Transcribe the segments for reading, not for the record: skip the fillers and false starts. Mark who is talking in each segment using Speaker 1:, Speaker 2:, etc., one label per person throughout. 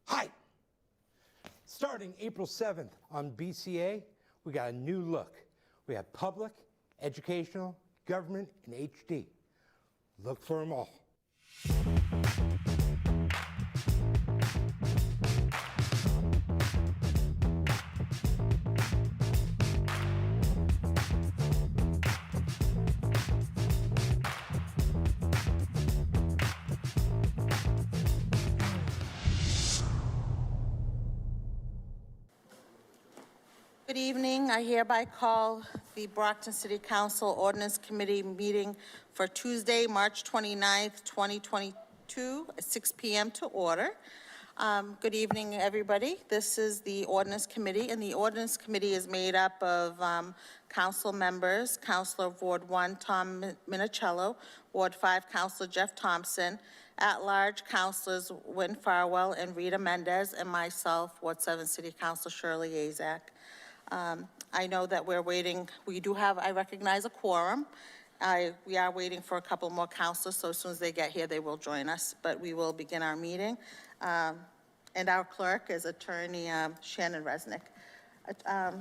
Speaker 1: Hi! Starting April 7th on BCA, we got a new look. We have public, educational, government, and HD. Look for them all.
Speaker 2: Good evening. I hereby call the Brockton City Council Ordinance Committee meeting for Tuesday, March 29th, 2022 at 6 p.m. to order. Good evening, everybody. This is the Ordinance Committee, and the Ordinance Committee is made up of council members, Councilor of Ward 1, Tom Minicello, Ward 5, Councilor Jeff Thompson, at-large Councilors Wynn Farwell and Rita Mendez, and myself, Ward 7 City Council Shirley Azak. I know that we're waiting. We do have, I recognize a quorum. We are waiting for a couple more councilors, so as soon as they get here, they will join us, but we will begin our meeting. And our clerk is Attorney Shannon Resnick.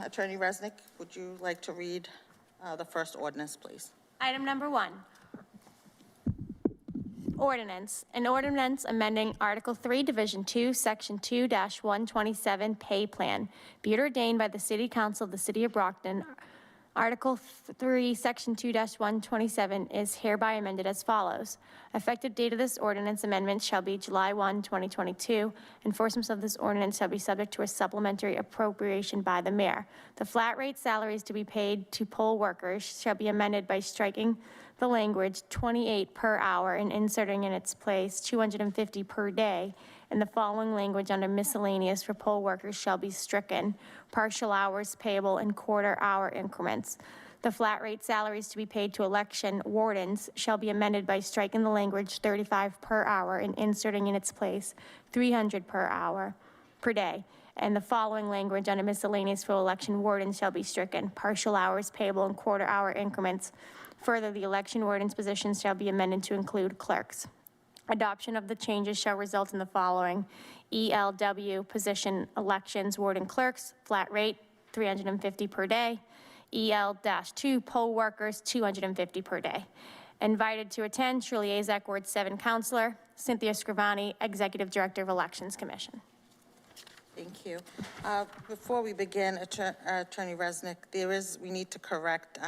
Speaker 2: Attorney Resnick, would you like to read the first ordinance, please?
Speaker 3: Item number 1. Ordinance. An ordinance amending Article 3, Division 2, Section 2-127 Pay Plan. Be it ordained by the City Council of the City of Brockton. Article 3, Section 2-127 is hereby amended as follows. Effective date of this ordinance amendment shall be July 1, 2022. Enforcement of this ordinance shall be subject to a supplementary appropriation by the mayor. The flat rate salaries to be paid to poll workers shall be amended by striking the language 28 per hour and inserting in its place 250 per day, and the following language under miscellaneous for poll workers shall be stricken. Partial hours payable in quarter-hour increments. The flat rate salaries to be paid to election wardens shall be amended by striking the language 35 per hour and inserting in its place 300 per hour per day. And the following language under miscellaneous for election wardens shall be stricken. Partial hours payable in quarter-hour increments. Further, the election warden's positions shall be amended to include clerks. Adoption of the changes shall result in the following: ELW position elections warden clerks, flat rate 350 per day. EL-2 poll workers 250 per day. Invited to attend, Shirley Azak, Ward 7 Councilor, Cynthia Scrivani, Executive Director of Elections Commission.
Speaker 2: Thank you. Before we begin, Attorney Resnick, we need to correct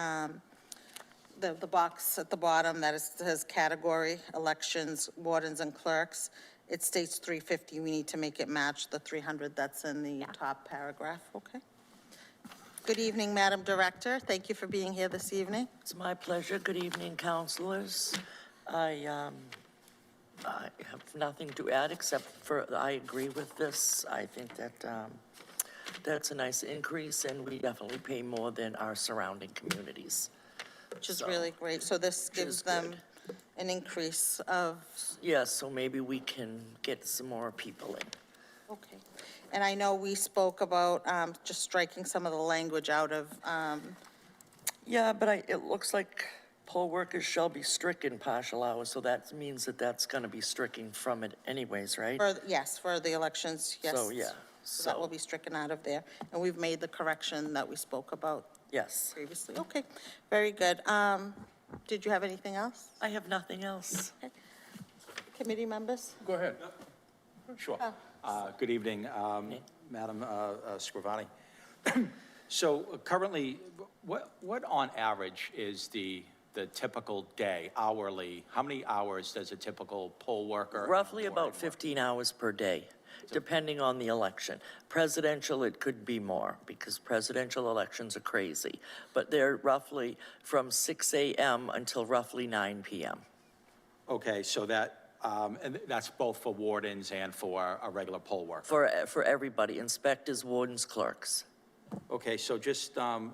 Speaker 2: the box at the bottom that says category, elections, wardens, and clerks. It states 350. We need to make it match the 300 that's in the top paragraph, okay? Good evening, Madam Director. Thank you for being here this evening.
Speaker 4: It's my pleasure. Good evening, councilors. I have nothing to add except for I agree with this. I think that that's a nice increase, and we definitely pay more than our surrounding communities.
Speaker 2: Which is really great. So this gives them an increase of...
Speaker 4: Yes, so maybe we can get some more people in.
Speaker 2: Okay. And I know we spoke about just striking some of the language out of...
Speaker 4: Yeah, but it looks like poll workers shall be stricken partial hours, so that means that that's going to be stricken from it anyways, right?
Speaker 2: Yes, for the elections, yes.
Speaker 4: So, yeah.
Speaker 2: So that will be stricken out of there. And we've made the correction that we spoke about.
Speaker 4: Yes.
Speaker 2: Previously. Okay, very good. Did you have anything else?
Speaker 4: I have nothing else.
Speaker 2: Okay. Committee members?
Speaker 5: Go ahead. Sure. Good evening, Madam Scrivani. So currently, what on average is the typical day, hourly? How many hours does a typical poll worker?
Speaker 4: Roughly about 15 hours per day, depending on the election. Presidential, it could be more because presidential elections are crazy, but they're roughly from 6 a.m. until roughly 9 p.m.
Speaker 5: Okay, so and that's both for wardens and for a regular poll worker?
Speaker 4: For everybody, inspectors, wardens, clerks.
Speaker 5: Okay, so just, does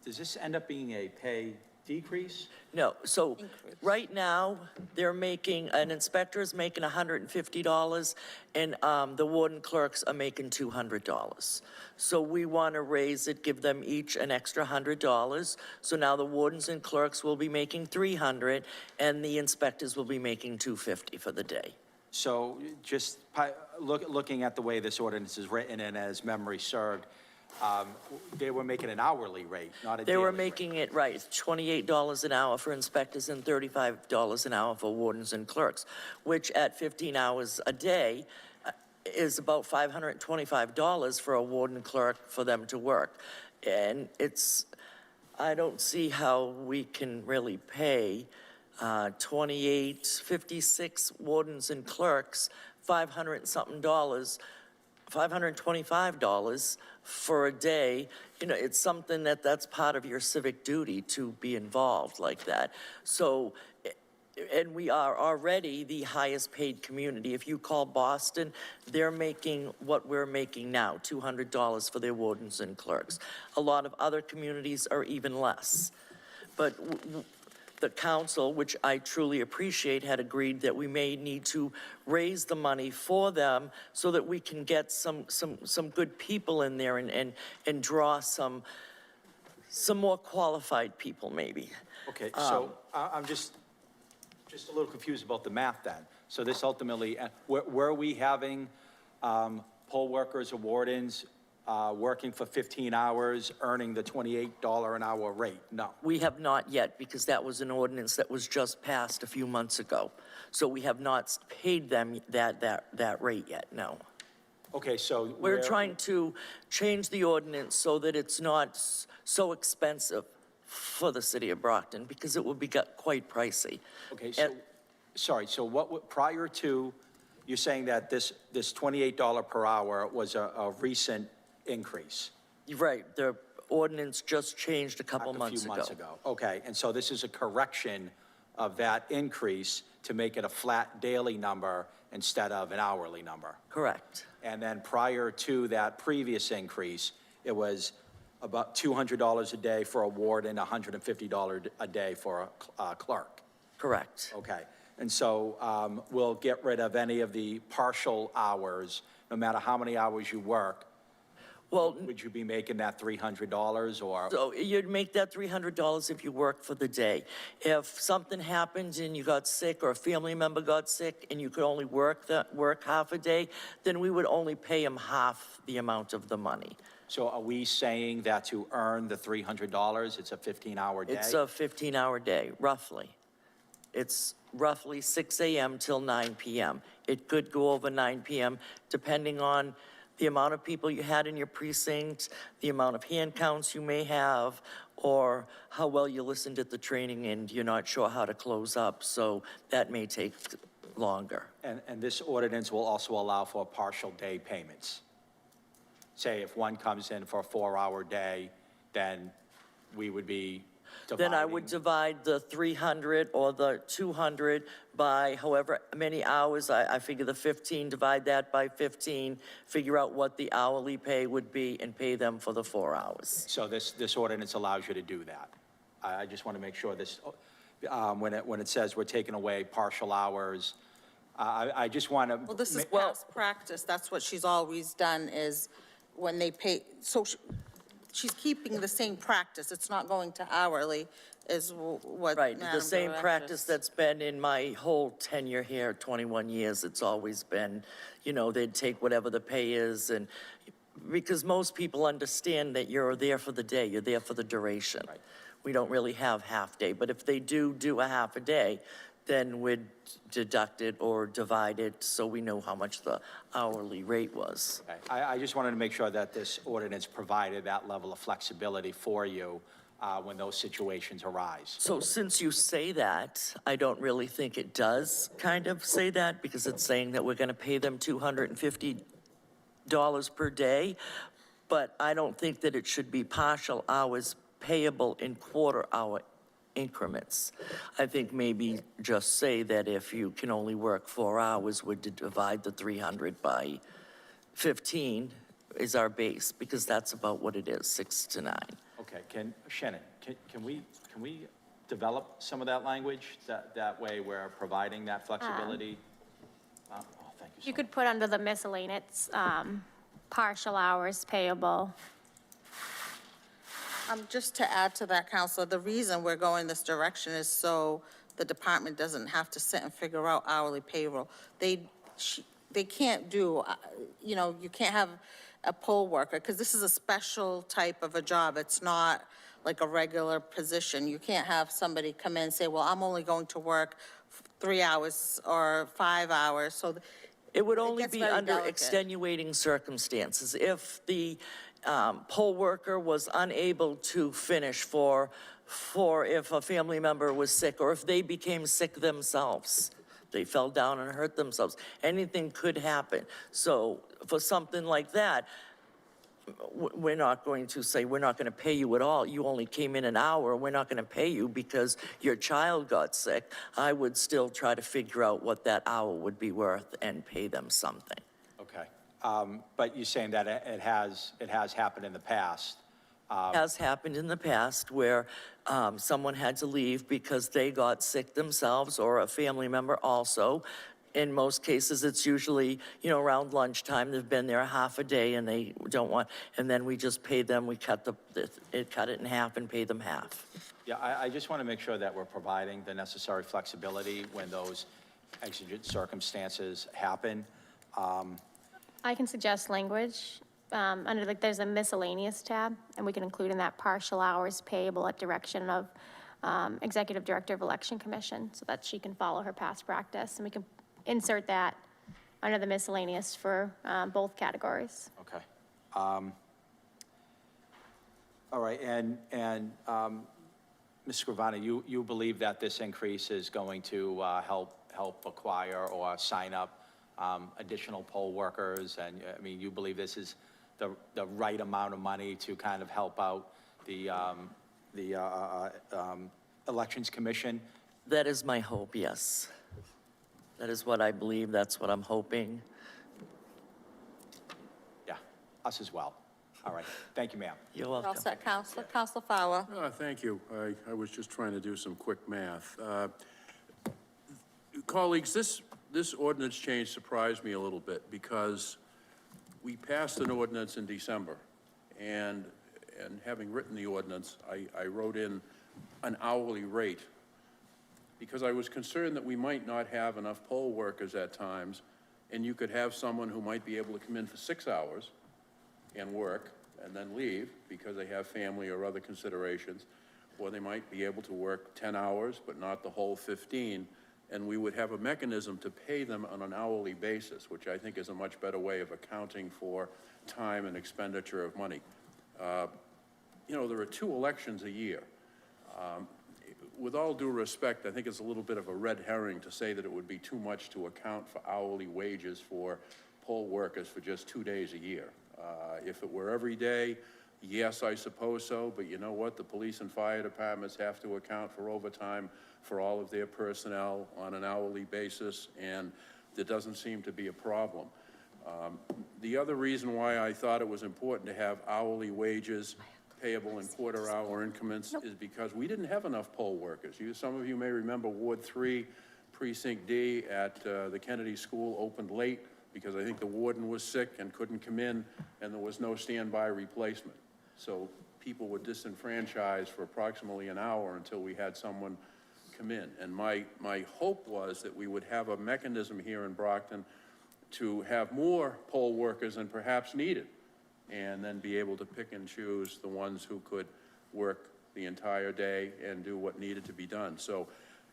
Speaker 5: this end up being a pay decrease?
Speaker 4: No, so right now, they're making, an inspector is making $150, and the warden clerks are making $200. So we want to raise it, give them each an extra $100. So now the wardens and clerks will be making $300, and the inspectors will be making $250 for the day.
Speaker 5: So just looking at the way this ordinance is written and as memory served, they were making an hourly rate, not a
Speaker 4: They
Speaker 5: daily
Speaker 4: were
Speaker 5: rate.
Speaker 4: making it right, $28 an hour for inspectors and $35 an hour for wardens and clerks, which at 15 hours a day is about $525 for a warden clerk for them to work. And I don't see how we can really pay 56 wardens and clerks, $500 and something, $525 for a day. You know, it's something that's part of your civic duty to be involved like that. So, and we are already the highest paid community. If you call Boston, they're making what we're making now, $200 for their wardens and clerks. A lot of other communities are even less. But the council, which I truly appreciate, had agreed that we may need to raise the money for them so that we can get some good people in there and draw some more qualified people maybe.
Speaker 5: Okay, so I'm just a little confused about the math then. So this ultimately, were we having poll workers or wardens working for 15 hours, earning the $28 an hour rate? No.
Speaker 4: We have not yet, because that was an ordinance that was just passed a few months ago. So we have not paid them that rate yet, no.
Speaker 5: Okay, so
Speaker 4: We're trying to change the ordinance so that it's not so expensive for the city of Brockton, because it will be quite pricey.
Speaker 5: Okay, so, sorry, so prior to, you're saying that this $28 per hour was a recent increase?
Speaker 4: You're right, the ordinance just changed a couple months
Speaker 5: A few
Speaker 4: ago.
Speaker 5: months ago. Okay, and so this is a correction of that increase to make it a flat daily number instead of an hourly number?
Speaker 4: Correct.
Speaker 5: And then prior to that previous increase, it was about $200 a day for a warden, $150 a day for a clerk.
Speaker 4: Correct.
Speaker 5: Okay, and so we'll get rid of any of the partial hours, no matter how many hours you work.
Speaker 4: Well,
Speaker 5: Would you be making that $300 or?
Speaker 4: so you'd make that $300 if you work for the day. If something happened and you got sick, or a family member got sick and you could only work half a day, then we would only pay them half the amount of the money.
Speaker 5: So are we saying that to earn the $300, it's a 15-hour day?
Speaker 4: It's a 15-hour day, roughly. It's roughly 6 a.m. till 9 p.m. It could go over 9 p.m. depending on the amount of people you had in your precinct, the amount of hand counts you may have, or how well you listened at the training and you're not sure how to close up. So that may take longer.
Speaker 5: And this ordinance will also allow for partial day payments. Say if one comes in for a 4-hour day, then we would be dividing.
Speaker 4: Then I would divide the 300 or the 200 by however many hours. I figure the 15, divide that by 15, figure out what the hourly pay would be and pay them for the 4 hours.
Speaker 5: So this ordinance allows you to do that. I just want to make sure this, when it says we're taking away partial hours, I just want to.
Speaker 2: Well, this is past practice. That's what she's always done, is when they pay, so she's keeping the same practice. It's not going to hourly, is what.
Speaker 4: Right,
Speaker 2: Madam
Speaker 4: the same
Speaker 2: Director
Speaker 4: practice
Speaker 2: says.
Speaker 4: that's been in my whole tenure here, 21 years, it's always been, you know, they'd take whatever the pay is, and because most people understand that you're there for the day, you're there for the duration.
Speaker 5: Right.
Speaker 4: We don't really have half-day, but if they do a half a day, then we'd deduct it or divide it so we know how much the hourly rate was.
Speaker 5: Okay. I just wanted to make sure that this ordinance provided that level of flexibility for you when those situations arise.
Speaker 4: So since you say that, I don't really think it does kind of say that, because it's saying that we're going to pay them $250 per day, but I don't think that it should be partial hours payable in quarter-hour increments. I think maybe just say that if you can only work 4 hours, would divide the 300 by 15 is our base, because that's about what it is, 6 to 9.
Speaker 5: Okay, Shannon, can we develop some of that language? That way we're providing that flexibility? Oh, thank you so
Speaker 3: You
Speaker 5: much.
Speaker 3: could put under the miscellaneous, partial hours payable.
Speaker 2: Just to add to that, Counselor, the reason we're going this direction is so the department doesn't have to sit and figure out hourly payroll. they can't do, you know, you can't have a poll worker, because this is a special type of a job. It's not like a regular position. You can't have somebody come in and say, well, I'm only going to work 3 hours or 5 hours, so.
Speaker 4: It would only
Speaker 2: gets
Speaker 4: be
Speaker 2: very
Speaker 4: under
Speaker 2: delicate.
Speaker 4: extenuating circumstances. If the poll worker was unable to finish for if a family member was sick, or if they became sick themselves, they fell down and hurt themselves, anything could happen. So for something like that, we're not going to say, we're not going to pay you at all. You only came in an hour. We're not going to pay you because your child got sick. I would still try to figure out what that hour would be worth and pay them something.
Speaker 5: Okay. But you're saying that it has happened in the past.
Speaker 4: Has happened in the past where someone had to leave because they got sick themselves or a family member also. In most cases, it's usually, you know, around lunchtime. They've been there a half a day and they don't want, and then we just pay them, we cut it in half and pay them half.
Speaker 5: Yeah, I just want to make sure that we're providing the necessary flexibility when those exigent circumstances happen.
Speaker 3: I can suggest language, under, like, there's a miscellaneous tab, and we can include in that partial hours payable at direction of Executive Director of Election Commission, so that she can follow her past practice, and we can insert that under the miscellaneous for both categories.
Speaker 5: Okay. All right, and Ms. Scrivani, you believe that this increase is going to help acquire or sign up additional poll workers, and I mean, you believe this is the right amount of money to kind of help out the Elections Commission?
Speaker 4: That is my hope, yes. That is what I believe, that's what I'm hoping.
Speaker 5: Yeah, us as well. All right, thank you, ma'am.
Speaker 4: You're
Speaker 2: All
Speaker 4: welcome.
Speaker 2: set, Counselor. Counselor Fowler.
Speaker 6: Thank you. I was just trying to do some quick math. Colleagues, this ordinance change surprised me a little bit because we passed an ordinance in December, and having written the ordinance, I wrote in an hourly rate because I was concerned that we might not have enough poll workers at times, and you could have someone who might be able to come in for 6 hours and work and then leave because they have family or other considerations, or they might be able to work 10 hours but not the whole 15, and we would have a mechanism to pay them on an hourly basis, which I think is a much better way of accounting for time and expenditure of money. You know, there are 2 elections a year. With all due respect, I think it's a little bit of a red herring to say that it would be too much to account for hourly wages for poll workers for just 2 days a year. If it were every day, yes, I suppose so, but you know what? The police and fire departments have to account for overtime for all of their personnel on an hourly basis, and there doesn't seem to be a problem. The other reason why I thought it was important to have hourly wages payable in quarter-hour increments is because we didn't have enough poll workers. Some of you may remember Ward 3, Precinct D at the Kennedy School opened late because I think the warden was sick and couldn't come in, and there was no standby replacement. So people were disenfranchised for approximately an hour until we had someone come in. And my hope was that we would have a mechanism here in Brockton to have more poll workers than perhaps needed, and then be able to pick and choose the ones who could work the entire day and do what needed to be done. So,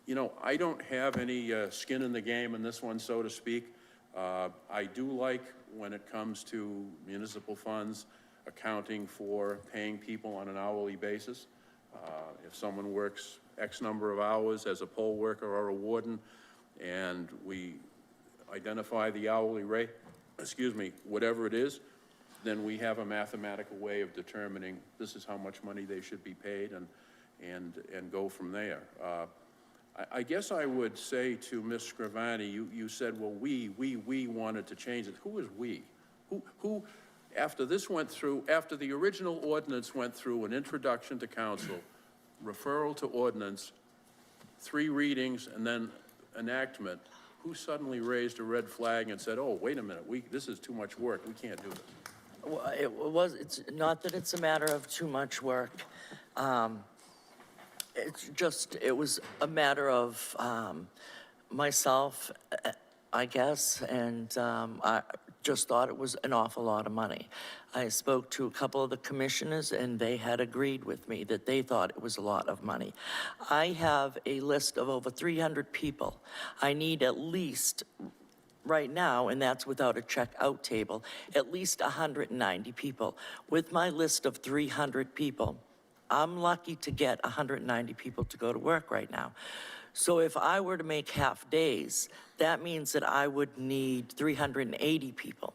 Speaker 6: you know, I don't have any skin in the game in this one, so to speak. I do like, when it comes to municipal funds, accounting for paying people on an hourly basis. If someone works X number of hours as a poll worker or a warden, and we identify the hourly rate, whatever it is, then we have a mathematical way of determining this is how much money they should be paid, and go from there. I guess I would say to Ms. Scrivani, you said, well, we wanted to change it. Who is we? Who, after this went through, after the original ordinance went through an introduction to council, referral to ordinance, 3 readings, and then enactment, who suddenly raised a red flag and said, oh, wait a minute, this is too much work, we can't do this?
Speaker 4: Well, it's not that it's a matter of too much work. It was a matter of myself I guess, and I just thought it was an awful lot of money. I spoke to a couple of the commissioners, and they had agreed with me that they thought it was a lot of money. I have a list of over 300 people. I need at least, right now, and that's without a checkout table, at least 190 people. With my list of 300 people, I'm lucky to get 190 people to go to work right now. So if I were to make half days, that means that I would need 380 people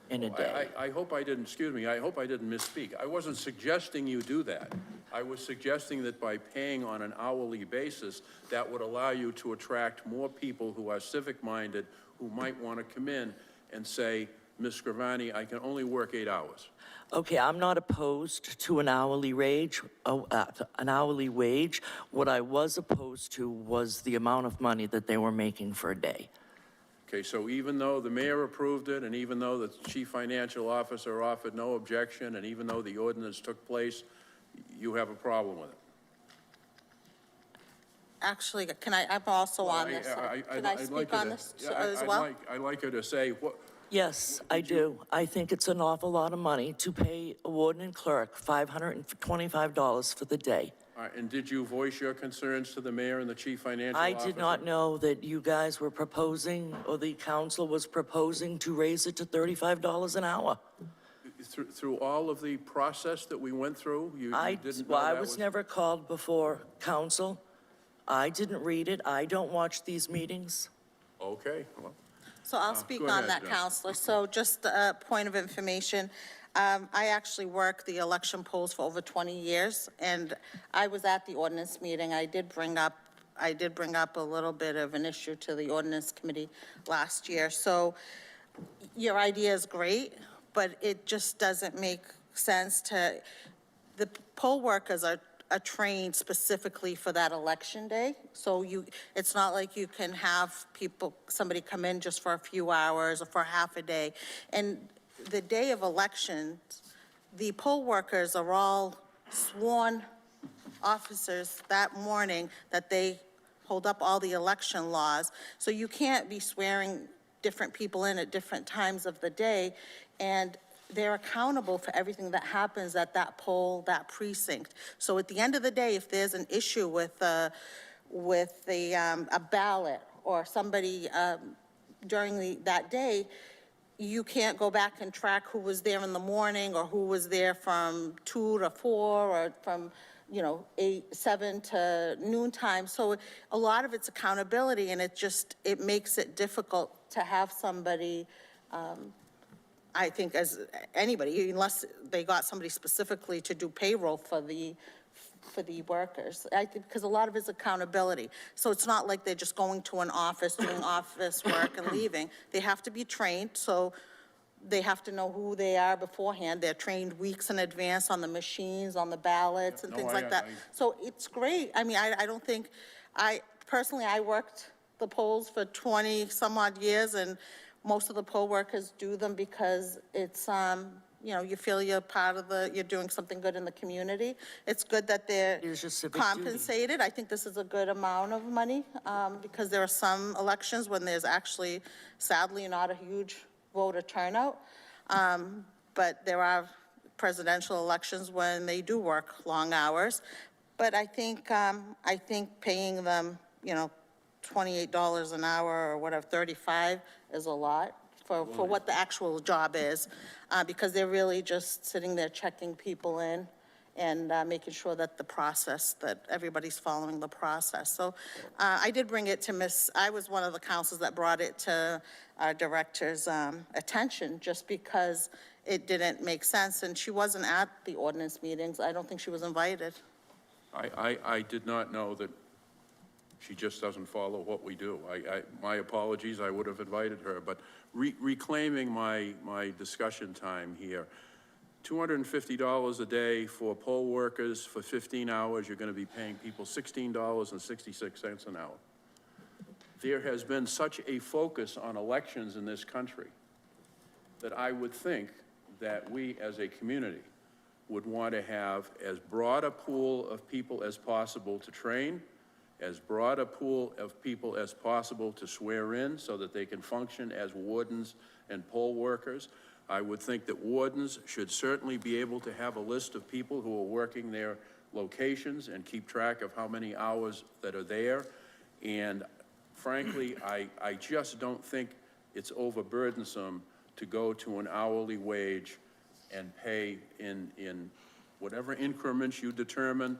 Speaker 4: in a day.
Speaker 6: I hope I didn't, excuse me, I hope I didn't misspeak. I wasn't suggesting you do that. I was suggesting that by paying on an hourly basis, that would allow you to attract more people who are civic-minded, who might want to come in and say, Ms. Scrivani, I can only work 8 hours.
Speaker 4: Okay, I'm not opposed to an hourly wage. What I was opposed to was the amount of money that they were making for a day.
Speaker 6: Okay, so even though the mayor approved it, and even though the chief financial officer offered no objection, and even though the ordinance took place, you have a problem with it?
Speaker 2: Actually, I'm also on this. Can I speak on this as well?
Speaker 6: I'd like her to say what.
Speaker 4: Yes, I do. I think it's an awful lot of money to pay a warden and clerk $525 for the day.
Speaker 6: And did you voice your concerns to the mayor and the chief financial
Speaker 4: I
Speaker 6: officer?
Speaker 4: did not know that you guys were proposing, or the council was proposing to raise it to $35 an hour.
Speaker 6: Through all of the process that we went through, you didn't know
Speaker 4: I
Speaker 6: that
Speaker 4: was never called before council. I didn't read it. I don't watch these meetings.
Speaker 6: Okay, well.
Speaker 2: So I'll speak
Speaker 6: go
Speaker 2: on
Speaker 6: ahead,
Speaker 2: that,
Speaker 6: Jen.
Speaker 2: Counselor. So just a point of information. I actually worked the election polls for over 20 years, and I was at the ordinance meeting. I did bring up a little bit of an issue to the ordinance committee last year. So your idea is great, but it just doesn't make sense to, the poll workers are trained specifically for that election day. So it's not like you can have somebody come in just for a few hours or for half a day. And the day of elections, the poll workers are all sworn officers that morning that they hold up all the election laws. So you can't be swearing different people in at different times of the day. And they're accountable for everything that happens at that poll, that precinct. So at the end of the day, if there's an issue with a ballot or somebody during that day, you can't go back and track who was there in the morning or who was there from 2 to 4 or from 7 to noontime. So a lot of it's accountability, and it makes it difficult to have somebody, I think, as anybody, unless they got somebody specifically to do payroll for the workers. I think because a lot of it's accountability. So it's not like they're just going to an office, doing office work and leaving. They have to be trained, so they have to know who they are beforehand. They're trained weeks in advance on the machines, on the ballots and things like that. So it's great. I mean, I don't think, personally, I worked the polls for 20 some odd years, and most of the poll workers do them because it's, you feel you're part of you're doing something good in the community. It's good that they're compensated. I think this is a good amount of money because there are some elections when there's actually, sadly, not a huge voter turnout. But there are presidential elections when they do work long hours. But I think paying them, $28 an hour or whatever, 35 is a lot for what the actual job is, because they're really just sitting there checking people in and making sure that that everybody's following the process. So I did bring it to I was one of the councils that brought it to our director's attention just because it didn't make sense, and she wasn't at the ordinance meetings. I don't think she was invited.
Speaker 6: I did not know that she just doesn't follow what we do. My apologies, I would have invited her, but reclaiming my discussion time here, $250 a day for poll workers for 15 hours, you're going to be paying people $16.66 an hour. There has been such a focus on elections in this country that I would think that we as a community would want to have as broad a pool of people as possible to train as broad a pool of people as possible to swear in so that they can function as wardens and poll workers. I would think that wardens should certainly be able to have a list of people who are working their locations and keep track of how many hours that are there. And frankly, I just don't think it's overburdensome to go to an hourly wage and pay in whatever increments you determine,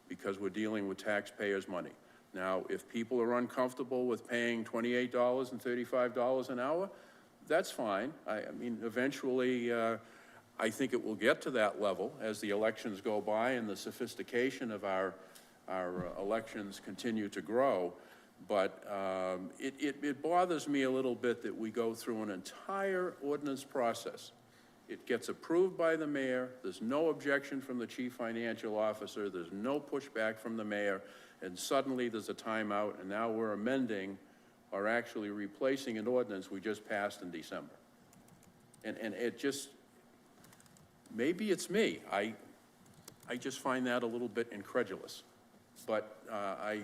Speaker 6: because we're dealing with taxpayers' money. Now, if people are uncomfortable with paying $28 and $35 an hour, that's fine. I mean, eventually, I think it will get to that level as the elections go by and the sophistication of our elections continue to grow. But it bothers me a little bit that we go through an entire ordinance process. It gets approved by the mayor, there's no objection from the chief financial officer, there's no pushback from the mayor, and suddenly there's a timeout, and now we're amending or actually replacing an ordinance we just passed in December. And it just, maybe it's me, I just find that a little bit incredulous. But I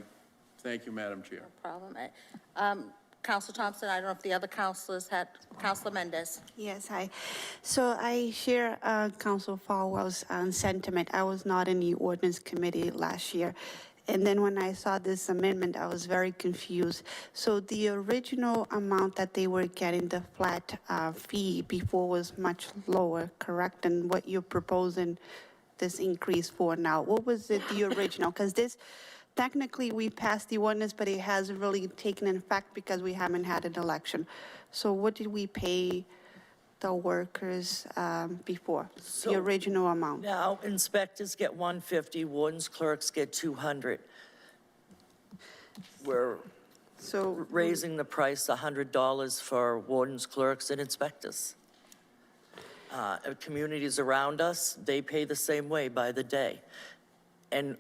Speaker 6: thank you, Madam Chair.
Speaker 2: No problem. Counselor Thompson, I don't know if the other counselors had, Counselor Mendez.
Speaker 7: Yes, hi. So I share Council Falwell's sentiment. I was not in the ordinance committee last year. And then when I saw this amendment, I was very confused. So the original amount that they were getting, the flat fee before, was much lower, correct? And what you're proposing this increase for now, what was it, the original? Because this, technically, we passed the ordinance, but it hasn't really taken effect because we haven't had an election. So what did we pay the workers before, the original amount?
Speaker 4: Now, inspectors get $150, wardens, clerks get $200. We're raising the price $100 for wardens, clerks, and inspectors. Communities around us, they pay the same way by the day. And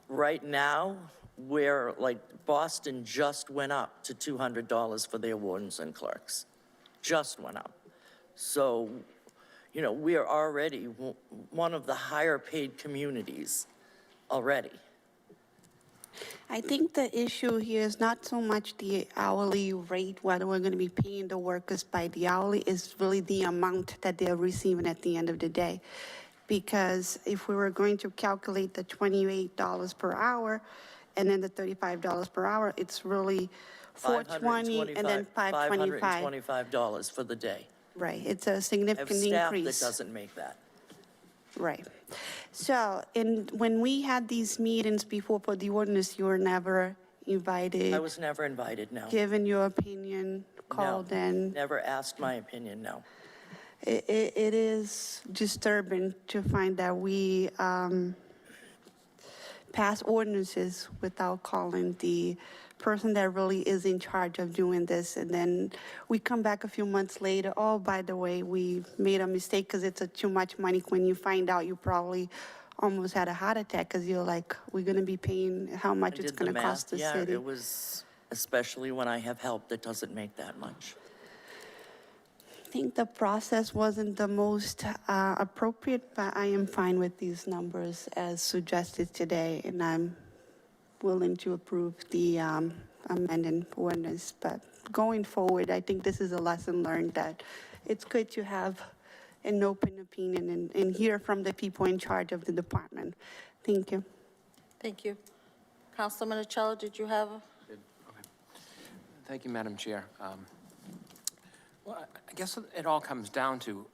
Speaker 4: right now, we're like, Boston just went up to $200 for their wardens and clerks. Just went up. So, you know, we are already one of the higher paid communities already.
Speaker 7: I think the issue here is not so much the hourly rate, whether we're going to be paying the workers by the hourly, is really the amount that they're receiving at the end of the day. Because if we were going to calculate the $28 per hour and then the $35 per hour, it's really $420 and then $525.
Speaker 4: $525 for the day.
Speaker 7: Right, it's a significant
Speaker 4: I have
Speaker 7: increase.
Speaker 4: staff that doesn't make that.
Speaker 7: Right. So, when we had these meetings before for the ordinance, you were never invited,
Speaker 4: I was never invited, no.
Speaker 7: given your opinion, called
Speaker 4: No,
Speaker 7: in.
Speaker 4: never asked my opinion, no.
Speaker 7: It is disturbing to find that we pass ordinances without calling the person that really is in charge of doing this. And then we come back a few months later, oh, by the way, we made a mistake because it's too much money. When you find out, you probably almost had a heart attack because you're like, we're going to be paying how much it's going to cost the city.
Speaker 4: Yeah, it was, especially when I have help that doesn't make that much.
Speaker 7: I think the process wasn't the most appropriate, but I am fine with these numbers as suggested today, and I'm willing to approve the amended ordinance. But going forward, I think this is a lesson learned that it's good to have an open opinion and hear from the people in charge of the department. Thank you.
Speaker 2: Thank you. Counselor Minicello, did you have?
Speaker 8: Thank you, Madam Chair. Well, I guess it all comes down to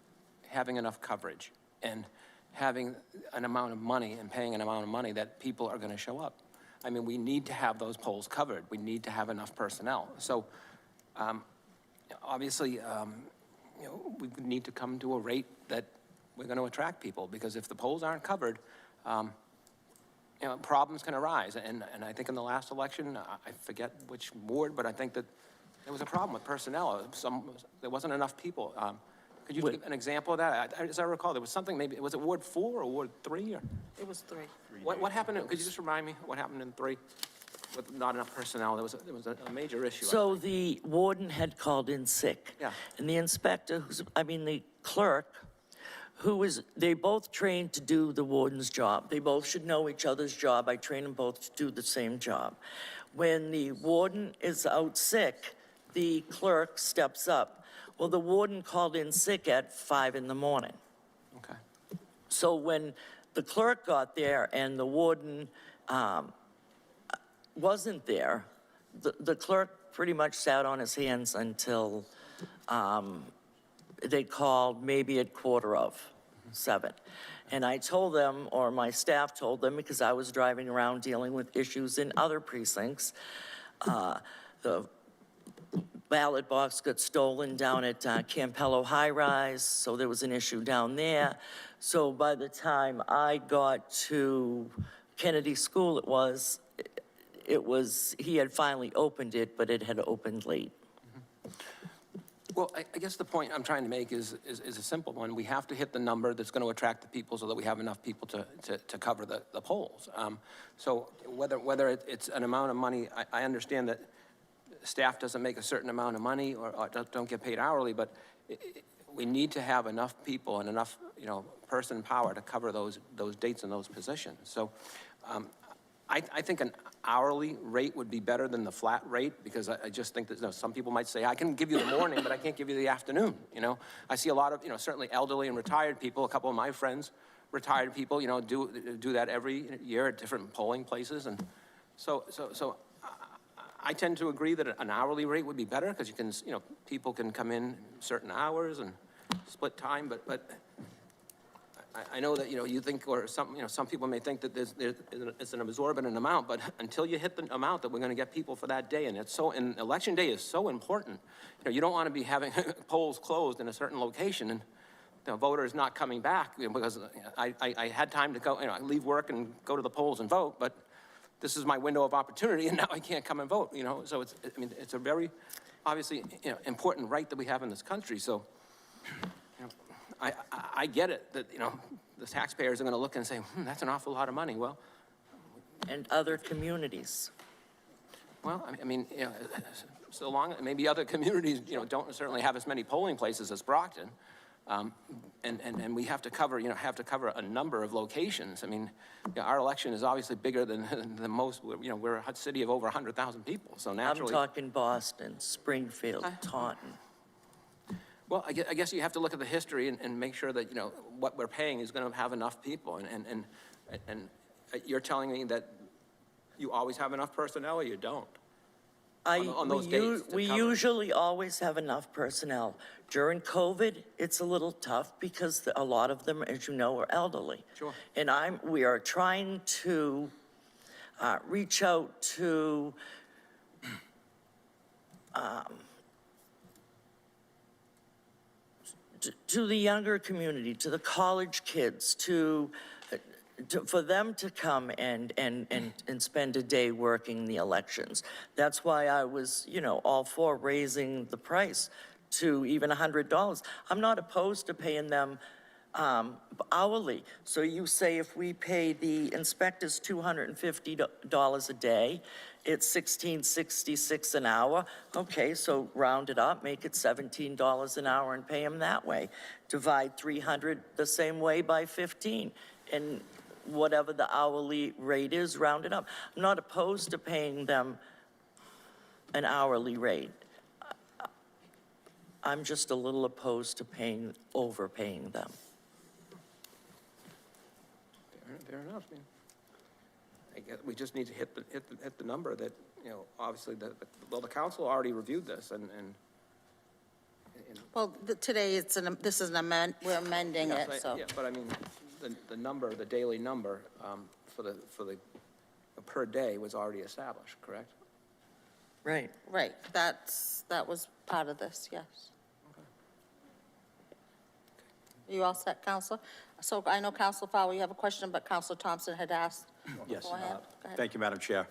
Speaker 8: having enough coverage and having an amount of money and paying an amount of money that people are going to show up. I mean, we need to have those polls covered. We need to have enough personnel. So obviously, you know, we need to come to a rate that we're going to attract people, because if the polls aren't covered, you know, problems can arise. And I think in the last election, I forget which ward, but I think that there was a problem with personnel. There wasn't enough people. Could you give an example of that? As I recall, there was something, maybe, was it Ward 4 or Ward 3? Or?
Speaker 2: It was 3.
Speaker 8: What happened, could you just remind me what happened in 3 with not enough personnel? There was a major issue.
Speaker 4: So the warden had called in sick.
Speaker 8: Yeah.
Speaker 4: And the inspector, the clerk, they both trained to do the warden's job. They both should know each other's job. I train them both to do the same job. When the warden is out sick, the clerk steps up. Well, the warden called in sick at 5 in the morning.
Speaker 8: Okay.
Speaker 4: So when the clerk got there and the warden wasn't there, the clerk pretty much sat on his hands until they called maybe at 6:45. And I told them, or my staff told them, because I was driving around dealing with issues in other precincts, the ballot box got stolen down at Campello High Rise, so there was an issue down there. So by the time I got to Kennedy School, he had finally opened it, but it had opened late.
Speaker 8: Well, I guess the point I'm trying to make is a simple one. We have to hit the number that's going to attract the people so that we have enough people to cover the polls. So whether it's an amount of money, I understand that staff doesn't make a certain amount of money or don't get paid hourly, but we need to have enough people and enough, person power to cover those dates and those positions. So I think an hourly rate would be better than the flat rate, because I just think that some people might say, I can give you the morning, but I can't give you the afternoon. I see a lot of, certainly elderly and retired people. A couple of my friends, retired people, do that every year at different polling places. And so I tend to agree that an hourly rate would be better, because you can, people can come in certain hours and split time, but I know that, you think, or some people may think that it's an absorbent amount, but until you hit the amount that we're going to get people for that day, and election day is so important. You don't want to be having polls closed in a certain location and voters not coming back, because I had time to go, I leave work and go to the polls and vote, but this is my window of opportunity, and now I can't come and vote, So it's a very, obviously, important right that we have in this country. So, I get it that, the taxpayers are going to look and say, that's an awful lot of money. Well,
Speaker 4: And other communities.
Speaker 8: well, so long, maybe other communities, don't certainly have as many polling places as Brockton. And we have to cover, a number of locations. Our election is obviously bigger than most. We're a city of over 100,000 people, so naturally.
Speaker 4: I'm talking Boston, Springfield, Taunton.
Speaker 8: Well, I guess you have to look at the history and make sure that, what we're paying is going to have enough people. And you're telling me that you always have enough personnel, or you don't? On those dates to
Speaker 4: We
Speaker 8: cover?
Speaker 4: usually always have enough personnel. During COVID, it's a little tough because a lot of them, as you know, are elderly.
Speaker 8: Sure.
Speaker 4: And we are trying to reach out to the younger community, to the college kids, for them to come and spend a day working the elections. That's why I was, all for raising the price to even $100. I'm not opposed to paying them hourly. So you say if we pay the inspectors $250 a day, it's $16.66 an hour. Okay, so round it up, make it $17 an hour and pay them that way. Divide 300 the same way by 15. And whatever the hourly rate is, round it up. I'm not opposed to paying them an hourly rate. I'm just a little opposed to overpaying them.
Speaker 8: Fair enough. I guess we just need to hit the number that, obviously, the council already reviewed this and
Speaker 2: Well, today this is we're amending
Speaker 8: Yes,
Speaker 2: it, so.
Speaker 8: Yeah, but the number, the daily number for the per day was already established, correct?
Speaker 4: Right.
Speaker 2: Right, that was part of this, yes. You all set, Counselor? So I know, Counselor Fowler, you have a question, but Counselor Thompson had asked.
Speaker 5: Yes,
Speaker 2: beforehand. Go ahead.
Speaker 5: thank you, Madam Chair.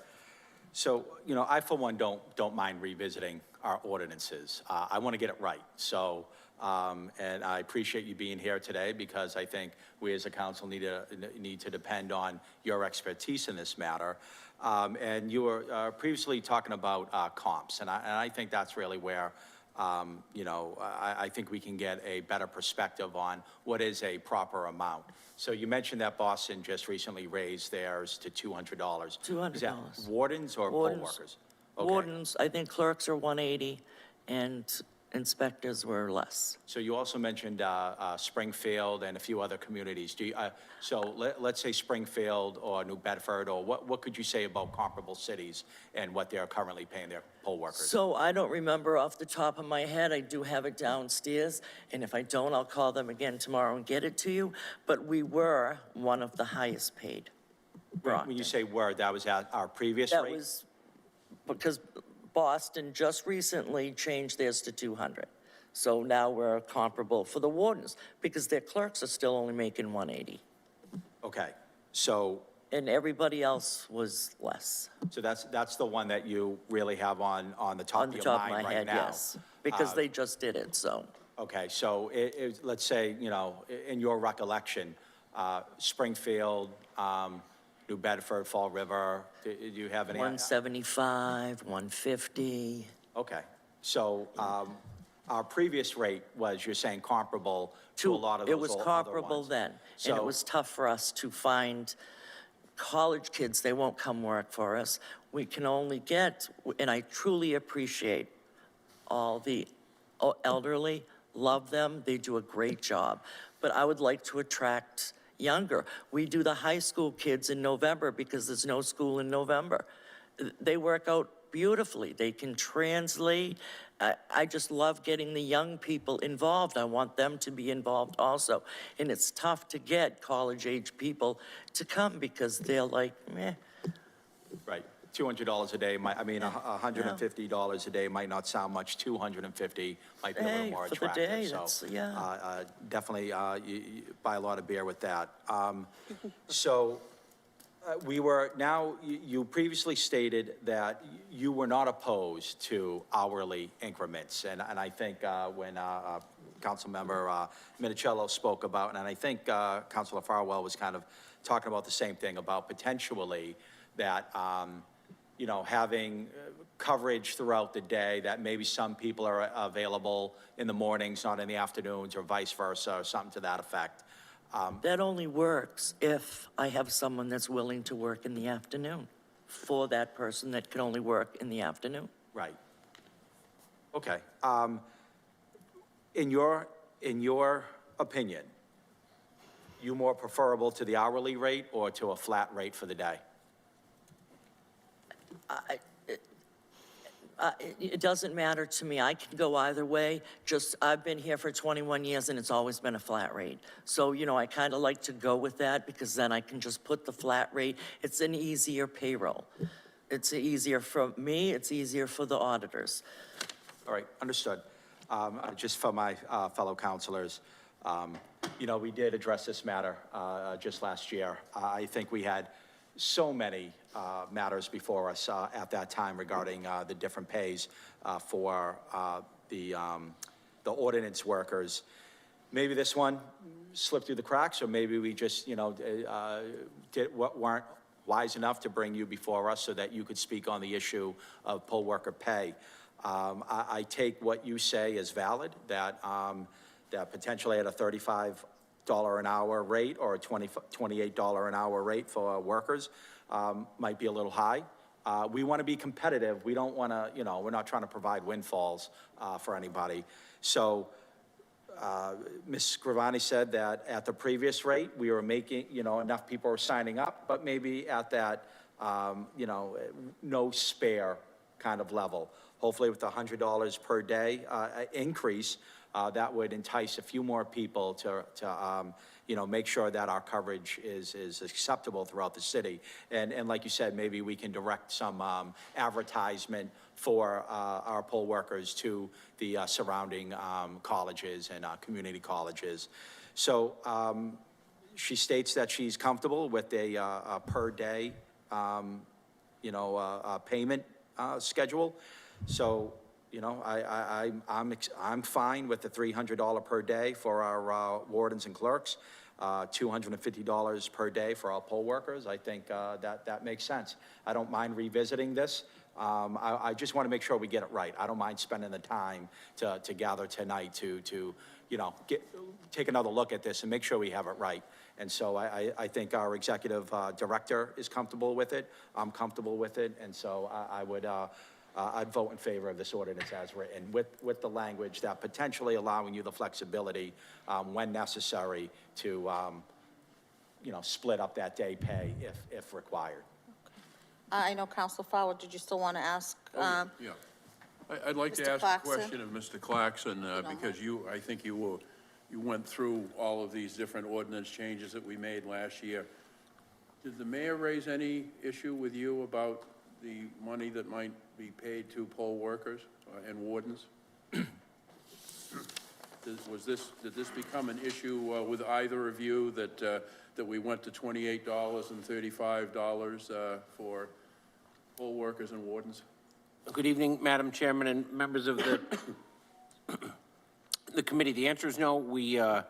Speaker 5: So, I, for one, don't mind revisiting our ordinances. I want to get it right. So, and I appreciate you being here today, because I think we as a council need to depend on your expertise in this matter. And you were previously talking about comps, and I think that's really where I think we can get a better perspective on what is a proper amount. So you mentioned that Boston just recently raised theirs to $200.
Speaker 4: $200.
Speaker 5: Is that wardens or poll
Speaker 4: Wardens.
Speaker 5: workers? Okay.
Speaker 4: Wardens, I think clerks are 180, and inspectors were less.
Speaker 5: So you also mentioned Springfield and a few other communities. Let's say Springfield or New Bedford, or what could you say about comparable cities and what they're currently paying their poll workers?
Speaker 4: So I don't remember off the top of my head. I do have it downstairs, and if I don't, I'll call them again tomorrow and get it to you. But we were one of the highest paid.
Speaker 5: When you say were, that was at our previous
Speaker 4: That
Speaker 5: rate?
Speaker 4: was because Boston just recently changed theirs to 200. So now we're comparable for the wardens, because their clerks are still only making 180.
Speaker 5: Okay, so
Speaker 4: And everybody else was less.
Speaker 5: that's the one that you really have on the top
Speaker 4: On
Speaker 5: of
Speaker 4: the
Speaker 5: your
Speaker 4: top of
Speaker 5: mind
Speaker 4: my
Speaker 5: right
Speaker 4: head,
Speaker 5: now?
Speaker 4: yes. Because they just did it, so.
Speaker 5: Okay, so let's say, in your recollection, Springfield, New Bedford, Fall River, do you have any?
Speaker 4: 175, 150.
Speaker 5: Okay, so our previous rate was, you're saying, comparable to a lot of those
Speaker 4: It was
Speaker 5: other
Speaker 4: comparable
Speaker 5: ones.
Speaker 4: then. And
Speaker 5: So-
Speaker 4: it was tough for us to find college kids. They won't come work for us. We can only get, and I truly appreciate all the elderly, love them. They do a great job. But I would like to attract younger. We do the high school kids in November because there's no school in November. They work out beautifully. They can translate. I just love getting the young people involved. I want them to be involved also. And it's tough to get college-age people to come because they're like, meh.
Speaker 5: Right, $200 a day, $150 a day might not sound much, 250 might be a little
Speaker 4: Hey,
Speaker 5: more
Speaker 4: for the
Speaker 5: attractive.
Speaker 4: day,
Speaker 5: So,
Speaker 4: that's- yeah.
Speaker 5: definitely, you buy a lot of beer with that. You previously stated that you were not opposed to hourly increments. And I think when Councilmember Minicello spoke about, and I think Councilor Farwell was kind of talking about the same thing, about potentially that, having coverage throughout the day, that maybe some people are available in the mornings, not in the afternoons, or vice versa, or something to that effect.
Speaker 4: That only works if I have someone that's willing to work in the afternoon for that person that can only work in the afternoon.
Speaker 5: Right. Okay. In your opinion, you more preferable to the hourly rate or to a flat rate for the day?
Speaker 4: It doesn't matter to me. I can go either way. Just, I've been here for 21 years and it's always been a flat rate. So, I kind of like to go with that because then I can just put the flat rate. It's an easier payroll. It's easier for me, it's easier for the auditors.
Speaker 5: All right, understood. Just for my fellow counselors, we did address this matter just last year. I think we had so many matters before us at that time regarding the different pays for the ordinance workers. Maybe this one slipped through the cracks, or maybe we just, weren't wise enough to bring you before us so that you could speak on the issue of poll worker pay. I take what you say as valid, that potentially at a $35 an hour rate or a $28 an hour rate for workers might be a little high. We want to be competitive. We don't want to, we're not trying to provide windfalls for anybody. So Ms. Scrivani said that at the previous rate, we were making, enough people were signing up, but maybe at that, no spare kind of level. Hopefully with the $100 per day increase, that would entice a few more people to make sure that our coverage is acceptable throughout the city. And like you said, maybe we can direct some advertisement for our poll workers to the surrounding colleges and community colleges. So she states that she's comfortable with a per day, payment schedule. So, I'm fine with the $300 per day for our wardens and clerks, $250 per day for our poll workers. I think that makes sense. I don't mind revisiting this I just want to make sure we get it right. I don't mind spending the time to gather tonight to you know, take another look at this and make sure we have it right. And so I think our executive director is comfortable with it. I'm comfortable with it. And so I'd vote in favor of this ordinance as written with the language that potentially allowing you the flexibility when necessary to, you know, split up that day pay if required.
Speaker 2: I know Council Fowler, did you still want to ask?
Speaker 6: Yeah. I'd like to
Speaker 2: Mr.
Speaker 6: ask a
Speaker 2: Claxton?
Speaker 6: question of Mr. Claxton, because I think you went through all of these different ordinance changes that we made last year. Did the mayor raise any issue with you about the money that might be paid to poll workers and wardens? Did this become an issue with either of you that we went to $28 and $35 for poll workers and wardens?
Speaker 9: Good evening, Madam Chairman and members of the committee. The answer is no. We are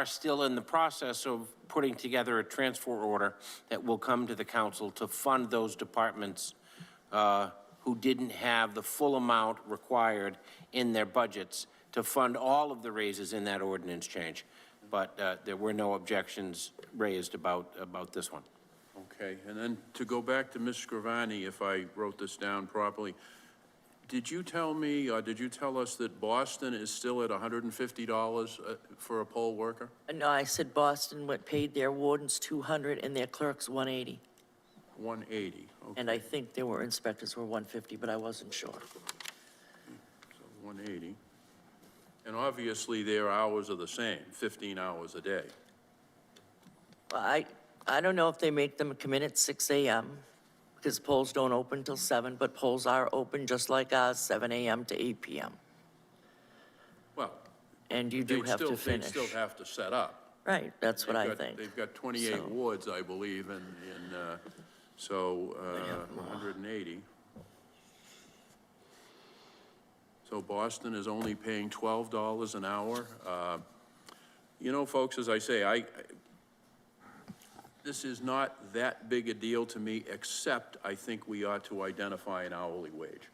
Speaker 9: still in the process of putting together a transfer order that will come to the council to fund those departments who didn't have the full amount required in their budgets to fund all of the raises in that ordinance change. But there were no objections raised about this one.
Speaker 6: Okay, and then to go back to Ms. Scrivani, if I wrote this down properly, did you tell me, or did you tell us that Boston is still at $150 for a poll worker?
Speaker 4: No, I said Boston paid their wardens $200 and their clerks $180.
Speaker 6: 180, okay.
Speaker 4: And I think there were inspectors were $150, but I wasn't sure.
Speaker 6: So 180. And obviously their hours are the same, 15 hours a day.
Speaker 4: I don't know if they make them come in at 6 a.m. because polls don't open till 7, but polls are open just like ours, 7 a.m. to 8 p.m.
Speaker 6: Well,
Speaker 4: And you do have to finish.
Speaker 6: They'd still have to set up.
Speaker 4: Right, that's what I think.
Speaker 6: They've got 28
Speaker 4: So-
Speaker 6: wards, I believe, so 180. So Boston is only paying $12 an hour. You know, folks, as I say, this is not that big a deal to me, except I think we ought to identify an hourly wage.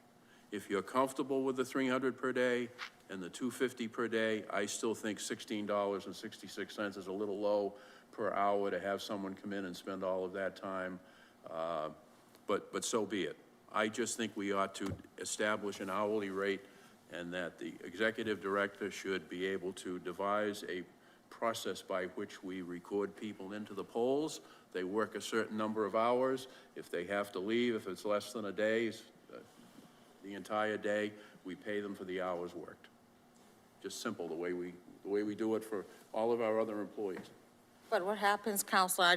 Speaker 6: If you're comfortable with the $300 per day and the $250 per day, I still think $16.66 is a little low per hour to have someone come in and spend all of that time. But so be it. I just think we ought to establish an hourly rate, and that the executive director should be able to devise a process by which we record people into the polls. They work a certain number of hours. If they have to leave, if it's less than a day, the entire day, we pay them for the hours worked. Just simple, the way we do it for all of our other employees.
Speaker 2: But what happens, Counselor,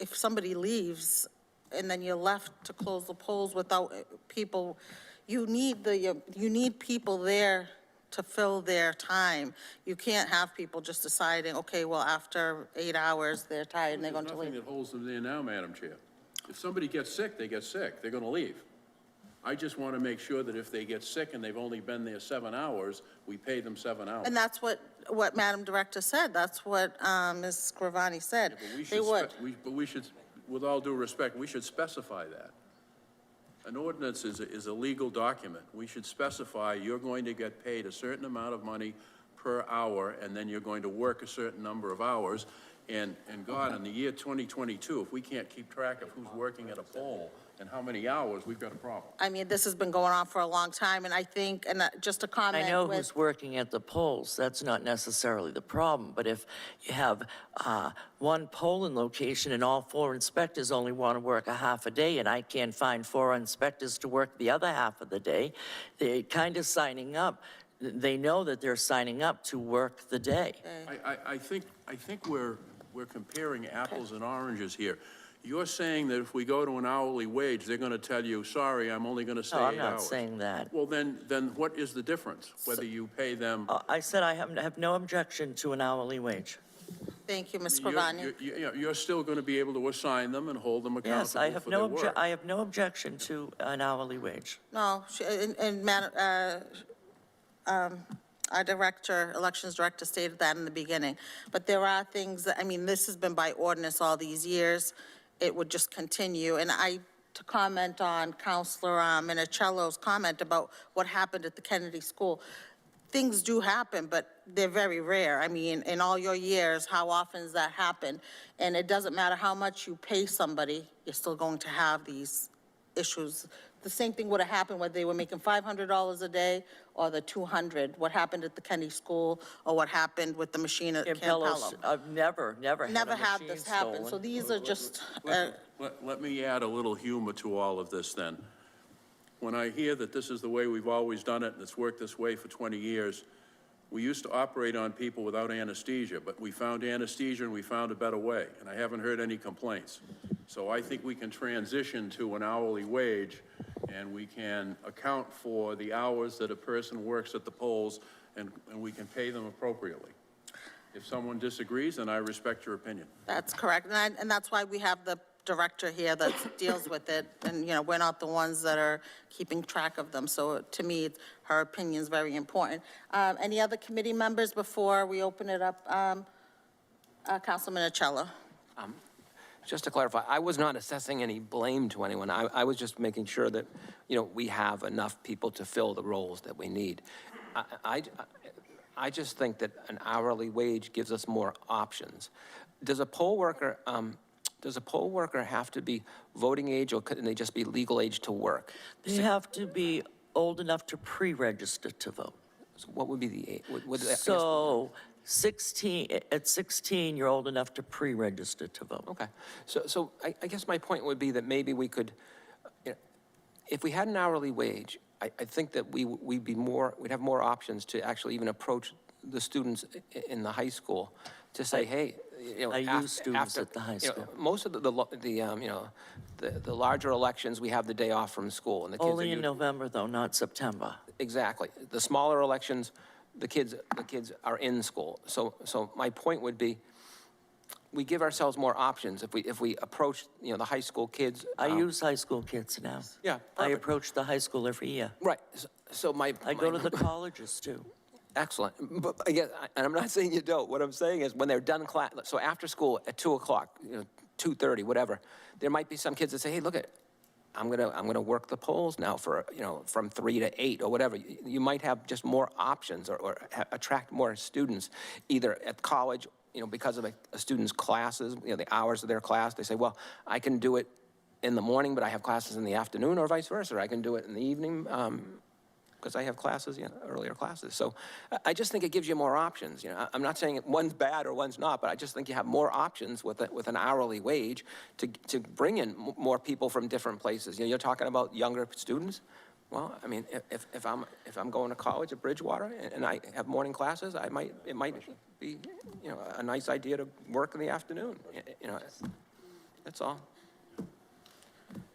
Speaker 2: if somebody leaves and then you're left to close the polls without people, you need people there to fill their time. You can't have people just deciding, okay, well, after 8 hours, they're tired and they're going to
Speaker 6: There's
Speaker 2: leave.
Speaker 6: nothing that holds them there now, Madam Chair. If somebody gets sick, they get sick. They're going to leave. I just want to make sure that if they get sick and they've only been there 7 hours, we pay them 7 hours.
Speaker 2: And that's what Madam Director said. That's what Ms. Scrivani said. They would.
Speaker 6: But we should, with all due respect, we should specify that. An ordinance is a legal document. We should specify you're going to get paid a certain amount of money per hour, and then you're going to work a certain number of hours. And God, in the year 2022, if we can't keep track of who's working at a poll and how many hours, we've got a problem.
Speaker 2: I mean, this has been going on for a long time, and I think, and just a comment
Speaker 4: I know
Speaker 2: with.
Speaker 4: who's working at the polls, that's not necessarily the problem, but if you have one polling location and all 4 inspectors only want to work a half a day, and I can't find 4 inspectors to work the other half of the day, they're kind of signing up. They know that they're signing up to work the day.
Speaker 6: I think we're comparing apples and oranges here. You're saying that if we go to an hourly wage, they're going to tell you, sorry, I'm only going to stay 8
Speaker 4: No,
Speaker 6: hours.
Speaker 4: I'm not saying that.
Speaker 6: Well, then what is the difference, whether you pay them?
Speaker 4: I said I have no objection to an hourly wage.
Speaker 2: Thank you, Ms. Scrivani.
Speaker 6: You're still going to be able to assign them and hold them accountable
Speaker 4: Yes, I have
Speaker 6: for their work.
Speaker 4: I have no objection to an hourly wage.
Speaker 2: No, our director, elections director stated that in the beginning. But there are things that, I mean, this has been by ordinance all these years. It would just continue. And to comment on Counselor Minicello's comment about what happened at the Kennedy School. Things do happen, but they're very rare. I mean, in all your years, how often does that happen? And it doesn't matter how much you pay somebody, you're still going to have these issues. The same thing would have happened whether they were making $500 a day or the 200. What happened at the Kennedy School, or what happened with the machine at
Speaker 4: Campello's,
Speaker 2: Campello.
Speaker 4: I've never had a
Speaker 2: Never had
Speaker 4: machine
Speaker 2: this happen, so
Speaker 4: stolen.
Speaker 2: these are just,
Speaker 6: Let me add a little humor to all of this then. When I hear that this is the way we've always done it, and it's worked this way for 20 years, we used to operate on people without anesthesia, but we found anesthesia and we found a better way, and I haven't heard any complaints. So I think we can transition to an hourly wage, and we can account for the hours that a person works at the polls, and we can pay them appropriately. If someone disagrees, then I respect your opinion.
Speaker 2: that's correct. And that's why we have the director here that deals with it. And, you know, we're not the ones that are keeping track of them. So to me, her opinion is very important. Any other committee members before we open it up? Councilman Minicello.
Speaker 8: Just to clarify, I was not assessing any blame to anyone. I was just making sure that, you know, we have enough people to fill the roles that we need. I just think that an hourly wage gives us more options. Does a poll worker have to be voting age, or couldn't they just be legal age to work?
Speaker 4: They have to be old enough to pre-register to vote.
Speaker 8: So what would be the age?
Speaker 4: So 16, at 16, you're old enough to pre-register to vote.
Speaker 8: Okay, so I guess my point would be that maybe we could, you know, if we had an hourly wage, I think that we'd have more options to actually even approach the students in the high school to say, hey, you know,
Speaker 4: I use students at the high
Speaker 8: you know,
Speaker 4: school.
Speaker 8: most of the larger elections, we have the day off from school, and the kids
Speaker 4: Only in November, though, not September.
Speaker 8: Exactly. The smaller elections, the kids are in school. So my point would be, we give ourselves more options if we approach, you know, the high school kids.
Speaker 4: I use high school kids now.
Speaker 8: Yeah,
Speaker 4: I
Speaker 8: perfect.
Speaker 4: approach the high school every year.
Speaker 8: Right. So
Speaker 4: I go to the colleges, too.
Speaker 8: Excellent. But again, and I'm not saying you don't. What I'm saying is when they're done class, so after school at 2 o'clock, you know, 2:30, whatever, there might be some kids that say, hey, look, I'm gonna work the polls now for, you know, from 3 to 8 or whatever. You might have just more options or attract more students, either at college, you know, because of a student's classes, you know, the hours of their class. They say, well, I can do it in the morning, but I have classes in the afternoon, or vice versa. Or I can do it in the evening, because I have classes, you know, earlier classes. So I just think it gives you more options. You know, I'm not saying one's bad or one's not, but I just think you have more options with an hourly wage to bring in more people from different places. You know, you're talking about younger students. Well, I mean, if I'm going to college at Bridgewater and I have morning classes, it might be, you know, a nice idea to work in the afternoon. You know, that's all.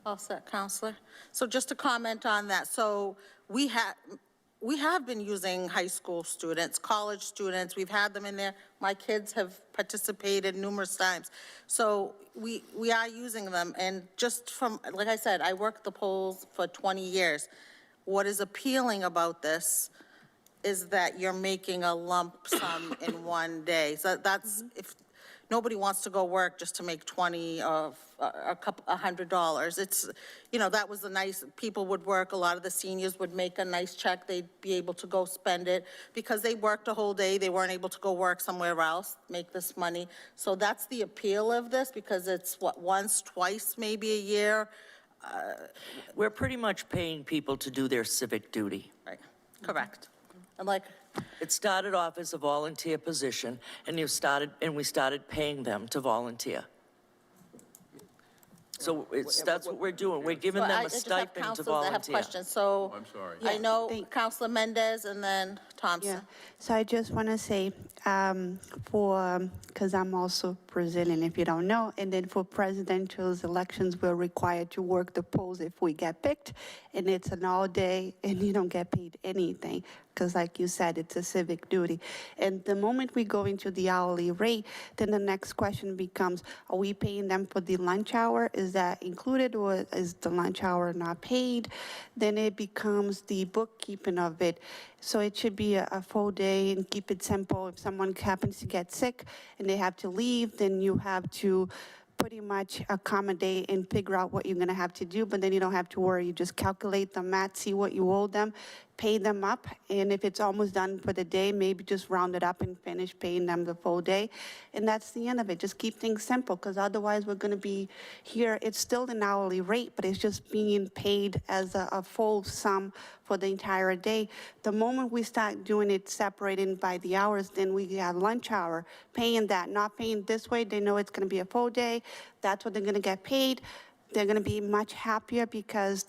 Speaker 2: All set, Counselor. So just to comment on that, so we have been using high school students, college students, we've had them in there. My kids have participated numerous times. So we are using them, and just from, like I said, I worked the polls for 20 years. What is appealing about this is that you're making a lump sum in one day. So that's, if nobody wants to go work just to make $20 or $100. It's, you know, that was the nice, people would work, a lot of the seniors would make a nice check, they'd be able to go spend it, because they worked a whole day, they weren't able to go work somewhere else, make this money. So that's the appeal of this, because it's what, once, twice, maybe a year.
Speaker 4: We're pretty much paying people to do their civic duty.
Speaker 2: Right, correct. And like,
Speaker 4: It started off as a volunteer position, and we started paying them to volunteer. So that's what we're doing. We're giving
Speaker 2: so
Speaker 4: them
Speaker 2: I
Speaker 4: a
Speaker 2: just have
Speaker 4: stipend to
Speaker 2: councils that have
Speaker 4: volunteer.
Speaker 2: questions, so.
Speaker 6: I'm sorry.
Speaker 2: I know
Speaker 7: thank-
Speaker 2: Councilor Mendez and then Thompson.
Speaker 7: Yeah, so I just want to say, because I'm also Brazilian, if you don't know, and then for presidential elections, we're required to work the polls if we get picked, and it's an all day, and you don't get paid anything, because like you said, it's a civic duty. And the moment we go into the hourly rate, then the next question becomes, are we paying them for the lunch hour? Is that included, or is the lunch hour not paid? Then it becomes the bookkeeping of it. So it should be a full day and keep it simple. If someone happens to get sick and they have to leave, then you have to pretty much accommodate and figure out what you're gonna have to do, but then you don't have to worry. You just calculate the math, see what you owe them, pay them up, and if it's almost done for the day, maybe just round it up and finish paying them the full day. And that's the end of it. Just keep things simple, because otherwise we're gonna be here, it's still an hourly rate, but it's just being paid as a full sum for the entire day. The moment we start doing it separating by the hours, then we got lunch hour, paying that, not paying this way, they know it's gonna be a full day, that's what they're gonna get paid. They're gonna be much happier because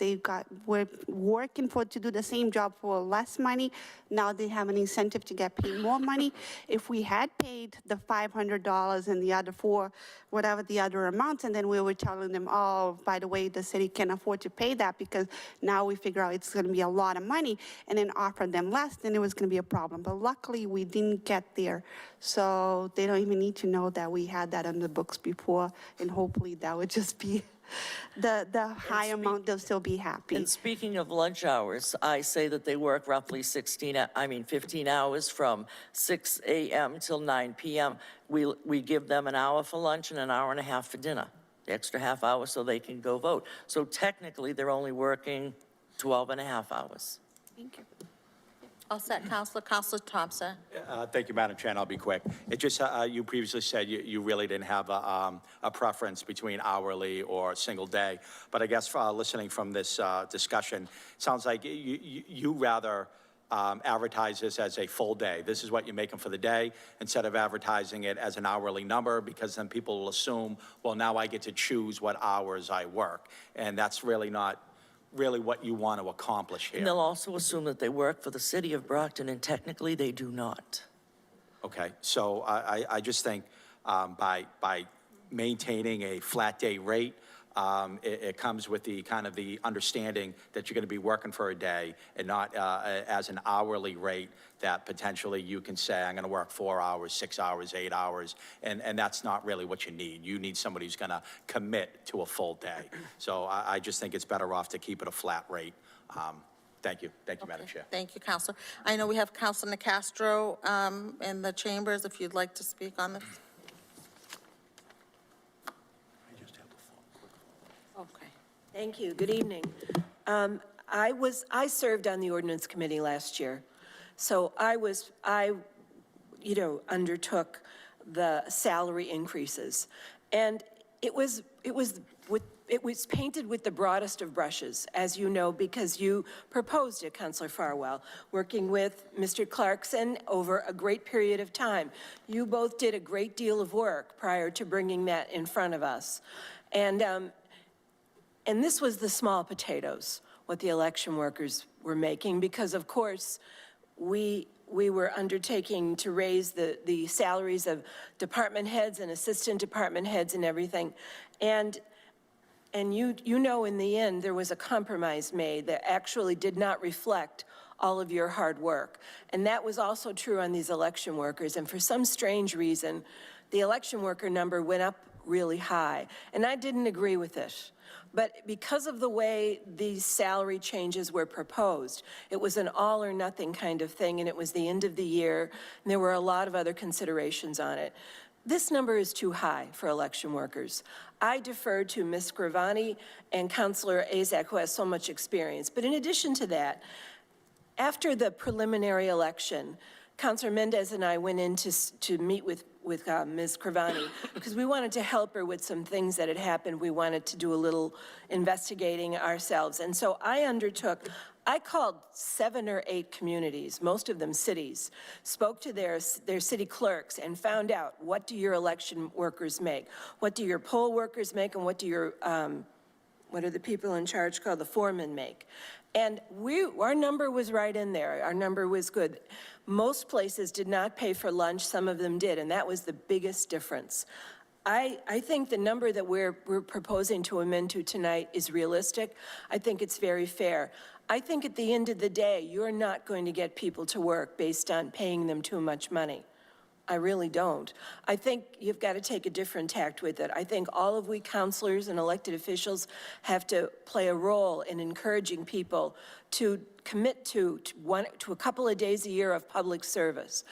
Speaker 7: we're working to do the same job for less money. Now they have an incentive to get paid more money. If we had paid the $500 and the other whatever the other amounts, and then we were telling them, oh, by the way, the city can't afford to pay that because now we figure out it's gonna be a lot of money, and then offer them less, then it was gonna be a problem. But luckily, we didn't get there. So they don't even need to know that we had that on the books before, and hopefully that would just be the high amount, they'll still be happy.
Speaker 4: And speaking of lunch hours, I say that they work roughly 15 hours from 6 a.m. till 9 p.m. We give them an hour for lunch and an hour and a half for dinner, the extra half hour so they can go vote. So technically, they're only working 12 and a half hours.
Speaker 7: Thank you.
Speaker 2: All set, Counselor. Counselor Thompson.
Speaker 5: Thank you, Madam Chair, and I'll be quick. It just, you previously said you really didn't have a preference between hourly or single day, but I guess listening from this discussion, it sounds like you rather advertise this as a full day. This is what you're making for the day, instead of advertising it as an hourly number, because then people will assume, well, now I get to choose what hours I work, and that's really not really what you want to accomplish here.
Speaker 4: And they'll also assume that they work for the city of Brockton, and technically they do not.
Speaker 5: Okay, so I just think by maintaining a flat day rate, it comes with the kind of the understanding that you're going to be working for a day and not as an hourly rate that potentially you can say, I'm going to work 4 hours, 6 hours, 8 hours, and that's not really what you need. You need somebody who's going to commit to a full day. So I just think it's better off to keep it a flat rate. Thank you. Thank you, Madam Chair.
Speaker 2: Thank you, Counselor. I know we have Counselor Nicastro in the chambers, if you'd like to speak on this. Okay.
Speaker 10: Thank you. Good evening. I served on the ordinance committee last year, so I undertook the salary increases, and it was painted with the broadest of brushes, as you know, because you proposed it, Councilor Farwell, working with Mr. Clarkson over a great period of time. You both did a great deal of work prior to bringing that in front of us, and this was the small potatoes, what the election workers were making, because of course, we were undertaking to raise the salaries of department heads and assistant department heads and everything. And you know, in the end, there was a compromise made that actually did not reflect all of your hard work. And that was also true on these election workers. And for some strange reason, the election worker number went up really high. And I didn't agree with it. But because of the way these salary changes were proposed, it was an all or nothing kind of thing, and it was the end of the year, and there were a lot of other considerations on it. This number is too high for election workers. I defer to Ms. Scrivani and Councilor Azak, who has so much experience. But in addition to that, after the preliminary election, Councilor Mendez and I went in to meet with Ms. Scrivani because we wanted to help her with some things that had happened. We wanted to do a little investigating ourselves. And so I called 7 or 8 communities, most of them cities, spoke to their city clerks and found out, what do your election workers make? What do your poll workers make? And what do your, what are the people in charge called? The foremen make? And our number was right in there. Our number was good. Most places did not pay for lunch. Some of them did, and that was the biggest difference. I think the number that we're proposing to amend to tonight is realistic. I think it's very fair. I think at the end of the day, you're not going to get people to work based on paying them too much money. I really don't. I think you've got to take a different tact with it. I think all of we counselors and elected officials have to play a role in encouraging people to commit to a couple of days a year of public service.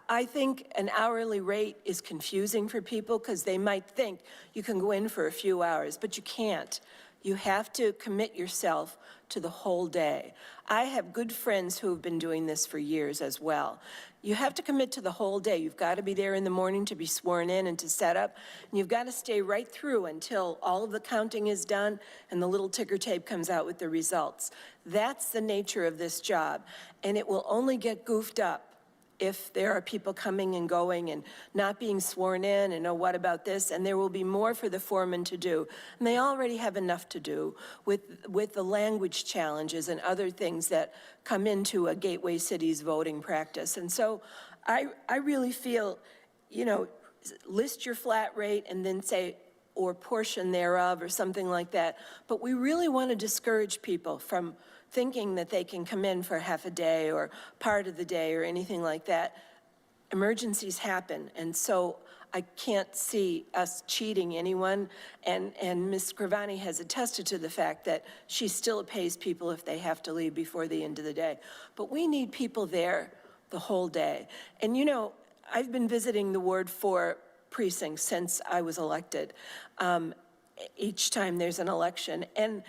Speaker 10: I think an hourly rate is confusing for people because they might think you can go in for a few hours, but you can't. You have to commit yourself to the whole day. I have good friends who have been doing this for years as well. You have to commit to the whole day. You've got to be there in the morning to be sworn in and to set up, and you've got to stay right through until all of the counting is done and the little ticker tape comes out with the results. That's the nature of this job, and it will only get goofed up if there are people coming and going and not being sworn in and, oh, what about this? And there will be more for the foreman to do. And they already have enough to do with the language challenges and other things that come into a gateway city's voting practice. And so I really feel, you know, list your flat rate and then say, or portion thereof or something like that. But we really want to discourage people from thinking that they can come in for half a day or part of the day or anything like that. Emergencies happen, and so I can't see us cheating anyone, and Ms. Scrivani has attested to the fact that she still pays people if they have to leave before the end of the day. But we need people there the whole day. And you know, I've been visiting the Ward 4 precinct since I was elected, each time there's an election. And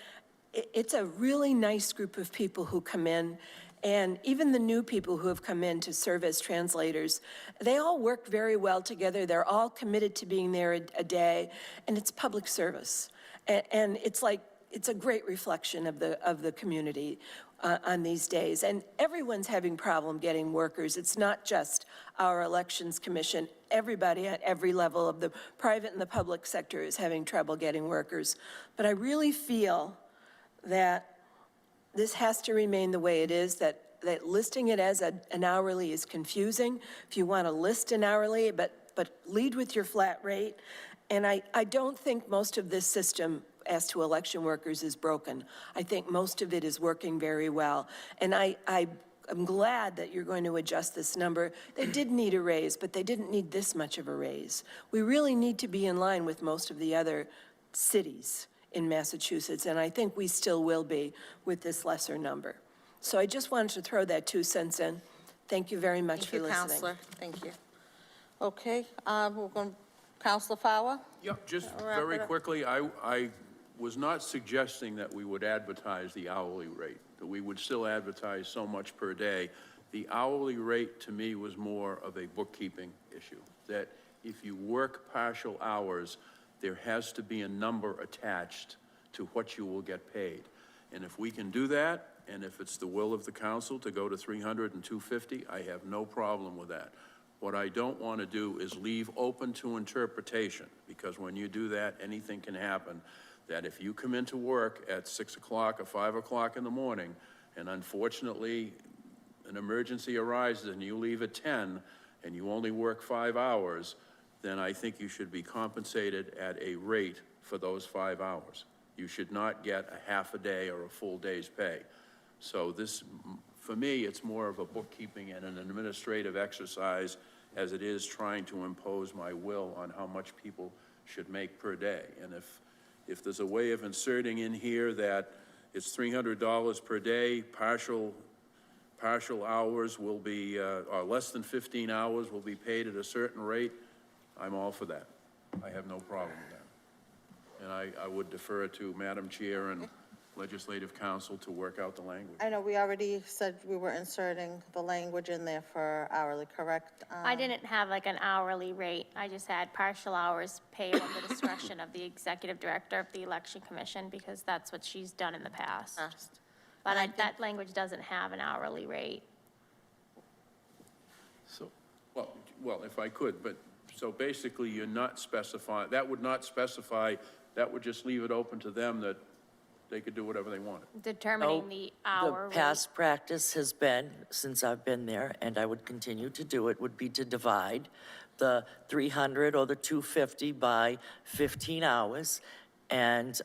Speaker 10: it's a really nice group of people who come in, and even the new people who have come in to serve as translators, they all work very well together. They're all committed to being there a day, and it's public service. And it's like, it's a great reflection of the community on these days. And everyone's having problem getting workers. It's not just our elections commission. Everybody at every level of the private and the public sector is having trouble getting workers. But I really feel that this has to remain the way it is, that listing it as an hourly is confusing. If you want to list an hourly, but lead with your flat rate. And I don't think most of this system as to election workers is broken. I think most of it is working very well. And I'm glad that you're going to adjust this number. They did need a raise, but they didn't need this much of a raise. We really need to be in line with most of the other cities in Massachusetts, and I think we still will be with this lesser number. So I just wanted to throw that 2 cents in. Thank you very much for listening.
Speaker 2: Thank you, Counselor. Thank you. Okay, we're going, Counselor Fowler?
Speaker 6: Yep, just
Speaker 2: Wrap
Speaker 6: very
Speaker 2: it up.
Speaker 6: quickly, I was not suggesting that we would advertise the hourly rate, that we would still advertise so much per day. The hourly rate to me was more of a bookkeeping issue, that if you work partial hours, there has to be a number attached to what you will get paid. And if we can do that, and if it's the will of the council to go to 300 and 250, I have no problem with that. What I don't want to do is leave open to interpretation, because when you do that, anything can happen. That if you come into work at 6 o'clock or 5 o'clock in the morning, and unfortunately an emergency arises and you leave at 10 and you only work 5 hours, then I think you should be compensated at a rate for those 5 hours. You should not get a half a day or a full day's pay. So this, for me, it's more of a bookkeeping and an administrative exercise as it is trying to impose my will on how much people should make per day. And if there's a way of inserting in here that it's $300 per day, partial hours will be, or less than 15 hours will be paid at a certain rate, I'm all for that. I have no problem with that. And I would defer to Madam Chair and Legislative Council to work out the language.
Speaker 2: I know we already said we were inserting the language in there for hourly, correct?
Speaker 3: I didn't have like an hourly rate. I just had partial hours paid at the discretion of the executive director of the election commission, because that's what she's done in the past. But that language doesn't have an hourly rate.
Speaker 6: So, well, if I could, but, so basically you're not specifying, that would not specify, that would just leave it open to them that they could do whatever they wanted.
Speaker 3: Determining the hour
Speaker 4: The past practice has been, since I've been there, and I would continue to do it, would be to divide the 300 or the 250 by 15 hours. And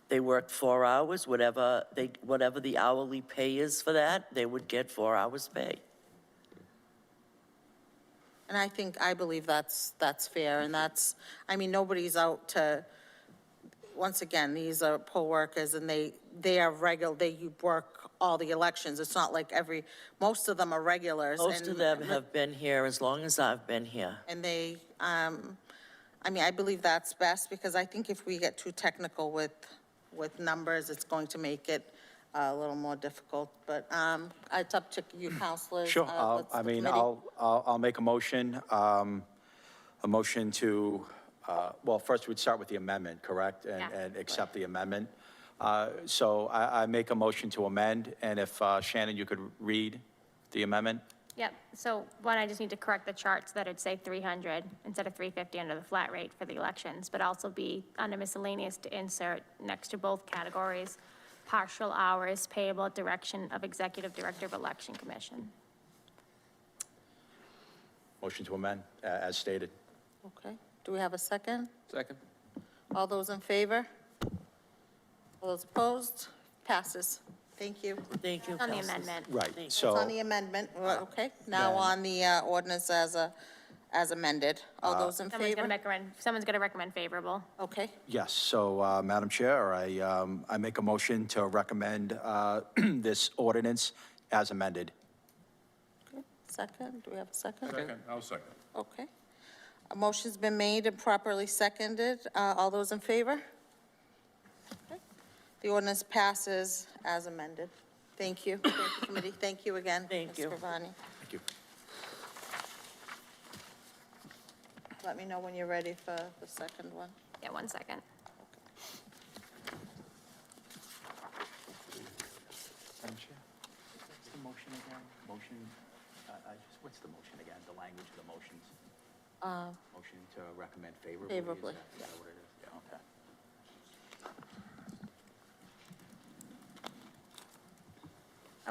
Speaker 4: they worked 4 hours, whatever the hourly pay is for that, they would get 4 hours pay.
Speaker 2: And I believe that's fair, and that's, I mean, nobody's out to, once again, these are poll workers, and they are regular, they work all the elections. It's not like most of them are regulars.
Speaker 4: Most of them have been here as long as I've been here.
Speaker 2: And they, I mean, I believe that's best, because I think if we get too technical with numbers, it's going to make it a little more difficult, but it's up to you, councilors.
Speaker 5: Sure,
Speaker 2: What's
Speaker 5: I
Speaker 2: the
Speaker 5: mean,
Speaker 2: committee?
Speaker 5: I'll make a motion to, well, first we'd start with the amendment, correct?
Speaker 3: Yeah.
Speaker 5: And accept the amendment. So I make a motion to amend, and if Shannon, you could read the amendment?
Speaker 3: Yep, so one, I just need to correct the chart so that it'd say 300 instead of 350 under the flat rate for the elections, but also be under miscellaneous to insert next to both categories, partial hours payable at direction of Executive Director of Election Commission.
Speaker 5: Motion to amend, as stated.
Speaker 2: Okay, do we have a second?
Speaker 8: Second.
Speaker 2: All those in favor? All those opposed? Passes. Thank you.
Speaker 4: Thank you,
Speaker 3: On the
Speaker 4: councilors.
Speaker 3: amendment.
Speaker 5: Right,
Speaker 2: It's on
Speaker 5: so,
Speaker 2: the amendment, okay. Now
Speaker 5: then-
Speaker 2: on the ordinance as amended. All those in
Speaker 3: Someone's
Speaker 2: favor?
Speaker 3: going to recommend favorable.
Speaker 2: Okay,
Speaker 5: yes, so, Madam Chair, I make a motion to recommend this ordinance as amended.
Speaker 2: second, do we have a second?
Speaker 6: Second, I'll second.
Speaker 2: Okay. A motion's been made and properly seconded. All those in favor? Okay. The ordinance passes as amended. Thank you. Thank you, committee. Thank you again.
Speaker 4: Thank
Speaker 2: Ms.
Speaker 4: you.
Speaker 2: Scrivani.
Speaker 5: Thank you.
Speaker 2: Let me know when you're ready for the second one.
Speaker 3: Yeah, 1 second.
Speaker 5: Madam Chair, what's the motion again? What's the motion again, the language of the motions? Motion to recommend favorably?
Speaker 2: Favorably,
Speaker 5: Is that what it is? Yeah,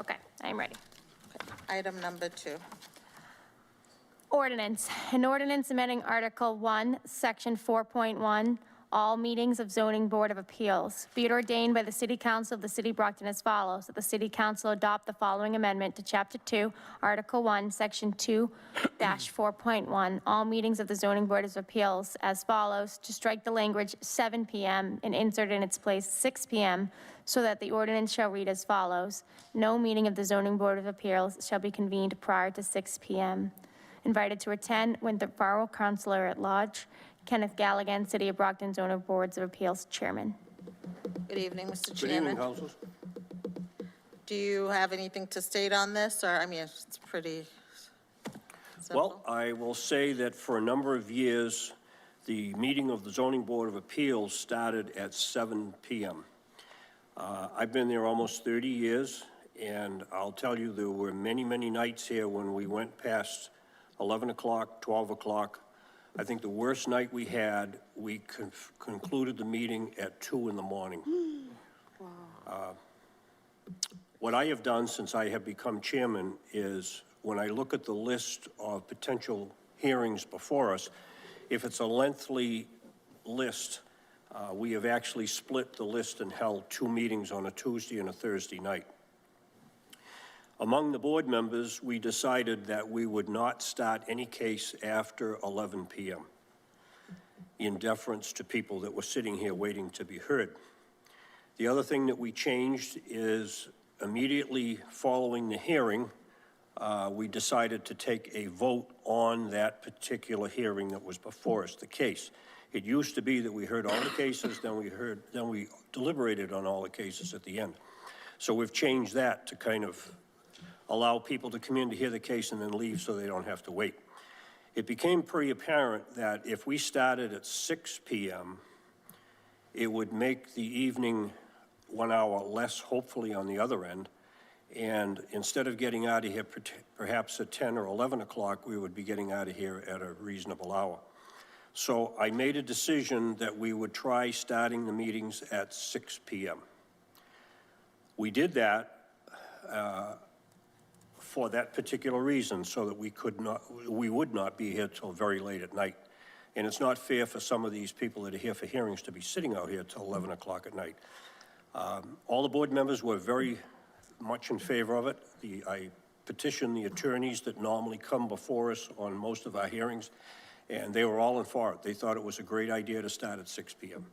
Speaker 5: okay.
Speaker 3: Okay, I'm ready.
Speaker 2: Okay. Item number 2.
Speaker 3: Ordinance, an ordinance amending Article 1, Section 4.1, all meetings of Zoning Board of Appeals. Be it ordained by the City Council of the City of Brockton as follows, that the City Council adopt the following amendment to Chapter 2, Article 1, Section 2-4.1, all meetings of the Zoning Board of Appeals as follows, to strike the language 7 p.m. and insert in its place 6 p.m., so that the ordinance shall read as follows. No meeting of the Zoning Board of Appeals shall be convened prior to 6 p.m. Invited to attend, Winthrop Borough Councilor at Large, Kenneth Galligan, City of Brockton Zoning Boards of Appeals Chairman.
Speaker 2: Good evening, Mr.
Speaker 11: Good evening,
Speaker 2: Chairman.
Speaker 11: councilors.
Speaker 2: Do you have anything to state on this, or, I mean, it's pretty
Speaker 11: Well,
Speaker 2: simple?
Speaker 11: I will say that for a number of years, the meeting of the Zoning Board of Appeals started at 7 p.m. I've been there almost 30 years, and I'll tell you, there were many, many nights here when we went past 11 o'clock, 12 o'clock. I think the worst night we had, we concluded the meeting at 2 in the morning. What I have done since I have become chairman is, when I look at the list of potential hearings before us, if it's a lengthy list, we have actually split the list and held 2 meetings on a Tuesday and a Thursday night. Among the board members, we decided that we would not start any case after 11 p.m. in deference to people that were sitting here waiting to be heard. The other thing that we changed is, immediately following the hearing, we decided to take a vote on that particular hearing that was before us, the case. It used to be that we heard all the cases, then we deliberated on all the cases at the end. So we've changed that to kind of allow people to come in to hear the case and then leave so they don't have to wait. It became pretty apparent that if we started at 6 p.m., it would make the evening 1 hour less, hopefully, on the other end. And instead of getting out of here perhaps at 10 or 11 o'clock, we would be getting out of here at a reasonable hour. So I made a decision that we would try starting the meetings at 6 p.m. We did that for that particular reason, so that we would not be here till very late at night. And it's not fair for some of these people that are here for hearings to be sitting out here till 11 o'clock at night. All the board members were very much in favor of it. I petitioned the attorneys that normally come before us on most of our hearings, and they were all in for it. They thought it was a great idea to start at 6 p.m.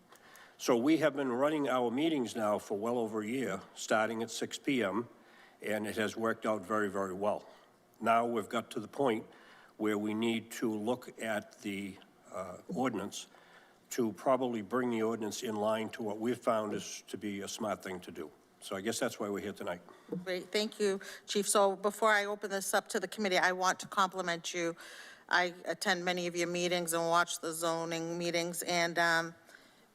Speaker 11: So we have been running our meetings now for well over a year, starting at 6 p.m., and it has worked out very, very well. Now we've got to the point where we need to look at the ordinance to probably bring the ordinance in line to what we've found is to be a smart thing to do. So I guess that's why we're here tonight.
Speaker 2: Great, thank you, Chief. So before I open this up to the committee, I want to compliment you. I attend many of your meetings and watch the zoning meetings, and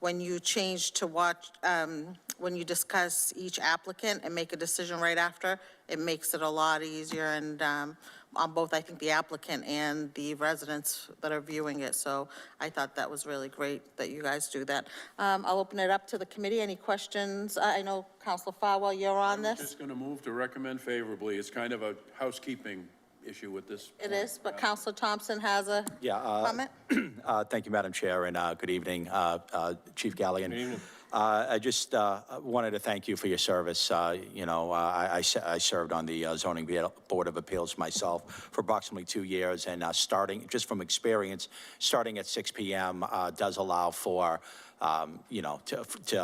Speaker 2: when you change to watch, when you discuss each applicant and make a decision right after, it makes it a lot easier, and on both, I think, the applicant and the residents that are viewing it. So I thought that was really great that you guys do that. I'll open it up to the committee. Any questions? I know Councilor Farwell, you're on
Speaker 6: I'm
Speaker 2: this.
Speaker 6: just going to move to recommend favorably. It's kind of a housekeeping issue with this.
Speaker 2: It is, but Councilor Thompson has a comment?
Speaker 5: Thank you, Madam Chair, and good evening, Chief Galligan. Good evening. I just wanted to thank you for your service. You know, I served on the Zoning Board of Appeals myself for approximately 2 years, and starting, just from experience, starting at 6 p.m. Does allow for, you know,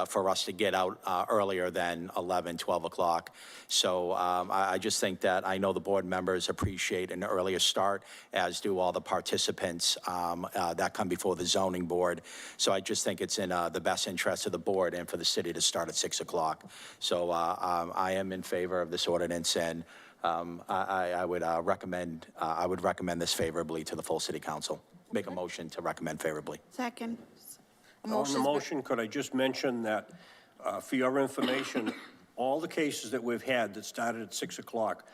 Speaker 5: for us to get out earlier than 11, 12 o'clock. So I just think that I know the board members appreciate an earlier start, as do all the participants that come before the zoning board. So I just think it's in the best interest of the board and for the city to start at 6 o'clock. So I am in favor of this ordinance, and I would recommend this favorably to the full city council. Make a motion to recommend favorably.
Speaker 7: Second.
Speaker 11: On the motion, could I just mention that, for your information, all the cases that we've had that started at 6 o'clock,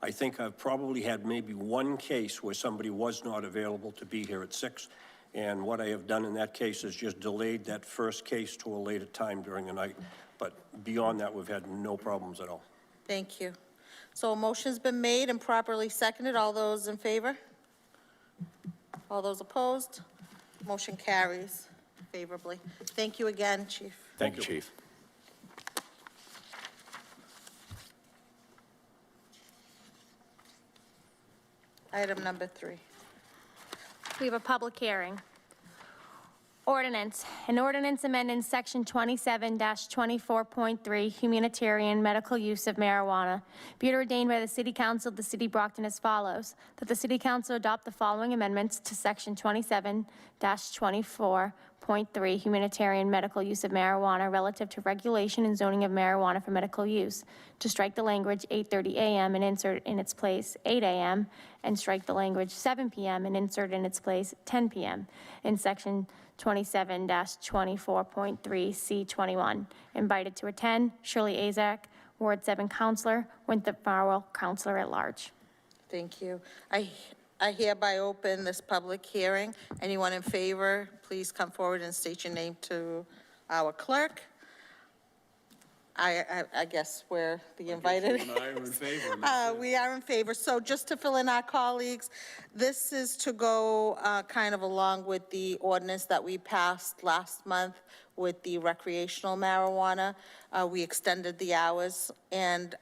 Speaker 11: I think I've probably had maybe one case where somebody was not available to be here at 6. And what I have done in that case is just delayed that first case to a later time during the night. But beyond that, we've had no problems at all.
Speaker 2: Thank you. So a motion's been made and properly seconded. All those in favor? All those opposed? Motion carries favorably. Thank you again, Chief.
Speaker 5: Thank you, Chief.
Speaker 2: Item number 3.
Speaker 3: We have a public hearing. Ordinance, an ordinance amending section 27-24.3, humanitarian medical use of marijuana. Be it ordained by the City Council of the City of Brockton as follows, that the City Council adopt the following amendments to section 27-24.3, humanitarian medical use of marijuana relative to regulation and zoning of marijuana for medical use, to strike the language 8:30 a.m. and insert in its place 8 a.m., and strike the language 7 p.m. and insert in its place 10 p.m. in section 27-24.3C21. Invited to attend, Shirley Azak, Ward 7 Counselor, Winthrop Farwell, Counselor at Large.
Speaker 2: Thank you. I hereby open this public hearing. Anyone in favor, please come forward and state your name to our clerk. I guess we're the invited.
Speaker 6: You and I are in favor.
Speaker 2: We are in favor. So just to fill in our colleagues, this is to go kind of along with the ordinance that we passed last month with the recreational marijuana. We extended the hours, and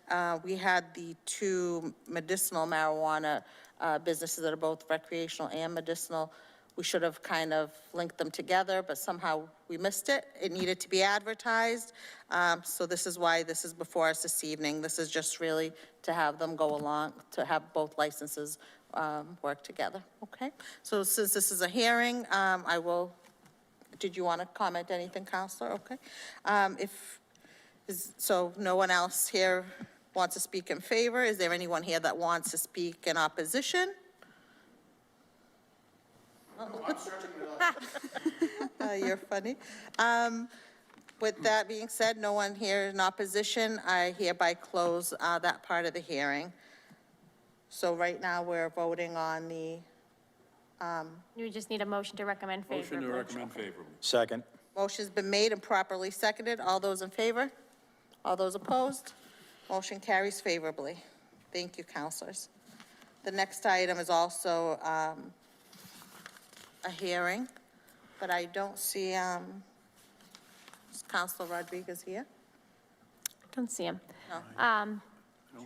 Speaker 2: we had the 2 medicinal marijuana businesses that are both recreational and medicinal. We should have kind of linked them together, but somehow we missed it. It needed to be advertised. So this is why this is before us this evening. This is just really to have them go along, to have both licenses work together, okay? So since this is a hearing, did you want to comment anything, Counselor? Okay. So no one else here wants to speak in favor. Is there anyone here that wants to speak in opposition? You're funny. With that being said, no one here in opposition. I hereby close that part of the hearing. So right now we're voting on the.
Speaker 3: You just need a motion to recommend favorably.
Speaker 6: Motion to recommend favorably.
Speaker 5: Second.
Speaker 2: Motion's been made and properly seconded. All those in favor? All those opposed? Motion carries favorably. Thank you, counselors. The next item is also a hearing, but I don't see, is Counselor Rodriguez here?
Speaker 3: Don't see him.
Speaker 2: No.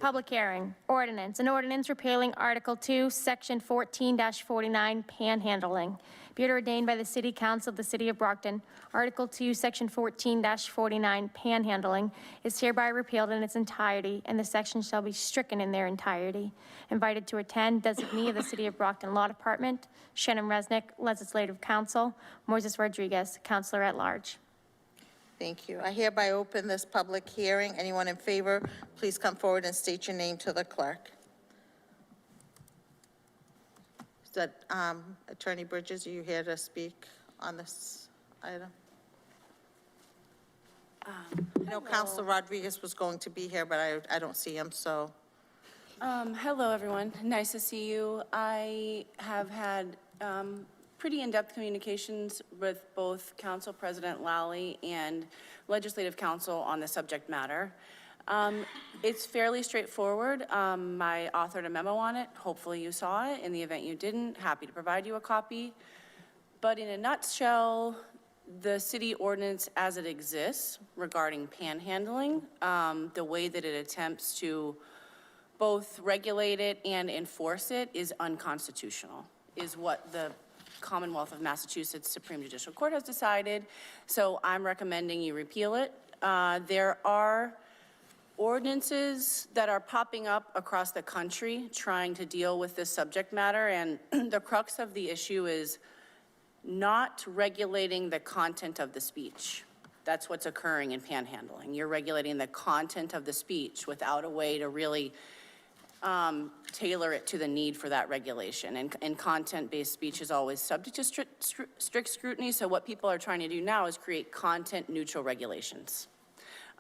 Speaker 3: Public hearing, ordinance, an ordinance repealing Article 2, Section 14-49, panhandling. Be it ordained by the City Council of the City of Brockton, Article 2, Section 14-49, panhandling is hereby repealed in its entirety, and the section shall be stricken in their entirety. Invited to attend, designee of the City of Brockton Law Department, Shannon Resnick, Legislative Counsel, Moises Rodriguez, Counselor at Large.
Speaker 2: Thank you. I hereby open this public hearing. Anyone in favor, please come forward and state your name to the clerk. Is that Attorney Bridges, are you here to speak on this item? I know Counselor Rodriguez was going to be here, but I don't see him, so.
Speaker 12: Hello, everyone. Nice to see you. I have had pretty in-depth communications with both Council President Lally and Legislative Counsel on the subject matter. It's fairly straightforward. I authored a memo on it. Hopefully you saw it. In the event you didn't, happy to provide you a copy. But in a nutshell, the city ordinance as it exists regarding panhandling, the way that it attempts to both regulate it and enforce it is unconstitutional, is what the Commonwealth of Massachusetts Supreme Judicial Court has decided. So I'm recommending you repeal it. There are ordinances that are popping up across the country trying to deal with this subject matter, and the crux of the issue is not regulating the content of the speech. That's what's occurring in panhandling. You're regulating the content of the speech without a way to really tailor it to the need for that regulation. And content-based speech is always subject to strict scrutiny, so what people are trying to do now is create content-neutral regulations.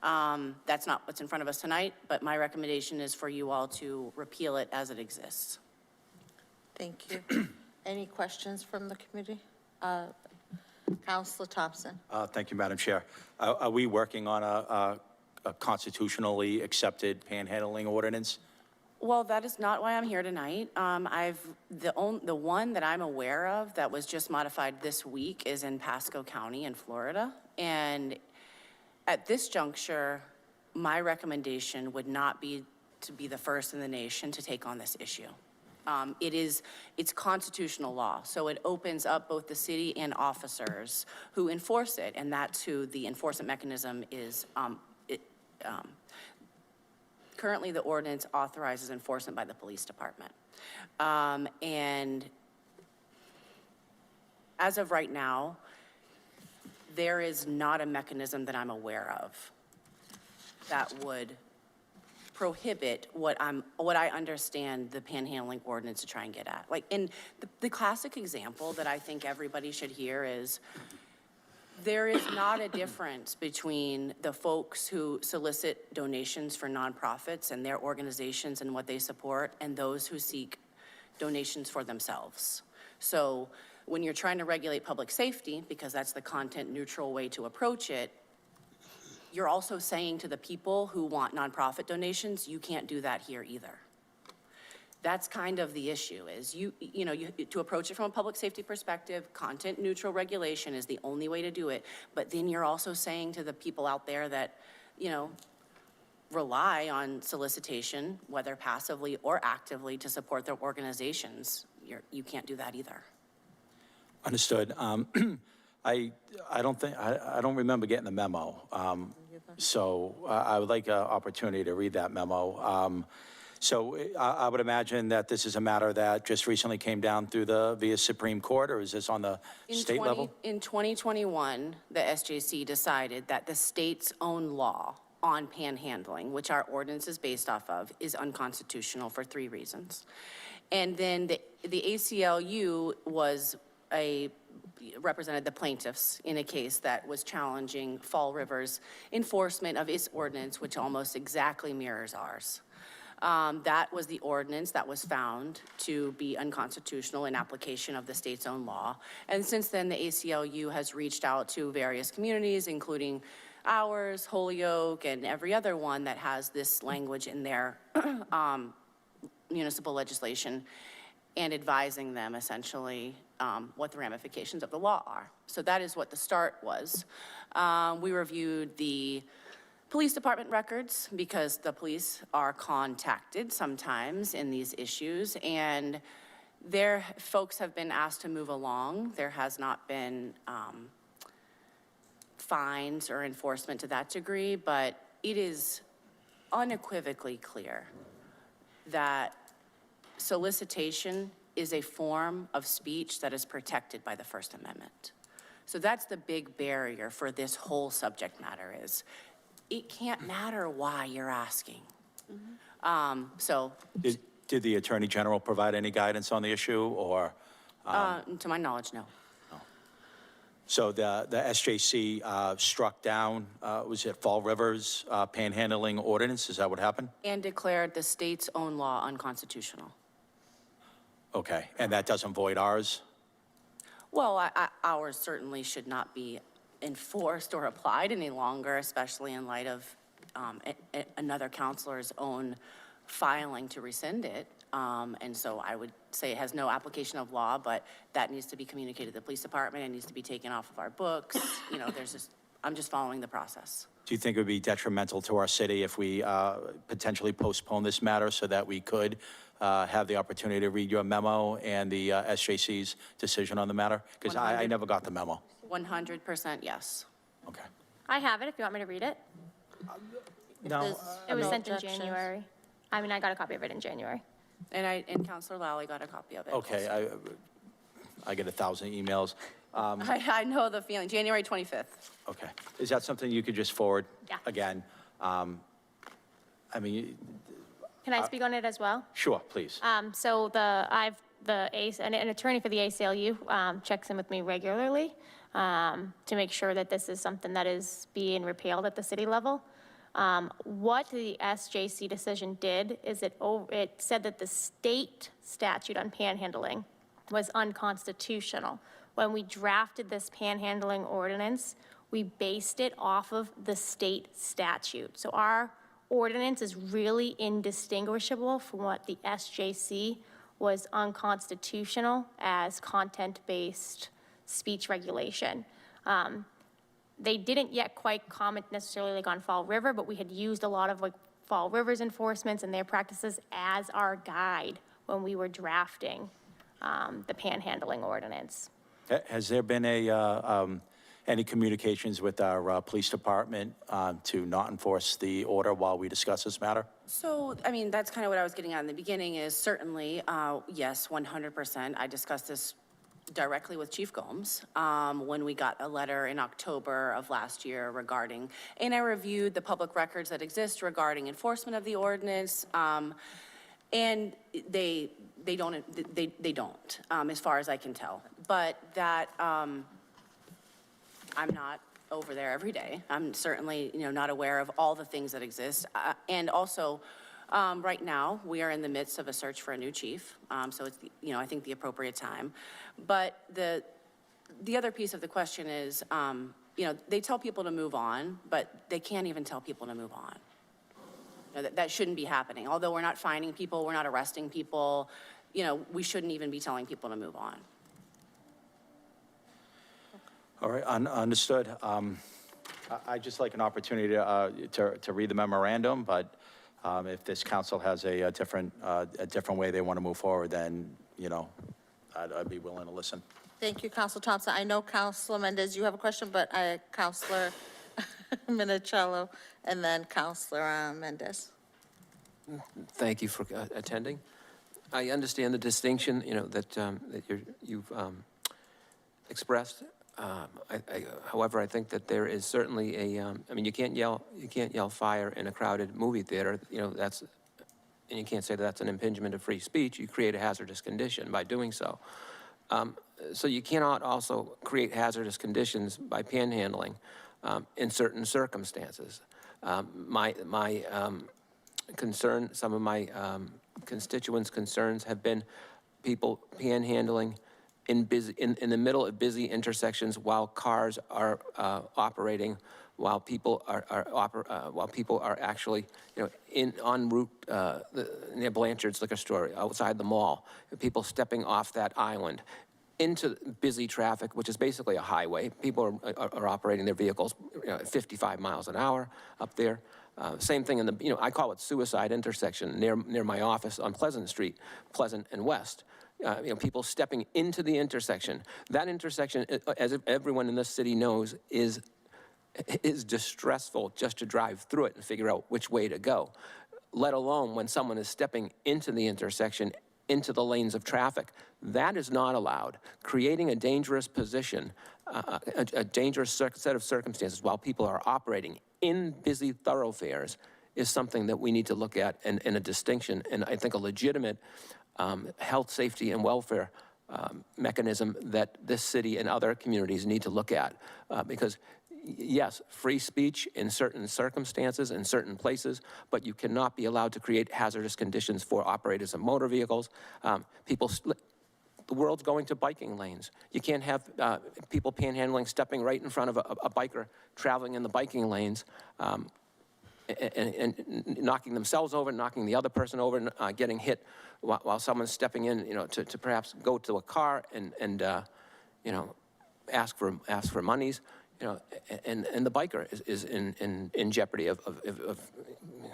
Speaker 12: That's not what's in front of us tonight, but my recommendation is for you all to repeal it as it exists.
Speaker 2: Thank you. Any questions from the committee? Counselor Thompson.
Speaker 5: Thank you, Madam Chair. Are we working on a constitutionally accepted panhandling ordinance?
Speaker 12: Well, that is not why I'm here tonight. The one that I'm aware of that was just modified this week is in Pasco County in Florida. And at this juncture, my recommendation would not be to be the first in the nation to take on this issue. It's constitutional law, so it opens up both the city and officers who enforce it, and that's who the enforcement mechanism is. Currently, the ordinance authorizes enforcement by the police department. And as of right now, there is not a mechanism that I'm aware of that would prohibit what I understand the panhandling ordinance to try and get at. Like, in the classic example that I think everybody should hear is, there is not a difference between the folks who solicit donations for nonprofits and their organizations and what they support and those who seek donations for themselves. So when you're trying to regulate public safety, because that's the content neutral way to approach it, you're also saying to the people who want nonprofit donations, you can't do that here either. That's kind of the issue, is to approach it from a public safety perspective, content neutral regulation is the only way to do it. But then you're also saying to the people out there that, rely on solicitation, whether passively or actively, to support their organizations, you can't do that either.
Speaker 5: Understood. I don't remember getting the memo. So I would like an opportunity to read that memo. So I would imagine that this is a matter that just recently came down through via Supreme Court, or is this on the state level?
Speaker 12: In 2021, the SJC decided that the state's own law on panhandling, which our ordinance is based off of, is unconstitutional for 3 reasons. And then the ACLU represented the plaintiffs in a case that was challenging Fall River's enforcement of its ordinance, which almost exactly mirrors ours. That was the ordinance that was found to be unconstitutional in application of the state's own law. And since then, the ACLU has reached out to various communities, including ours, Holyoke, and every other one that has this language in their municipal legislation, and advising them essentially what the ramifications of the law are. So that is what the start was. We reviewed the Police department records, because the police are contacted sometimes in these issues, and their folks have been asked to move along. There has not been fines or enforcement to that degree, but it is unequivocally clear that solicitation is a form of speech that is protected by the First Amendment. So that's the big barrier for this whole subject matter is, it can't matter why you're asking. So,
Speaker 5: Did the Attorney General provide any guidance on the issue, or?
Speaker 12: to my knowledge, no.
Speaker 5: So the SJC struck down, was it Fall River's panhandling ordinance? Is that what happened?
Speaker 12: And declared the state's own law unconstitutional.
Speaker 5: Okay, and that doesn't void ours?
Speaker 12: Well, ours certainly should not be enforced or applied any longer, especially in light of another counselor's own filing to rescind it. And so I would say it has no application of law, but that needs to be communicated to the police department. It needs to be taken off of our books. You know, I'm just following the process.
Speaker 5: Do you think it would be detrimental to our city if we potentially postpone this matter so that we could have the opportunity to read your memo and the SJC's decision on the matter? Because I never got the memo.
Speaker 12: 100% yes.
Speaker 5: Okay.
Speaker 3: I have it if you want me to read it.
Speaker 5: No,
Speaker 3: It was
Speaker 2: no
Speaker 3: sent in
Speaker 2: objections.
Speaker 3: January. I mean, I got a copy of it in January.
Speaker 12: And Counselor Lally got a copy of it.
Speaker 5: okay,
Speaker 12: also.
Speaker 5: I get 1,000 emails.
Speaker 12: I know the feeling, January 25th.
Speaker 5: Okay. Is that something you could just forward?
Speaker 3: Yeah.
Speaker 5: Again? I mean,
Speaker 3: Can I speak on it as well?
Speaker 5: sure, please.
Speaker 3: So an attorney for the ACLU checks in with me regularly to make sure that this is something that is being repealed at the city level. What the SJC decision did is it said that the state statute on panhandling was unconstitutional. When we drafted this panhandling ordinance, we based it off of the state statute. So our ordinance is really indistinguishable from what the SJC was unconstitutional as content-based speech regulation. They didn't yet quite comment necessarily like on Fall River, but we had used a lot of like Fall River's enforcements and their practices as our guide when we were drafting the panhandling ordinance.
Speaker 5: Has there been any communications with our police department to not enforce the order while we discuss this matter?
Speaker 12: So, I mean, that's kind of what I was getting at in the beginning is certainly, yes, 100%. I discussed this directly with Chief Gomes when we got a letter in October of last year regarding, and I reviewed the public records that exist regarding enforcement of the ordinance, and they don't, as far as I can tell. But that, I'm not over there every day. I'm certainly, not aware of all the things that exist. And also, right now, we are in the midst of a search for a new chief. So it's, I think the appropriate time. But the other piece of the question is, they tell people to move on, but they can't even tell people to move on. That shouldn't be happening. Although we're not fining people, we're not arresting people, we shouldn't even be telling people to move on.
Speaker 5: All right, understood. I'd just like an opportunity to read the memorandum, but if this council has a different way they want to move forward, then, I'd be willing to listen.
Speaker 2: Thank you, Counselor Thompson. I know, Counselor Mendez, you have a question, but Counselor Minicello and then Counselor Mendez.
Speaker 8: Thank you for attending. I understand the distinction, that you've expressed. However, I think that there is certainly you can't yell fire in a crowded movie theater. And you can't say that that's an impingement of free speech. You create a hazardous condition by doing so. So you cannot also create hazardous conditions by panhandling in certain circumstances. My concern, some of my constituents' concerns have been people panhandling in the middle of busy intersections while cars are operating, while people are actually en route near Blanchard's liquor store outside the mall, people stepping off that island into busy traffic, which is basically a highway. People are operating their vehicles at 55 miles an hour up there. Same thing in the, I call it suicide intersection near my office on Pleasant Street, Pleasant and West. People stepping into the intersection. That intersection, as everyone in this city knows, is distressful just to drive through it and figure out which way to go, let alone when someone is stepping into the intersection, into the lanes of traffic. That is not allowed. Creating a dangerous position, a dangerous set of circumstances while people are operating in busy thoroughfares is something that we need to look at, and a distinction, and I think a legitimate health, safety, and welfare mechanism that this city and other communities need to look at. Because yes, free speech in certain circumstances, in certain places, but you cannot be allowed to create hazardous conditions for operators of motor vehicles. The world's going to biking lanes. You can't have people panhandling, stepping right in front of a biker traveling in the biking lanes, and knocking themselves over, knocking the other person over, getting hit while someone's stepping in, to perhaps go to a car and ask for monies. And the biker is in jeopardy of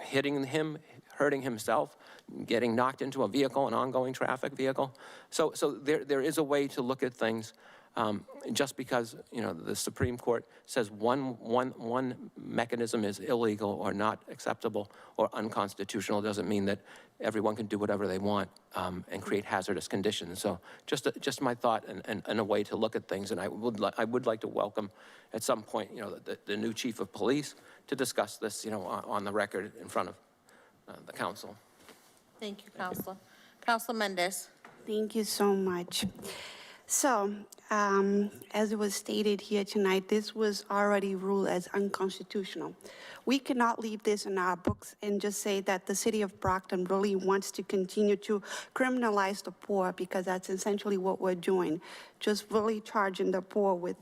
Speaker 8: hitting him, hurting himself, getting knocked into a vehicle, an ongoing traffic vehicle. So there is a way to look at things. Just because the Supreme Court says one mechanism is illegal or not acceptable or unconstitutional doesn't mean that everyone can do whatever they want and create hazardous conditions. So just my thought and a way to look at things. And I would like to welcome at some point the new chief of police to discuss this on the record in front of the council.
Speaker 2: Thank you, Councilor. Councilor Mendez.
Speaker 7: Thank you so much. So, as it was stated here tonight, this was already ruled as unconstitutional. We cannot leave this in our books and just say that the city of Brockton really wants to continue to criminalize the poor, because that's essentially what we're doing, just really charging the poor with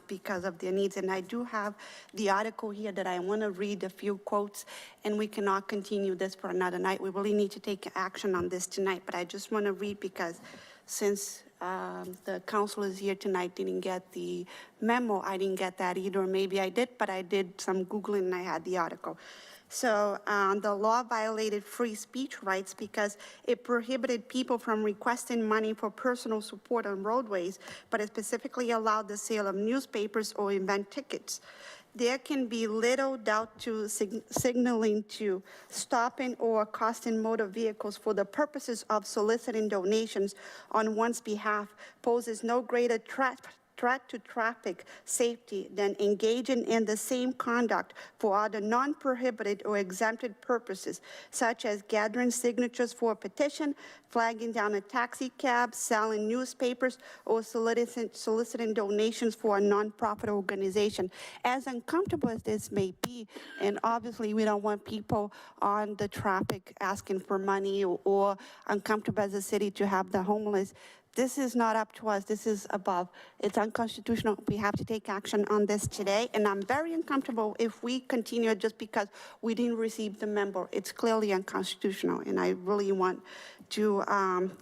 Speaker 7: because of their needs. And I do have the article here that I want to read a few quotes, and we cannot continue this for another night. We really need to take action on this tonight, but I just want to read because since the councilors here tonight didn't get the memo, I didn't get that either. Maybe I did, but I did some Googling and I had the article. So the law violated free speech rights because it prohibited people from requesting money for personal support on roadways, but it specifically allowed the sale of newspapers or event tickets. There can be little doubt to signaling to stopping or accosting motor vehicles for the purposes of soliciting donations on one's behalf poses no greater threat to traffic safety than engaging in the same conduct for other non-prohibited or exempted purposes, such as gathering signatures for a petition, flagging down a taxi cab, selling newspapers, or soliciting donations for a nonprofit organization. As uncomfortable as this may be, and obviously we don't want people on the traffic asking for money or uncomfortable as a city to have the homeless, this is not up to us. This is above. It's unconstitutional. We have to take action on this today. And I'm very uncomfortable if we continue just because we didn't receive the memo. It's clearly unconstitutional, and I really want to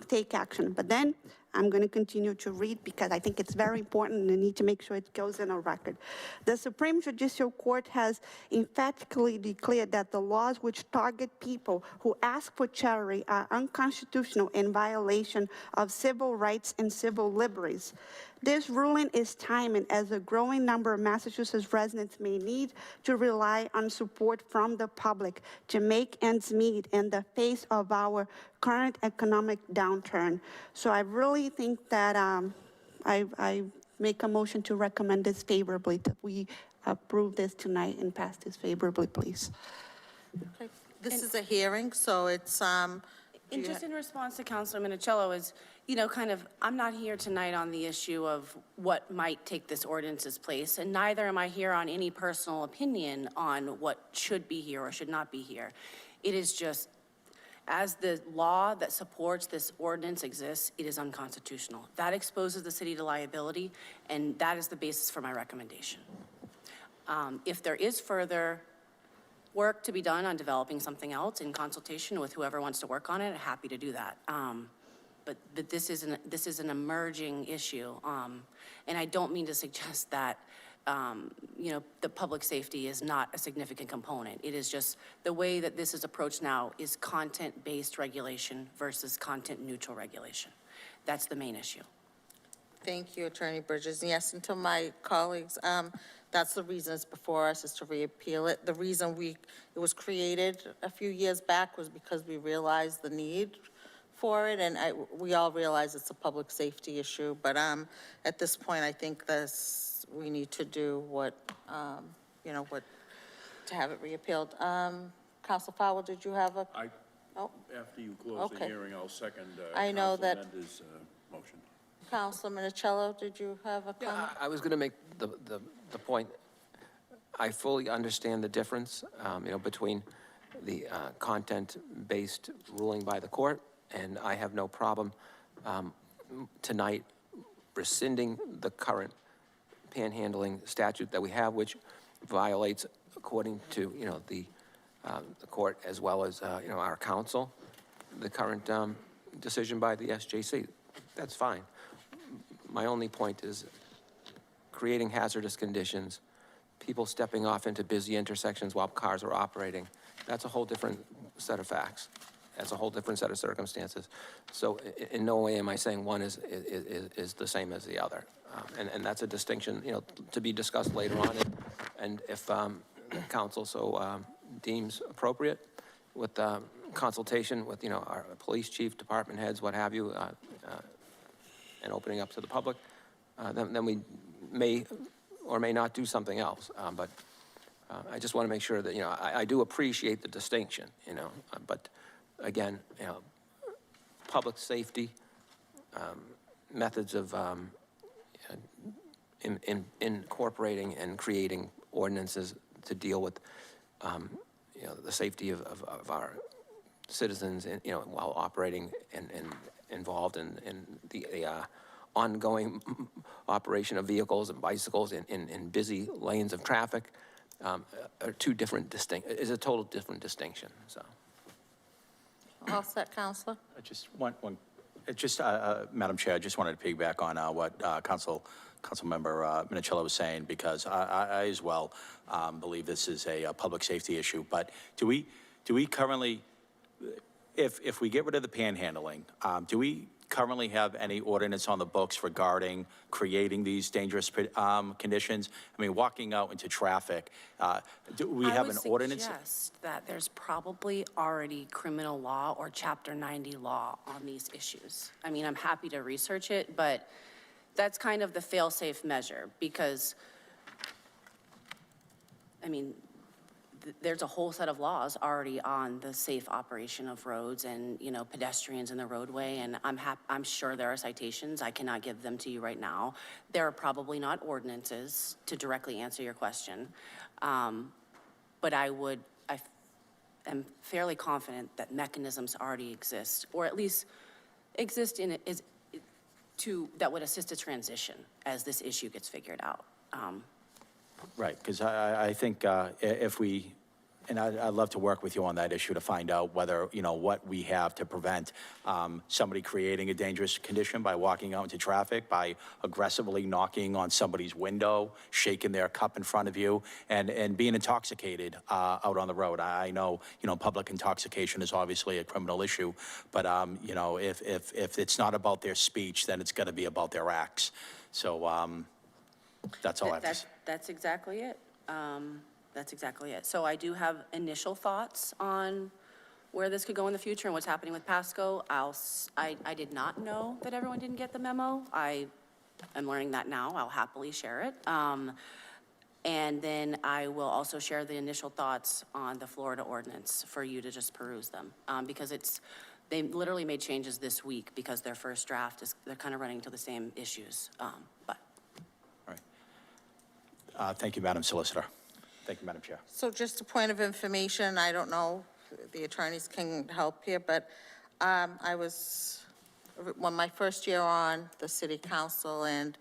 Speaker 7: take action. But then I'm going to continue to read because I think it's very important and I need to make sure it goes in a record. The Supreme Judicial Court has emphatically declared that the laws which target people who ask for charity are unconstitutional in violation of civil rights and civil liberties. This ruling is timely as a growing number of Massachusetts residents may need to rely on support from the public to make ends meet in the face of our current economic downturn. So I really think that I make a motion to recommend this favorably, that we approve this tonight and pass this favorably, please.
Speaker 2: Okay. This is a hearing, so it's
Speaker 12: And just in response to Councilor Minicello is, I'm not here tonight on the issue of what might take this ordinance's place, and neither am I here on any personal opinion on what should be here or should not be here. It is just, as the law that supports this ordinance exists, it is unconstitutional. That exposes the city to liability, and that is the basis for my recommendation. If there is further work to be done on developing something else in consultation with whoever wants to work on it, I'm happy to do that. but this is an emerging issue. And I don't mean to suggest that, the public safety is not a significant component. It is just the way that this is approached now is content-based regulation versus content-neutral regulation. That's the main issue.
Speaker 2: Thank you, Attorney Bridges. And yes, and to my colleagues, that's the reason it's before us, is to repeal it. The reason it was created a few years back was because we realized the need for it, and we all realize it's a public safety issue. But at this point, I think we need to do what to have it repealed. Council Fowler, did you have a?
Speaker 6: After you close the
Speaker 2: Okay.
Speaker 6: hearing, I'll second
Speaker 2: I know that-
Speaker 6: Councilman Mendes' motion.
Speaker 2: Councilman Minicello, did you have a comment?
Speaker 8: I was going to make the point, I fully understand the difference, between the content-based ruling by the court, and I have no problem tonight rescinding the current panhandling statute that we have, which violates, according to, the court as well as, our counsel, the current decision by the SJC. That's fine. My only point is creating hazardous conditions, people stepping off into busy intersections while cars are operating. That's a whole different set of facts. That's a whole different set of circumstances. So in no way am I saying one is the same as the other. And that's a distinction, to be discussed later on. And if council so deems appropriate, with consultation with, our police chief, department heads, what have you, and opening up to the public, then we may or may not do something else. But I just want to make sure that, I do appreciate the distinction, but again, public safety, methods of incorporating and creating ordinances to deal with, the safety of our citizens, and, while operating and involved in the ongoing operation of vehicles and bicycles in busy lanes of traffic, are two different is a total different distinction, so.
Speaker 2: All set, Counselor?
Speaker 5: Just Madam Chair, I just wanted to piggyback on what Councilmember Minicello was saying, because I as well believe this is a public safety issue. But do we currently, if we get rid of the panhandling, do we currently have any ordinance on the books regarding creating these dangerous conditions? I mean, walking out into traffic, do we have an ordinance?
Speaker 12: I would suggest that there's probably already criminal law or Chapter 90 law on these issues. I mean, I'm happy to research it, but that's kind of the fail-safe measure, because, I mean, there's a whole set of laws already on the safe operation of roads and, pedestrians in the roadway, and I'm sure there are citations. I cannot give them to you right now. There are probably not ordinances to directly answer your question, but I am fairly confident that mechanisms already exist, or at least exist that would assist a transition as this issue gets figured out.
Speaker 5: Right, because I think if we, and I'd love to work with you on that issue to find out whether, what we have to prevent somebody creating a dangerous condition by walking out into traffic, by aggressively knocking on somebody's window, shaking their cup in front of you, and being intoxicated out on the road. I know, public intoxication is obviously a criminal issue, but, if it's not about their speech, then it's going to be about their acts. So that's all I have to say.
Speaker 12: That's exactly it. That's exactly it. So I do have initial thoughts on where this could go in the future and what's happening with Pasco. I did not know that everyone didn't get the memo. I am learning that now. I'll happily share it. And then I will also share the initial thoughts on the Florida ordinance for you to just peruse them. Because they literally made changes this week because their first draft they're kind of running into the same issues. But.
Speaker 5: Thank you, Madam Solicitor. Thank you, Madam Chair.
Speaker 2: So just a point of information, I don't know if the attorneys can help here, but when my first year on the city council, and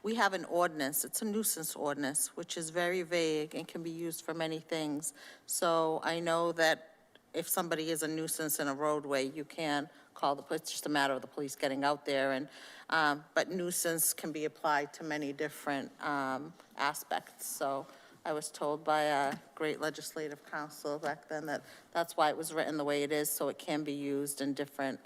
Speaker 2: we have an ordinance, it's a nuisance ordinance, which is very vague and can be used for many things. So I know that if somebody is a nuisance in a roadway, you can call the police. It's just a matter of the police getting out there. And, but nuisance can be applied to many different aspects. So I was told by a great legislative counsel back then that that's why it was written the way it is, so it can be used in different,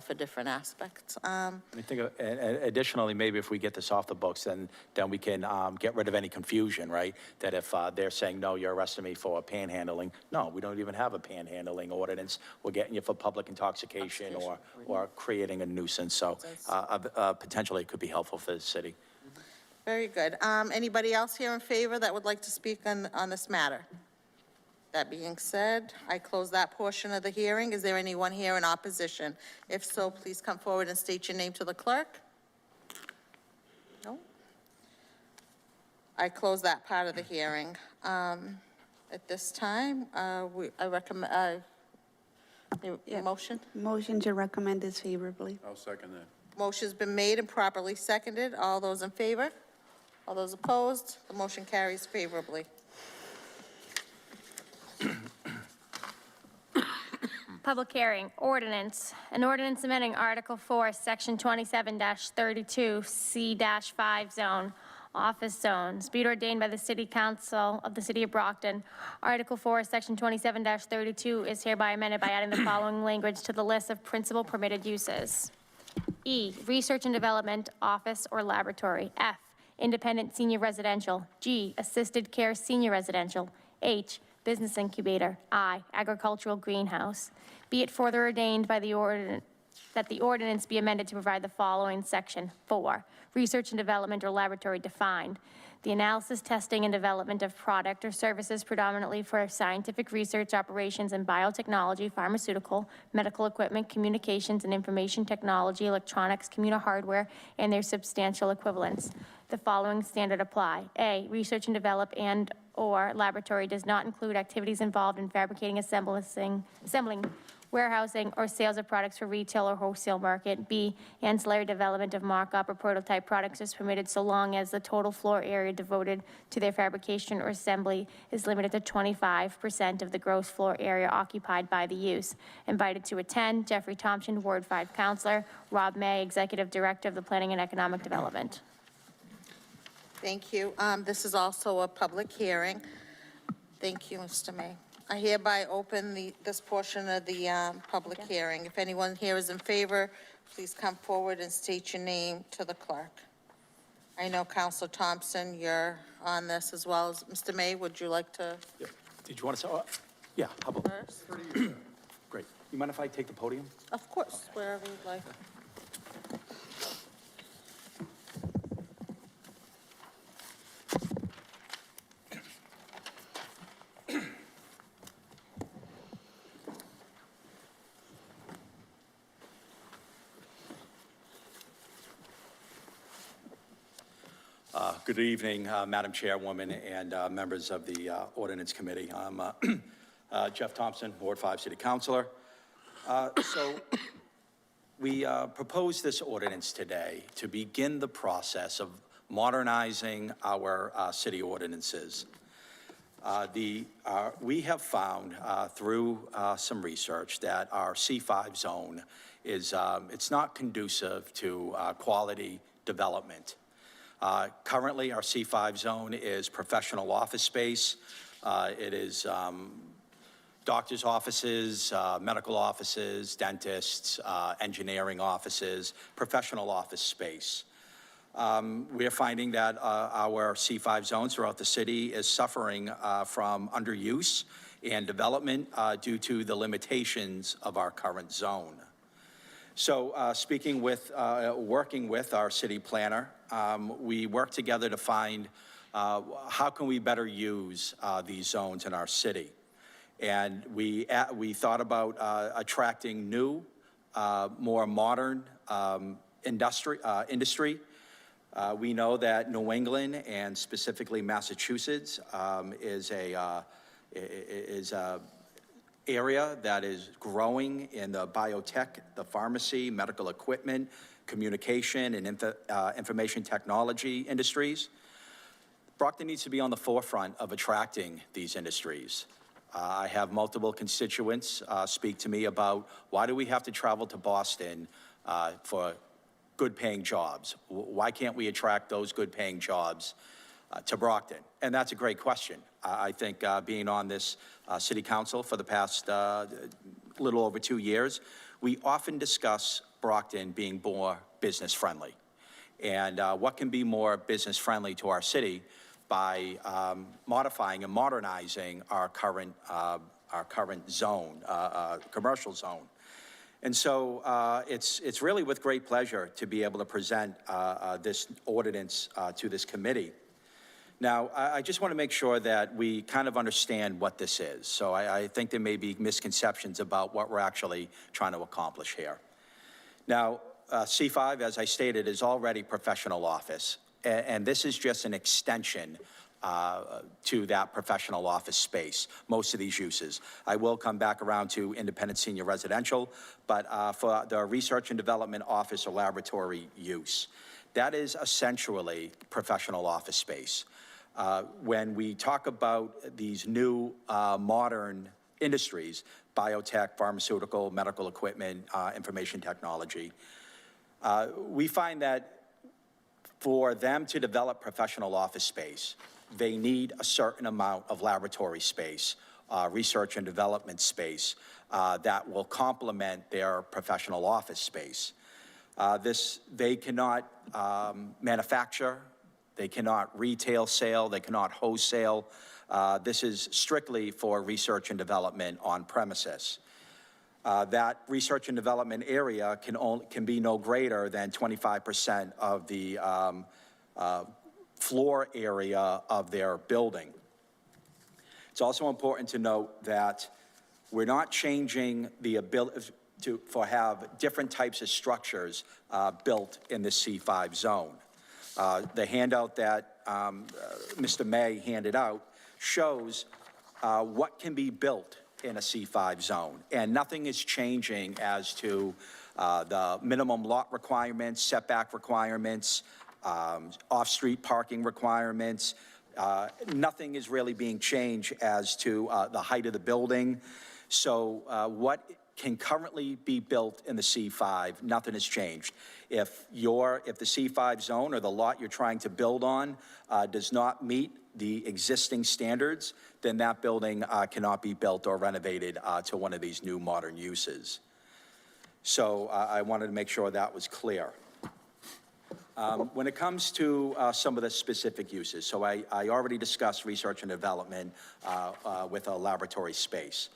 Speaker 2: for different aspects.
Speaker 5: I think additionally, maybe if we get this off the books, then we can get rid of any confusion, right? That if they're saying, no, you're arresting me for panhandling, no, we don't even have a panhandling ordinance. We're getting you for public intoxication or creating a nuisance. So potentially it could be helpful for the city.
Speaker 2: Very good. Anybody else here in favor that would like to speak on this matter? That being said, I close that portion of the hearing. Is there anyone here in opposition? If so, please come forward and state your name to the clerk. No? I close that part of the hearing. At this time, I recommend, motion?
Speaker 7: Motion to recommend this favorably.
Speaker 6: I'll second that.
Speaker 2: Motion's been made and properly seconded. All those in favor? All those opposed? The motion carries favorably.
Speaker 3: Public hearing, ordinance. An ordinance amending Article 4, Section 27-32, C-5 zone, office zones, be it ordained by the City Council of the City of Brockton. Article 4, Section 27-32 is hereby amended by adding the following language to the list of principal permitted uses. E, research and development, office or laboratory. F, independent senior residential. G, assisted care senior residential. H, business incubator. I, agricultural greenhouse. Be it further ordained by the ordinance that the ordinance be amended to provide the following section. 4, research and development or laboratory defined. The analysis, testing, and development of product or services predominantly for scientific research operations in biotechnology, pharmaceutical, medical equipment, communications and information technology, electronics, computer hardware, and their substantial equivalents. The following standard apply. A, research and develop and/or laboratory does not include activities involved in fabricating, assembling, warehousing, or sales of products for retail or wholesale market. B, ancillary development of mock-up or prototype products is permitted so long as the total floor area devoted to their fabrication or assembly is limited to 25% of the gross floor area occupied by the use. Invited to attend, Jeffrey Thompson, Ward 5 Counselor, Rob May, Executive Director of the Planning and Economic Development.
Speaker 2: Thank you. This is also a public hearing. Thank you, Mr. May. I hereby open this portion of the public hearing. If anyone here is in favor, please come forward and state your name to the clerk. I know Councilor Thompson, you're on this as well as Mr. May. Would you like to?
Speaker 5: Yeah. Did you want to say? Yeah, how about?
Speaker 2: First?
Speaker 5: Great. You mind if I take the podium?
Speaker 2: Of course, wherever you'd like.
Speaker 5: Good evening, Madam Chairwoman and members of the Ordinance Committee. I'm Jeff Thompson, Ward 5 City Councilor. So we propose this ordinance today to begin the process of modernizing our city ordinances. We have found through some research that our C5 zone is it's not conducive to quality development. Currently, our C5 zone is professional office space. It is doctor's offices, medical offices, dentists, engineering offices, professional office space. We're finding that our C5 zones throughout the city is suffering from underuse and development due to the limitations of our current zone. So working with our city planner, we work together to find how can we better use these zones in our city. And we thought about attracting new, more modern industry. We know that New England and specifically Massachusetts is a area that is growing in the biotech, the pharmacy, medical equipment, communication, and information technology industries. Brockton needs to be on the forefront of attracting these industries. I have multiple constituents speak to me about, why do we have to travel to Boston for good-paying jobs? Why can't we attract those good-paying jobs to Brockton? And that's a great question. I think being on this city council for the past little over 2 years, we often discuss Brockton being more business-friendly. And what can be more business-friendly to our city by modifying and modernizing our current zone, commercial zone. And so it's really with great pleasure to be able to present this ordinance to this committee. Now, I just want to make sure that we kind of understand what this is. So I think there may be misconceptions about what we're actually trying to accomplish here. Now, C5, as I stated, is already professional office, and this is just an extension to that professional office space, most of these uses. I will come back around to independent senior residential, but for the research and development office or laboratory use, that is essentially professional office space. When we talk about these new modern industries, biotech, pharmaceutical, medical equipment, information technology, we find that for them to develop professional office space, they need a certain amount of laboratory space, research and development space that will complement their professional office space. They cannot manufacture, they cannot retail sale, they cannot wholesale. This is strictly for research and development on premises. That research and development area can be no greater than 25% of the floor area of their building. It's also important to note that we're not changing the ability to have different types of structures built in the C5 zone. The handout that Mr. May handed out shows what can be built in a C5 zone, and nothing is changing as to the minimum lot requirements, setback requirements, off-street parking requirements. Nothing is really being changed as to the height of the building. So what can currently be built in the C5, nothing has changed. If the C5 zone or the lot you're trying to build on does not meet the existing standards, then that building cannot be built or renovated to one of these new modern uses. So I wanted to make sure that was clear. When it comes to some of the specific uses, so I already discussed research and development with a laboratory space.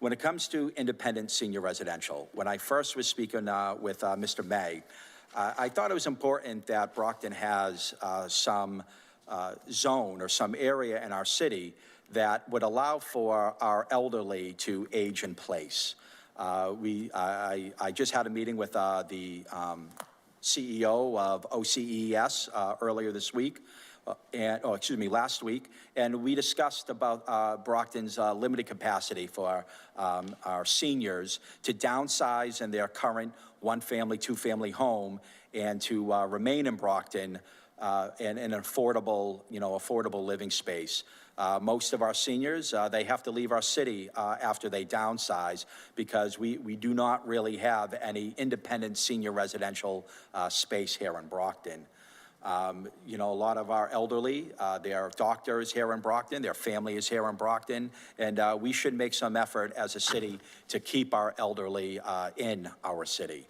Speaker 5: When it comes to independent senior residential, when I first was speaking with Mr. May, I thought it was important that Brockton has some zone or some area in our city that would allow for our elderly to age in place. I just had a meeting with the CEO of OCES earlier this week, last week, and we discussed about Brockton's limited capacity for our seniors to downsize in their current one-family, two-family home and to remain in Brockton in an affordable, affordable living space. Most of our seniors, they have to leave our city after they downsize because we do not really have any independent senior residential space here in Brockton. A lot of our elderly, their doctor is here in Brockton, their family is here in Brockton, and we should make some effort as a city to keep our elderly in our city.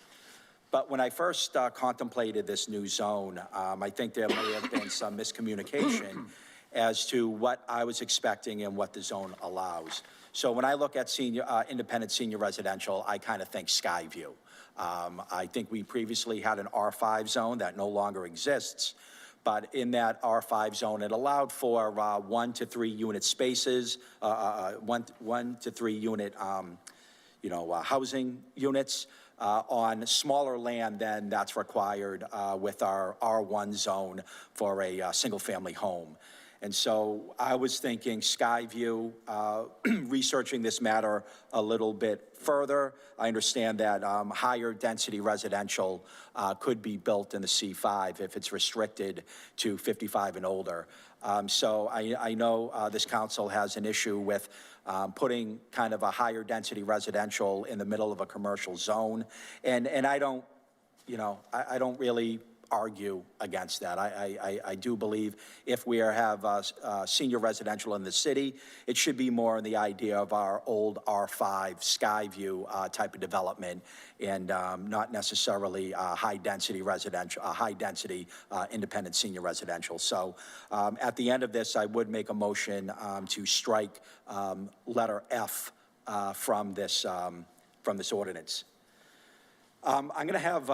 Speaker 5: But when I first contemplated this new zone, I think there may have been some miscommunication as to what I was expecting and what the zone allows. So when I look at independent senior residential, I kind of think Skyview. I think we previously had an R5 zone that no longer exists, but in that R5 zone, it allowed for 1 to 3 unit spaces, 1 to 3 unit, housing units on smaller land than that's required with our R1 zone for a single family home. And so I was thinking Skyview, researching this matter a little bit further. I understand that higher density residential could be built in the C5 if it's restricted to 55 and older. So I know this council has an issue with putting kind of a higher density residential in the middle of a commercial zone. And I don't, you know, I don't really argue against that. I do believe if we have senior residential in the city, it should be more in the idea of our old R5 Skyview type of development, and not necessarily high density residential, high density independent senior residential. So at the end of this, I would make a motion to strike letter F from this ordinance. I'm going to have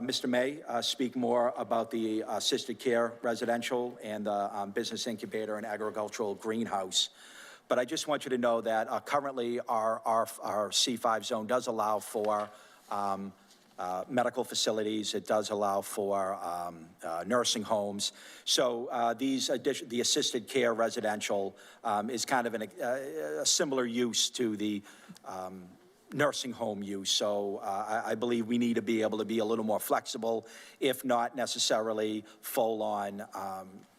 Speaker 5: Mr. May speak more about the assisted care residential and the business incubator and agricultural greenhouse. But I just want you to know that currently our C5 zone does allow for medical facilities. It does allow for nursing homes. So the assisted care residential is kind of a similar use to the nursing home use. So I believe we need to be able to be a little more flexible, if not necessarily full-on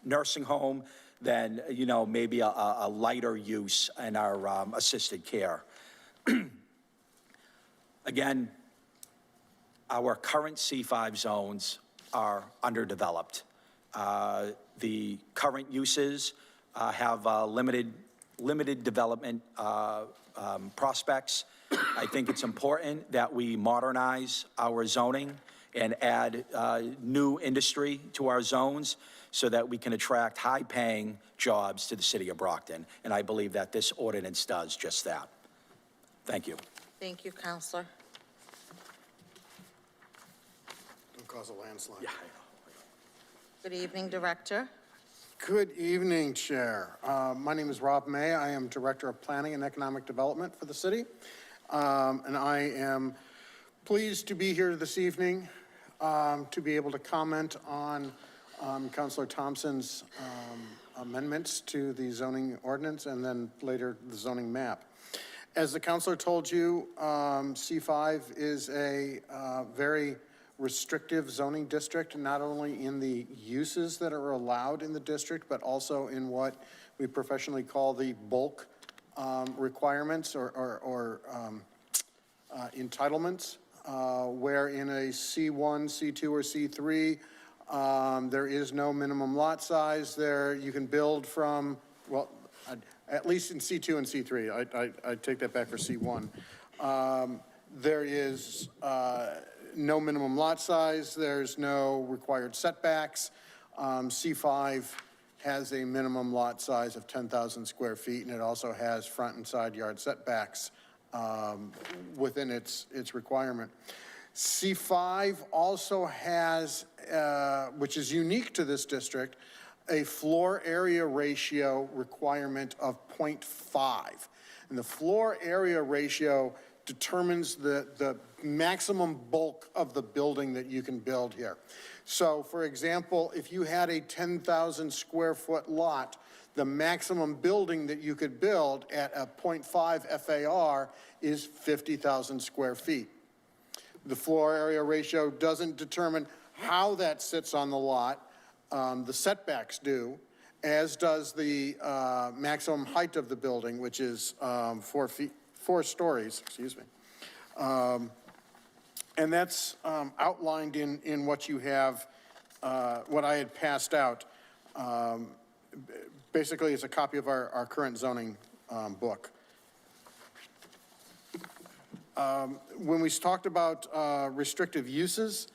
Speaker 5: nursing home, then, you know, maybe a lighter use in our assisted care. Again, our current C5 zones are underdeveloped. The current uses have limited development prospects. I think it's important that we modernize our zoning and add new industry to our zones so that we can attract high-paying jobs to the city of Brockton. And I believe that this ordinance does just that. Thank you.
Speaker 2: Thank you, Counselor.
Speaker 13: Don't cause a landslide.
Speaker 5: Yeah.
Speaker 2: Good evening, Director.
Speaker 13: Good evening, Chair. My name is Rob May. I am Director of Planning and Economic Development for the city. And I am pleased to be here this evening to be able to comment on Councilor Thompson's amendments to the zoning ordinance and then later the zoning map. As the councilor told you, C5 is a very restrictive zoning district, not only in the uses that are allowed in the district, but also in what we professionally call the bulk requirements or entitlements, where in a C1, C2, or C3, there is no minimum lot size. There you can build from, well, at least in C2 and C3. I take that back for C1. There is no minimum lot size. There's no required setbacks. C5 has a minimum lot size of 10,000 square feet, and it also has front and side yard setbacks within its requirement. C5 also has, which is unique to this district, a floor area ratio requirement of 0.5. And the floor area ratio determines the maximum bulk of the building that you can build here. So, for example, if you had a 10,000 square foot lot, the maximum building that you could build at a 0.5 FAR is 50,000 square feet. The floor area ratio doesn't determine how that sits on the lot. The setbacks do, as does the maximum height of the building, which is 4 stories, excuse me. And that's outlined in what you have, what I had passed out. Basically, it's a copy of our current zoning book. When we talked about restrictive uses,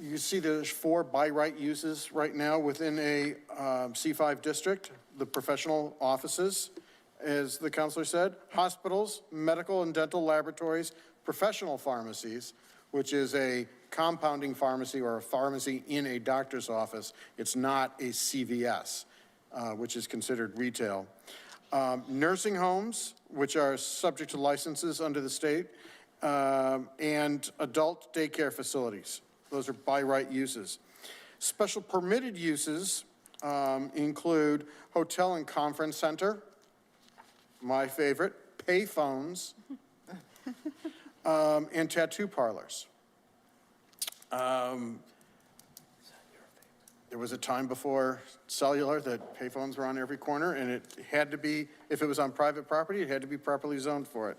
Speaker 13: you see there's 4 by right uses right now within a C5 district. The professional offices, as the counselor said, hospitals, medical and dental laboratories, professional pharmacies, which is a compounding pharmacy or a pharmacy in a doctor's office. It's not a CVS, which is considered retail. Nursing homes, which are subject to licenses under the state, and adult daycare facilities. Those are by right uses. Special permitted uses include hotel and conference center, my favorite, payphones, and tattoo parlors. There was a time before cellular that payphones were on every corner, and it had to be, if it was on private property, it had to be properly zoned for it.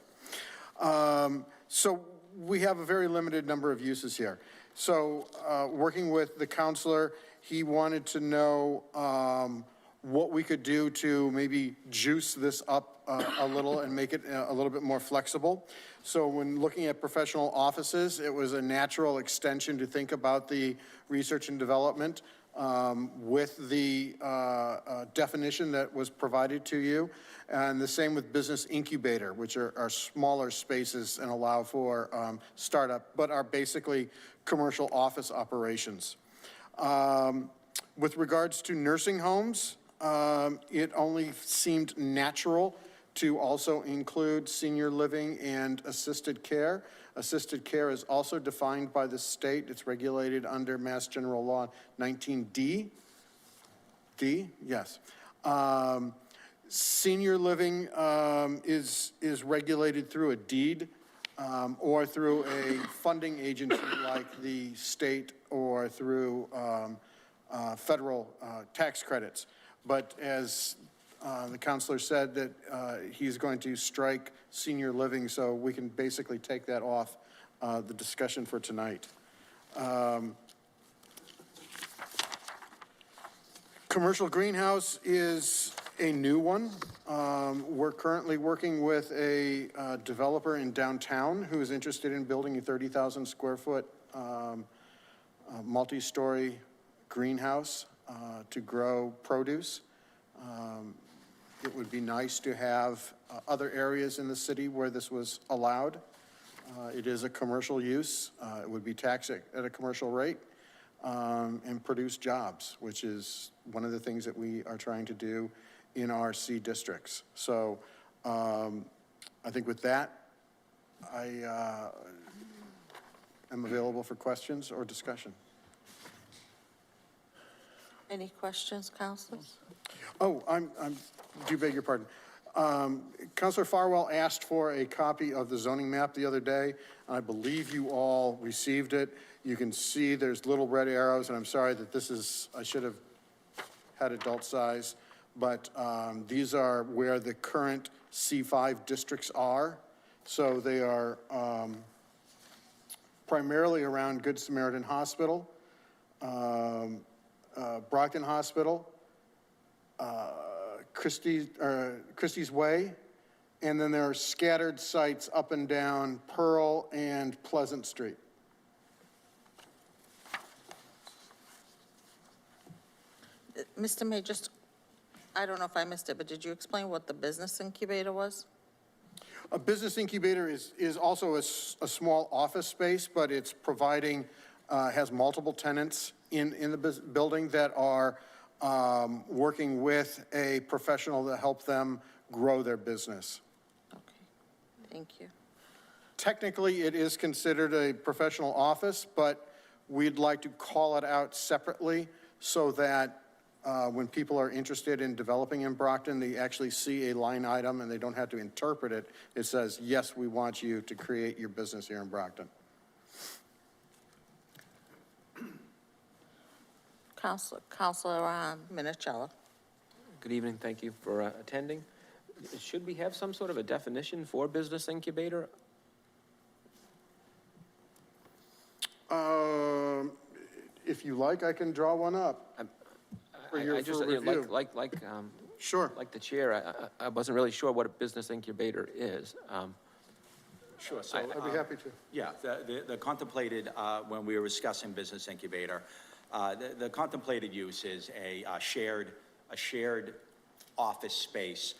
Speaker 13: So we have a very limited number of uses here. So working with the counselor, he wanted to know what we could do to maybe juice this up a little and make it a little bit more flexible. So when looking at professional offices, it was a natural extension to think about the research and development with the definition that was provided to you. And the same with business incubator, which are smaller spaces and allow for startup, but are basically commercial office operations. With regards to nursing homes, it only seemed natural to also include senior living and assisted care. Assisted care is also defined by the state. It's regulated under Mass General Law 19D. D, yes. Senior living is regulated through a deed or through a funding agency like the state or through federal tax credits. But as the counselor said that he's going to strike senior living, so we can basically take that off the discussion for tonight. Commercial greenhouse is a new one. We're currently working with a developer in downtown who is interested in building a 30,000 square foot multi-story greenhouse to grow produce. It would be nice to have other areas in the city where this was allowed. It is a commercial use. It would be taxed at a commercial rate and produce jobs, which is one of the things that we are trying to do in our C districts. So I think with that, I am available for questions or discussion.
Speaker 2: Any questions, councilors?
Speaker 13: Oh, I do beg your pardon. Councilor Farwell asked for a copy of the zoning map the other day. I believe you all received it. You can see there's little red arrows, and I'm sorry that this is, I should have had adult size, but these are where the current C5 districts are. So they are primarily around Good Samaritan Hospital, Brockton Hospital, Christie's Way, and then there are scattered sites up and down Pearl and Pleasant Street.
Speaker 2: Mr. May, just, I don't know if I missed it, but did you explain what the business incubator was?
Speaker 13: A business incubator is also a small office space, but it's providing, has multiple tenants in the building that are working with a professional to help them grow their business.
Speaker 2: Okay, thank you.
Speaker 13: Technically, it is considered a professional office, but we'd like to call it out separately so that when people are interested in developing in Brockton, they actually see a line item and they don't have to interpret it. It says, yes, we want you to create your business here in Brockton.
Speaker 2: Councilor Minichiello.
Speaker 8: Good evening, thank you for attending. Should we have some sort of a definition for business incubator?
Speaker 13: If you like, I can draw one up. Sure.
Speaker 8: Like the chair, I wasn't really sure what a business incubator is.
Speaker 5: Sure, so.
Speaker 13: I'd be happy to.
Speaker 5: Yeah, the contemplated, when we were discussing business incubator, the contemplated use is a shared office space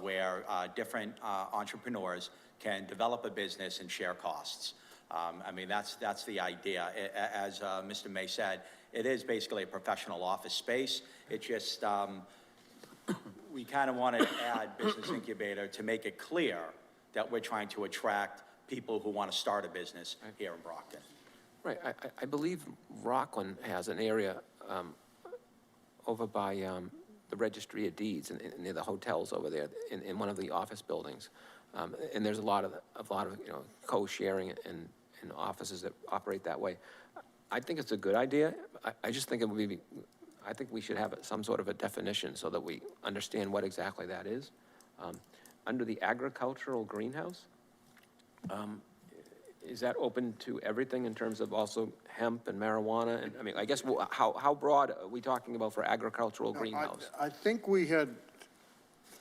Speaker 5: where different entrepreneurs can develop a business and share costs. I mean, that's the idea. As Mr. May said, it is basically a professional office space. It just, we kind of wanted to add business incubator to make it clear that we're trying to attract people who want to start a business here in Brockton.
Speaker 8: Right, I believe Rockland has an area over by the Registry of Deeds, near the hotels over there, in one of the office buildings. And there's a lot of co-sharing and offices that operate that way. I think it's a good idea. I just think it would be, I think we should have some sort of a definition so that we understand what exactly that is. Under the agricultural greenhouse, is that open to everything in terms of also hemp and marijuana? And I mean, I guess, how broad are we talking about for agricultural greenhouse?
Speaker 13: I think we had,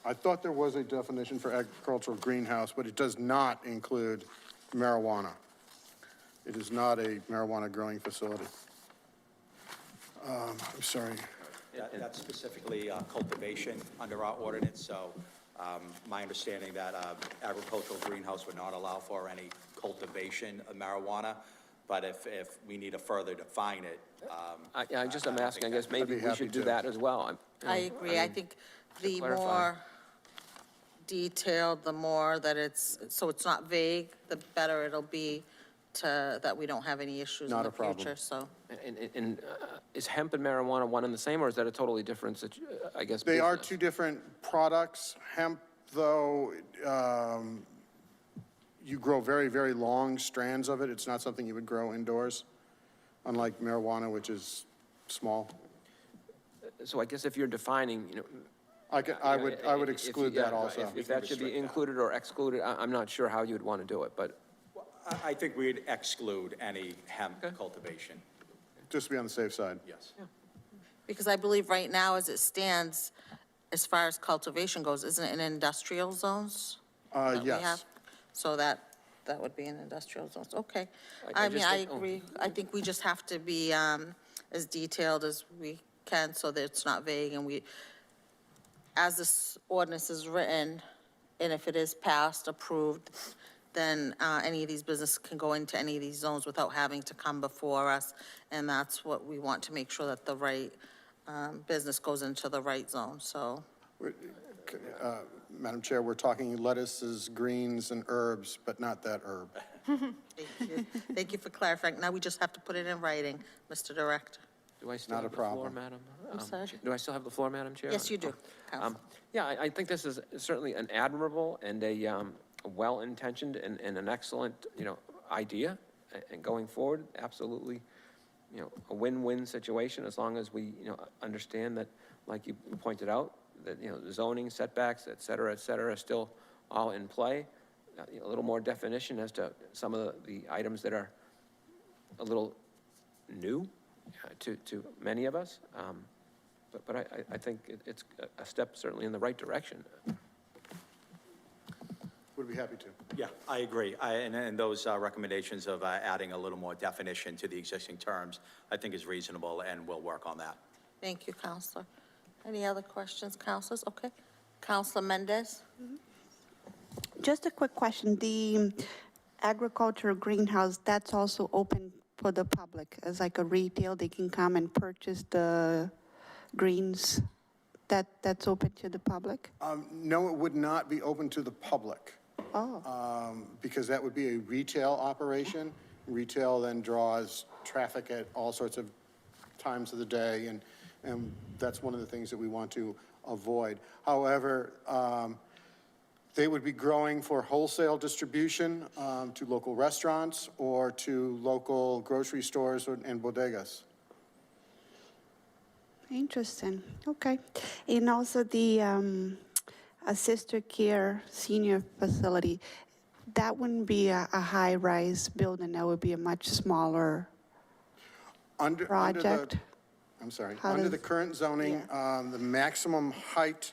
Speaker 13: I thought there was a definition for agricultural greenhouse, but it does not include marijuana. It is not a marijuana growing facility. I'm sorry.
Speaker 5: That's specifically cultivation under our ordinance, so my understanding that agricultural greenhouse would not allow for any cultivation of marijuana, but if we need to further define it.
Speaker 8: I'm asking, I guess maybe we should do
Speaker 13: to.
Speaker 8: that as well.
Speaker 2: I agree. I think the
Speaker 8: clarify.
Speaker 2: more detailed, the more that so it's not vague, the better it'll be that we don't have any issues in
Speaker 13: Not
Speaker 2: the
Speaker 13: a problem.
Speaker 2: future, so.
Speaker 8: And is hemp and marijuana one and the same, or is that a totally different, I guess,
Speaker 13: They are
Speaker 8: business?
Speaker 13: two different products. Hemp, though, you grow very, very long strands of it. It's not something you would grow indoors, unlike marijuana, which is small.
Speaker 8: So I guess if you're defining,
Speaker 13: I would exclude that also.
Speaker 8: If that should be included or excluded, I'm not sure how you'd want to do it, but.
Speaker 5: I think we'd exclude any hemp cultivation.
Speaker 13: Just to be on the safe side.
Speaker 5: Yes.
Speaker 2: Because I believe right now, as it stands, as far as cultivation goes, isn't it in industrial zones? that we
Speaker 13: Yes.
Speaker 2: have? So that would be in industrial zones, okay.
Speaker 8: I
Speaker 2: I mean,
Speaker 8: just
Speaker 2: I
Speaker 8: think-
Speaker 2: agree. I think we just have to be as detailed as we can so that it's not vague, and as this ordinance is written, and if it is passed, approved, then any of these businesses can go into any of these zones without having to come before us, and that's what we want to make sure that the right business goes into the right zone, so.
Speaker 13: Madam Chair, we're talking lettuces, greens, and herbs, but not that herb.
Speaker 2: Thank you. Thank you for clarifying. Now we just have to put it in writing, Mr. Director.
Speaker 8: Do I still
Speaker 13: Not
Speaker 8: have
Speaker 13: a
Speaker 8: the floor,
Speaker 13: problem.
Speaker 8: Madam?
Speaker 2: I'm sorry?
Speaker 8: Do I still have the floor, Madam Chair?
Speaker 2: Yes, you do, Counsel.
Speaker 8: Yeah, I think this is certainly an admirable and a well-intentioned and an excellent, idea. And going forward, absolutely, a win-win situation as long as we, understand that, like you pointed out, that, zoning, setbacks, et cetera, are still all in play. A little more definition as to some of the items that are a little new to many of us. But I think it's a step certainly in the right direction.
Speaker 13: Would be happy to.
Speaker 5: Yeah, I agree. And those recommendations of adding a little more definition to the existing terms, I think is reasonable, and we'll work on that.
Speaker 2: Thank you, Counselor. Any other questions, Counselors? Okay. Counselor Mendez?
Speaker 7: Just a quick question. The agricultural greenhouse, that's also open for the public as like a retail? They can come and purchase the greens? That's open to the public?
Speaker 13: No, it would not be open to the public. Because that would be a retail operation. Retail then draws traffic at all sorts of times of the day, and that's one of the things that we want to avoid. However, they would be growing for wholesale distribution to local restaurants or to local grocery stores and bodegas.
Speaker 7: Interesting. Okay. And also the assisted care senior facility, that wouldn't be a high-rise building. That would be a much smaller project.
Speaker 13: I'm sorry.
Speaker 7: How
Speaker 13: Under
Speaker 7: does-
Speaker 13: the current zoning, the maximum height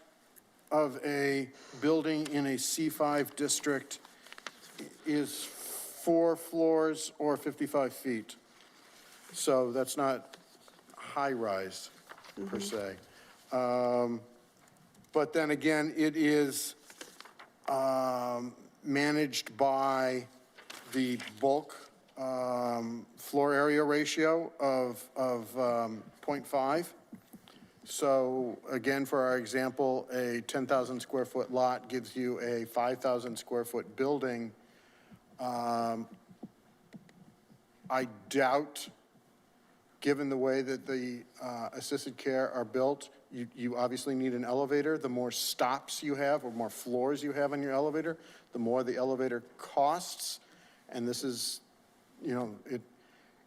Speaker 13: of a building in a C5 district is 4 floors or 55 feet. So that's not high-rise per se. But then again, it is managed by the bulk floor area ratio of 0.5. So again, for our example, a 10,000 square foot lot gives you a 5,000 square foot building. I doubt given the way that the assisted care are built, you obviously need an elevator. The more stops you have or more floors you have on your elevator, the more the elevator costs. And this is, you know,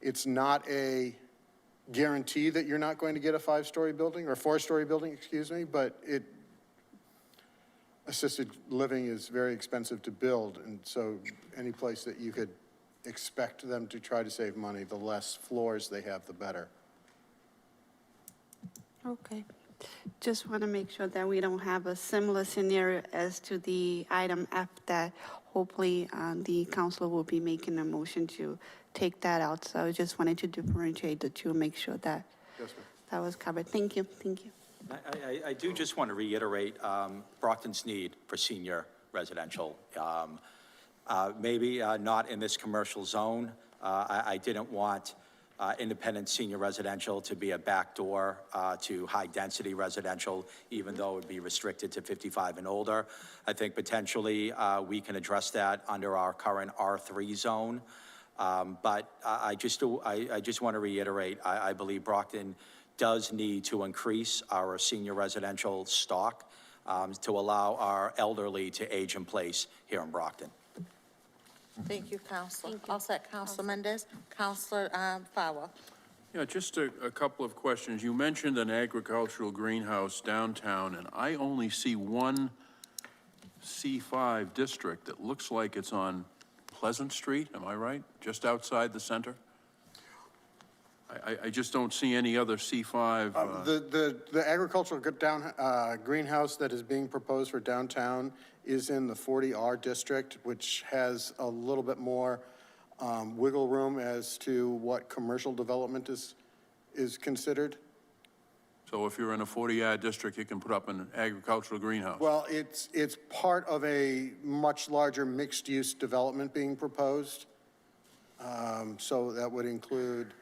Speaker 13: it's not a guarantee that you're not going to get a 5-story building or 4-story building, excuse me, but assisted living is very expensive to build. And so any place that you could expect them to try to save money, the less floors they have, the better.
Speaker 7: Okay. Just want to make sure that we don't have a similar scenario as to the item F that hopefully the council will be making a motion to take that out. So I just wanted to differentiate the two, make sure that that was covered. Thank you. Thank you.
Speaker 5: I do just want to reiterate Brockton's need for senior residential. Maybe not in this commercial zone. I didn't want independent senior residential to be a backdoor to high-density residential, even though it would be restricted to 55 and older. I think potentially we can address that under our current R3 zone. But I just want to reiterate, I believe Brockton does need to increase our senior residential stock to allow our elderly to age in place here in Brockton.
Speaker 2: Thank you, Counselor. All set, Counselor Mendez. Counselor Farwell.
Speaker 6: Yeah, just a couple of questions. You mentioned an agricultural greenhouse downtown, and I only see one C5 district that looks like it's on Pleasant Street, am I right? Just outside the center? I just don't see any other C5.
Speaker 13: The agricultural greenhouse that is being proposed for downtown is in the 40R district, which has a little bit more wiggle room as to what commercial development is considered.
Speaker 6: So if you're in a 40R district, you can put up an agricultural greenhouse? Well,
Speaker 13: It's part of a much larger mixed-use development being proposed. So that would include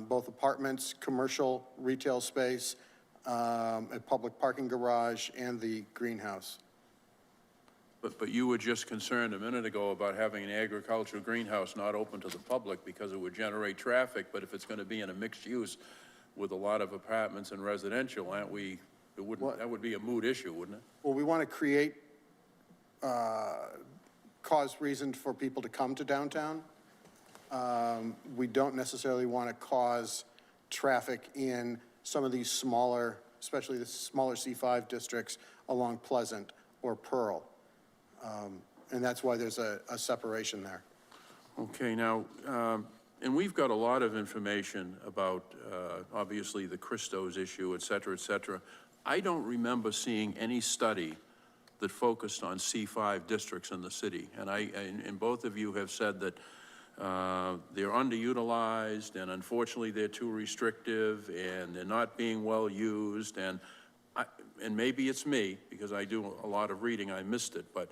Speaker 13: both apartments, commercial retail space, a public parking garage, and the greenhouse.
Speaker 6: But you were just concerned a minute ago about having an agricultural greenhouse not open to the public because it would generate traffic, but if it's going to be in a mixed use with a lot of apartments and residential, that would be a moot issue, wouldn't it?
Speaker 13: Well, we want to create, cause reason for people to come to downtown. We don't necessarily want to cause traffic in some of these smaller, especially the smaller C5 districts along Pleasant or Pearl. And that's why there's a separation there.
Speaker 6: Okay, now, and we've got a lot of information about, obviously, the Christos issue, et cetera, et cetera. I don't remember seeing any study that focused on C5 districts in the city. And both of you have said that they're underutilized, and unfortunately, they're too restrictive, and they're not being well used. And maybe it's me, because I do a lot of reading, I missed it, but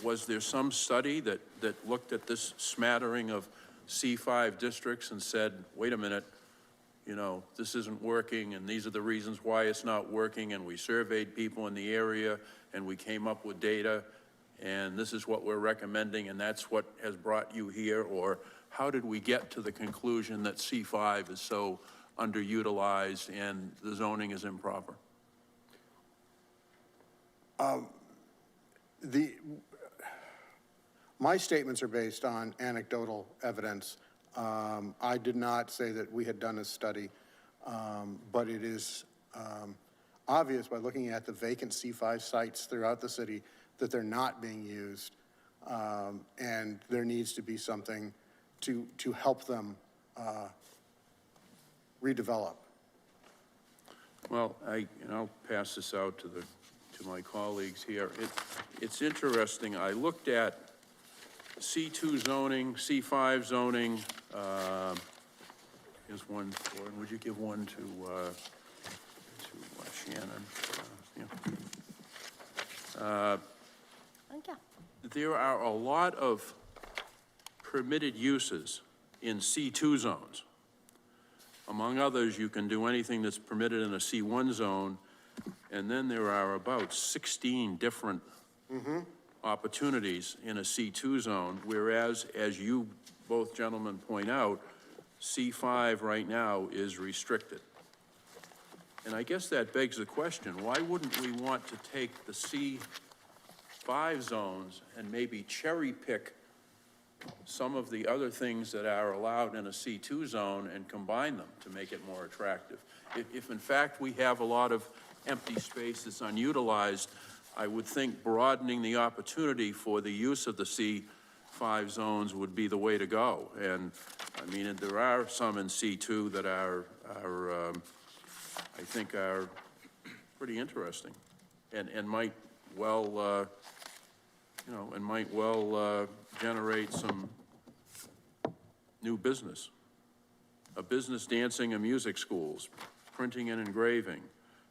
Speaker 6: was there some study that looked at this smattering of C5 districts and said, wait a minute, you know, this isn't working, and these are the reasons why it's not working, and we surveyed people in the area, and we came up with data, and this is what we're recommending, and that's what has brought you here? Or how did we get to the conclusion that C5 is so underutilized and the zoning is improper?
Speaker 13: My statements are based on anecdotal evidence. I did not say that we had done a study, but it is obvious by looking at the vacant C5 sites throughout the city that they're not being used, and there needs to be something to help them redevelop.
Speaker 6: Well, I'll pass this out to my colleagues here. It's interesting. I looked at C2 zoning, C5 zoning. Here's one for, and would you give one to Shannon? Yeah. There are a lot of permitted uses in C2 zones. Among others, you can do anything that's permitted in a C1 zone, and then there are about 16 different opportunities in a C2 zone, whereas, as you both gentlemen point out, C5 right now is restricted. And I guess that begs the question, why wouldn't we want to take the C5 zones and maybe cherry pick some of the other things that are allowed in a C2 zone and combine them to make it more attractive? If in fact we have a lot of empty space that's unutilized, I would think broadening the opportunity for the use of the C5 zones would be the way to go. And I mean, there are some in C2 that are I think are pretty interesting and might well, generate some new business. A business, dancing and music schools, printing and engraving,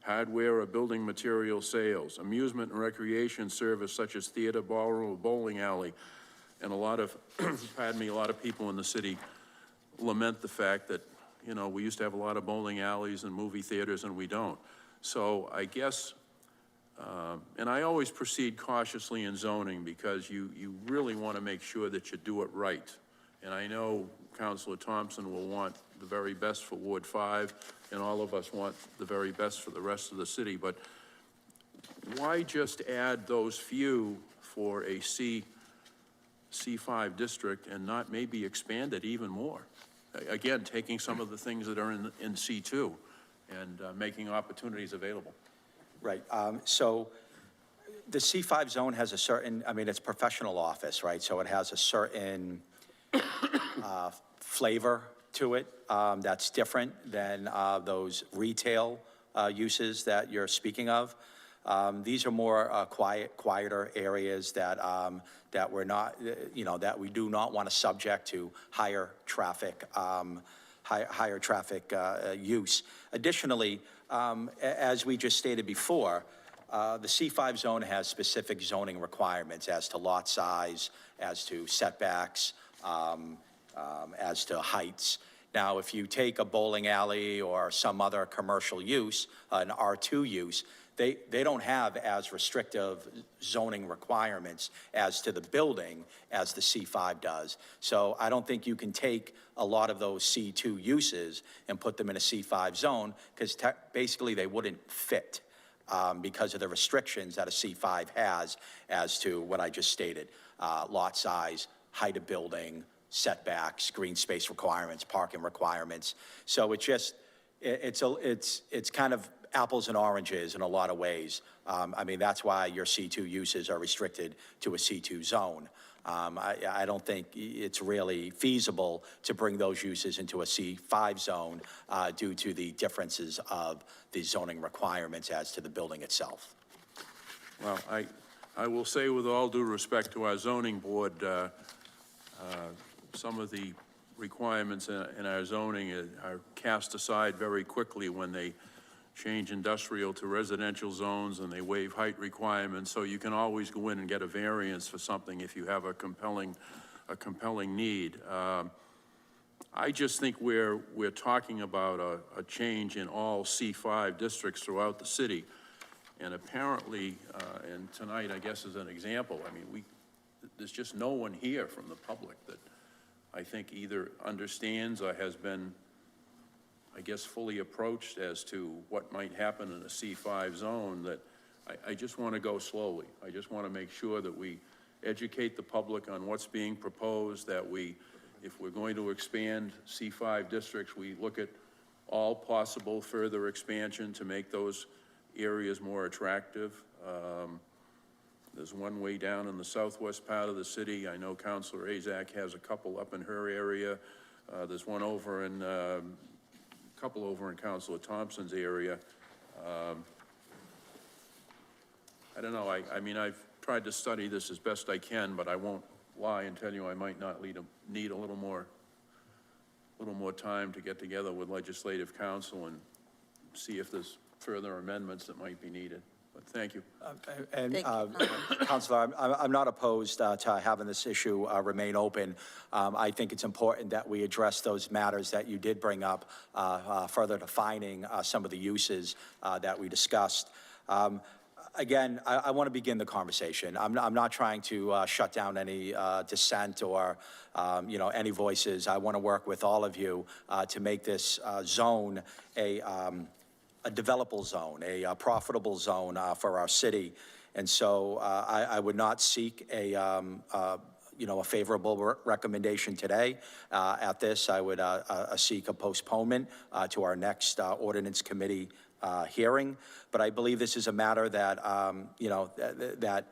Speaker 6: hardware or building material sales, amusement and recreation service such as theater, ballroom, bowling alley, and a lot of, pardon me, a lot of people in the city lament the fact that, you know, we used to have a lot of bowling alleys and movie theaters and we don't. So I guess, and I always proceed cautiously in zoning because you really want to make sure that you do it right. And I know Councilor Thompson will want the very best for Ward 5, and all of us want the very best for the rest of the city, but why just add those few for a C5 district and not maybe expand it even more? Again, taking some of the things that are in C2 and making opportunities available.
Speaker 5: Right, so the C5 zone has a certain, I mean, it's professional office, right? So it has a certain flavor to it that's different than those retail uses that you're speaking of. These are more quieter areas that we're not, you know, that we do not want to subject to higher traffic use. Additionally, as we just stated before, the C5 zone has specific zoning requirements as to lot size, as to setbacks, as to heights. Now, if you take a bowling alley or some other commercial use, an R2 use, they don't have as restrictive zoning requirements as to the building as the C5 does. So I don't think you can take a lot of those C2 uses and put them in a C5 zone because basically they wouldn't fit because of the restrictions that a C5 has as to what I just stated, lot size, height of building, setbacks, green space requirements, parking requirements. So it's just, it's kind of apples and oranges in a lot of ways. I mean, that's why your C2 uses are restricted to a C2 zone. I don't think it's really feasible to bring those uses into a C5 zone due to the differences of the zoning requirements as to the building itself.
Speaker 6: Well, I will say with all due respect to our zoning board, some of the requirements in our zoning are cast aside very quickly when they change industrial to residential zones and they waive height requirements, so you can always go in and get a variance for something if you have a compelling need. I just think we're talking about a change in all C5 districts throughout the city, and apparently, and tonight I guess is an example, I mean, there's just no one here from the public that I think either understands or has been, I guess, fully approached as to what might happen in a C5 zone. That I just want to go slowly. I just want to make sure that we educate the public on what's being proposed, that we, if we're going to expand C5 districts, we look at all possible further expansion to make those areas more attractive. There's one way down in the southwest part of the city. I know Councilor Azak has a couple up in her area. There's one over in, couple over in Councilor Thompson's area. I don't know, I mean, I've tried to study this as best I can, but I won't lie and tell you I might not need a little more time to get together with Legislative Council and see if there's further amendments that might be needed. But thank you.
Speaker 5: Councilor, I'm not opposed to having this issue remain open. I think it's important that we address those matters that you did bring up, further defining some of the uses that we discussed. Again, I want to begin the conversation. I'm not trying to shut down any dissent or, any voices. I want to work with all of you to make this zone a developable zone, a profitable zone for our city. And so I would not seek a favorable recommendation today. At this, I would seek a postponement to our next ordinance committee hearing. But I believe this is a matter that, that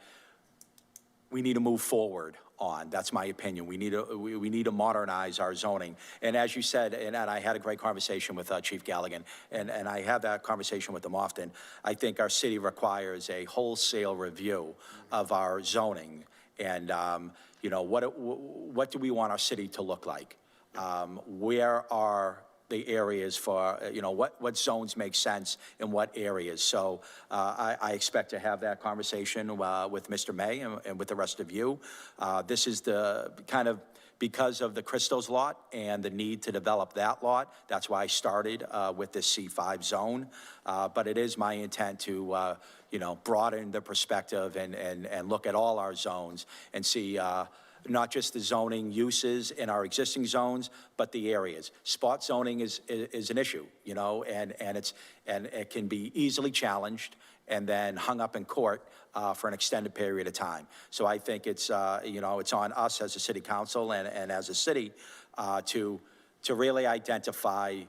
Speaker 5: we need to move forward on. That's my opinion. We need to modernize our zoning. And as you said, and I had a great conversation with Chief Galligan, and I have that conversation with him often. I think our city requires a wholesale review of our zoning. And, what do we want our city to look like? Where are the areas for, what zones make sense in what areas? So I expect to have that conversation with Mr. May and with the rest of you. This is the kind of, because of the Christos lot and the need to develop that lot, that's why I started with this C5 zone. But it is my intent to, broaden the perspective and look at all our zones and see not just the zoning uses in our existing zones, but the areas. Spot zoning is an issue, and it can be easily challenged and then hung up in court for an extended period of time. So I think it's it's on us as a city council and as a city to really identify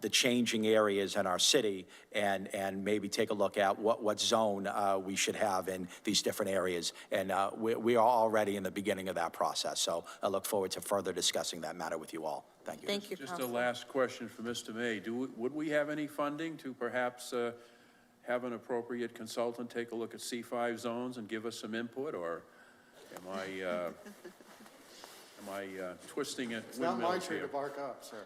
Speaker 5: the changing areas in our city and maybe take a look at what zone we should have in these different areas. And we are already in the beginning of that process. So I look forward to further discussing that matter with you all. Thank you.
Speaker 2: Thank you,
Speaker 6: Just a
Speaker 2: Councilor.
Speaker 6: last question for Mr. May. Would we have any funding to perhaps have an appropriate consultant take a look at C5 zones and give us some input, or am I twisting it?
Speaker 13: It's not my turn to bark up, sir.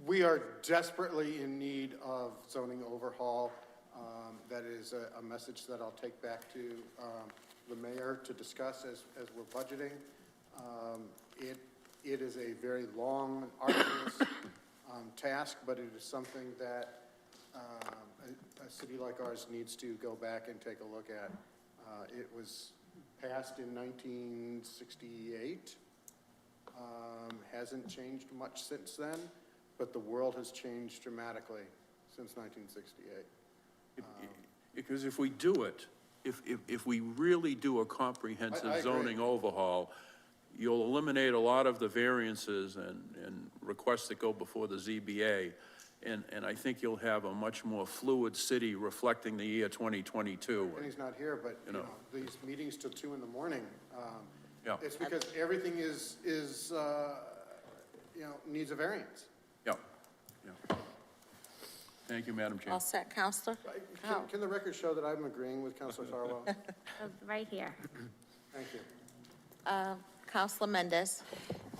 Speaker 13: We are desperately in need of zoning overhaul. That is a message that I'll take back to the mayor to discuss as we're budgeting. It is a very long, arduous task, but it is something that a city like ours needs to go back and take a look at. It was passed in 1968. Hasn't changed much since then, but the world has changed dramatically since 1968.
Speaker 6: Because if we do it, if we really do a comprehensive
Speaker 13: I agree.
Speaker 6: zoning overhaul, you'll eliminate a lot of the variances and requests that go before the ZBA. And I think you'll have a much more fluid city reflecting the year 2022.
Speaker 13: And he's not here, but these meetings till 2 in the morning.
Speaker 6: Yeah.
Speaker 13: It's because everything is needs a variance.
Speaker 6: Yeah. Thank you, Madam Chair.
Speaker 2: All set, Councilor?
Speaker 13: Can the record show that I'm agreeing with Councilor Farwell?
Speaker 3: Right here.
Speaker 13: Thank you.
Speaker 2: Councilor Mendez.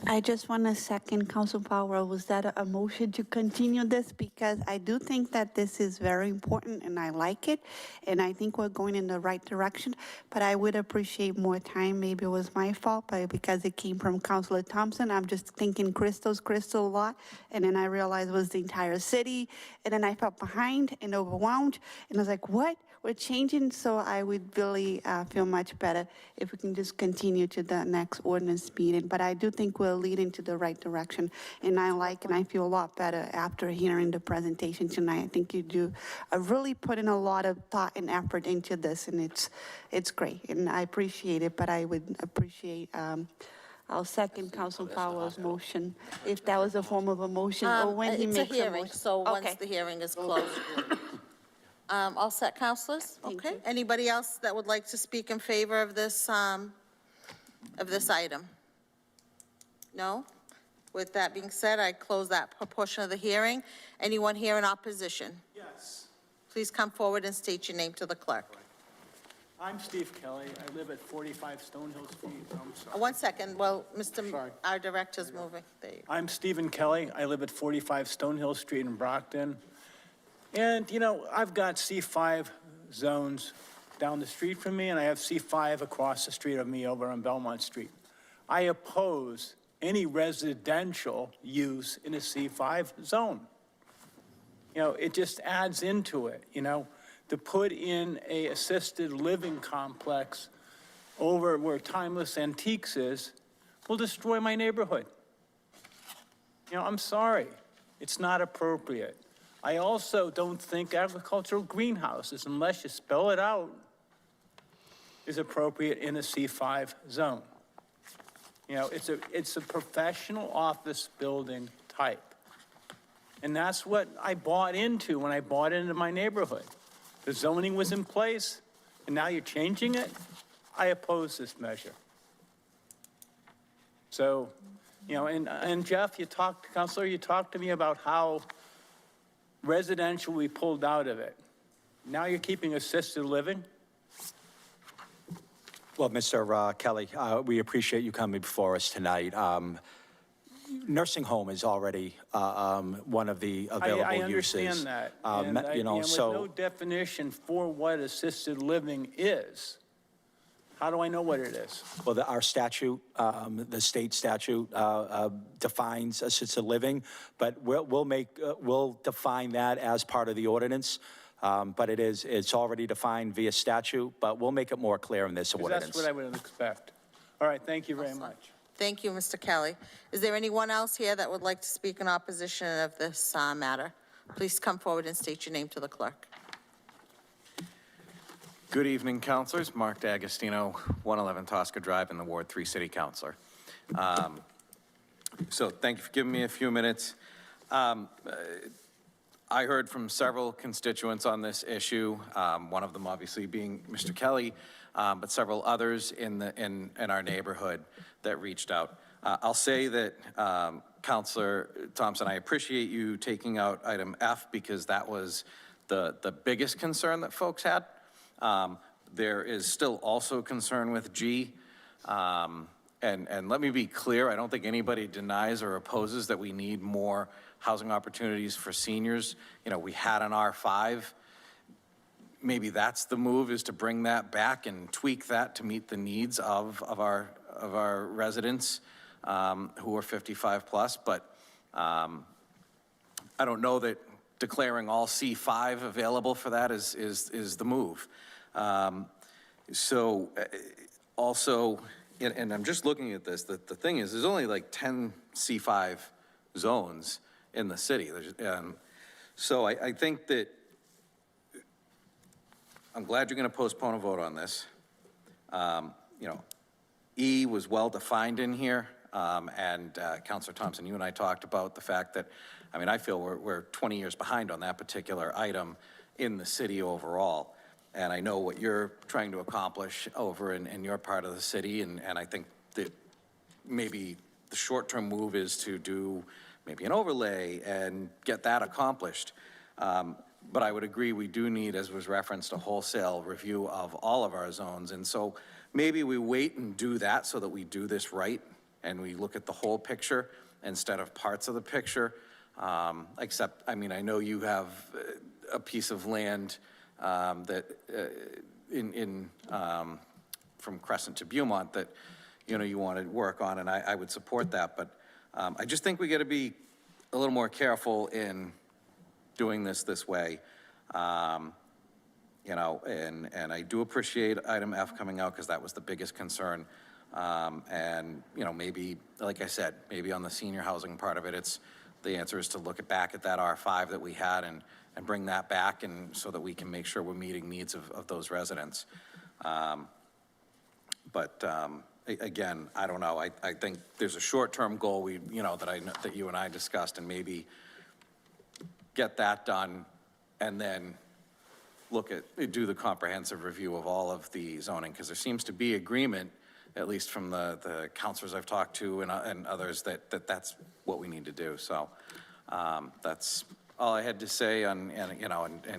Speaker 7: I just want to second Council Powell. Was that a motion to continue this? Because I do think that this is very important and I like it. And I think we're going in the right direction. But I would appreciate more time. Maybe it was my fault, but because it came from Councilor Thompson, I'm just thinking Crystal a lot. And then I realized it was the entire city. And then I felt behind and overwhelmed. And I was like, what? We're changing. So I would really feel much better if we can just continue to the next ordinance meeting. But I do think we're leading to the right direction. And I feel a lot better after hearing the presentation tonight. I think you do really put in a lot of thought and effort into this, and it's great. And I appreciate it, but I would appreciate, I'll second Council Powell's motion, if that was a form of a motion, or when he makes a motion.
Speaker 2: It's a hearing, so once
Speaker 7: Okay.
Speaker 2: the hearing is closed. All set, councilors?
Speaker 7: Thank
Speaker 2: Okay.
Speaker 7: you.
Speaker 2: Anybody else that would like to speak in favor of this item? No? With that being said, I close that portion of the hearing. Anyone here in opposition?
Speaker 14: Yes.
Speaker 2: Please come forward and state your name to the clerk.
Speaker 14: I'm Steve Kelly. I live at 45 Stonehill Street. I'm sorry.
Speaker 2: One second, well,
Speaker 14: Sorry.
Speaker 2: Our director's moving. There you go.
Speaker 14: I'm Stephen Kelly. I live at 45 Stonehill Street in Brockton. And, I've got C5 zones down the street from me, and I have C5 across the street of me over on Belmont Street. I oppose any residential use in a C5 zone. It just adds into it, to put in a assisted living complex over where Timeless Antiques is will destroy my neighborhood. You know, I'm sorry, it's not appropriate. I also don't think agricultural greenhouses, unless you spell it out, is appropriate in a C5 zone. You know, it's a professional office building type. And that's what I bought into when I bought into my neighborhood. The zoning was in place, and now you're changing it? I oppose this measure. So, you know, and Jeff, Counselor, you talked to me about how residential we pulled out of it. Now you're keeping assisted living?
Speaker 5: Well, Mr. Kelly, we appreciate you coming before us tonight. Nursing home is already one of the available
Speaker 14: I
Speaker 5: uses.
Speaker 14: understand that. And
Speaker 5: You know,
Speaker 14: with no definition for what assisted living is, how do I know what it is?
Speaker 5: Well, our statute, the state statute defines assisted living, but we'll define that as part of the ordinance. But it's already defined via statute, but we'll make it more clear in this
Speaker 14: 'Cause
Speaker 5: ordinance.
Speaker 14: that's what I would expect. All right, thank you very much.
Speaker 2: Thank you, Mr. Kelly. Is there anyone else here that would like to speak in opposition of this matter? Please come forward and state your name to the clerk.
Speaker 15: Good evening, councilors. Mark D'Agostino, 111 Tosca Drive, in the Ward 3 City Councilor. So thank you for giving me a few minutes. I heard from several constituents on this issue, one of them obviously being Mr. Kelly, but several others in our neighborhood that reached out. I'll say that, Councilor Thompson, I appreciate you taking out item F because that was the biggest concern that folks had. There is still also concern with G. And let me be clear, I don't think anybody denies or opposes that we need more housing opportunities for seniors. You know, we had an R5. Maybe that's the move, is to bring that back and tweak that to meet the needs of our residents who are 55 plus. But I don't know that declaring all C5 available for that is the move. So also, and I'm just looking at this, the thing is, there's only like 10 C5 zones in the city. So I think that, I'm glad you're going to postpone a vote on this. You know, E was well-defined in here, and Councilor Thompson, you and I talked about the fact that, I mean, I feel we're 20 years behind on that particular item in the city overall. And I know what you're trying to accomplish over in your part of the city, and I think that maybe the short-term move is to do maybe an overlay and get that accomplished. But I would agree we do need, as was referenced, a wholesale review of all of our zones. And so maybe we wait and do that so that we do this right and we look at the whole picture instead of parts of the picture. Except, I mean, I know you have a piece of land that from Crescent to Beaumont that, you know, you want to work on, and I would support that. But I just think we got to be a little more careful in doing this way. You know, and I do appreciate item F coming out because that was the biggest concern. And, you know, maybe, like I said, maybe on the senior housing part of it, the answer is to look back at that R5 that we had and bring that back, and so that we can make sure we're meeting needs of those residents. Again, I don't know. I think there's a short-term goal that you and I discussed, and maybe get that done, and then do the comprehensive review of all of the zoning, because there seems to be agreement, at least from the counselors I've talked to and others, that's what we need to do. So that's all I had to say and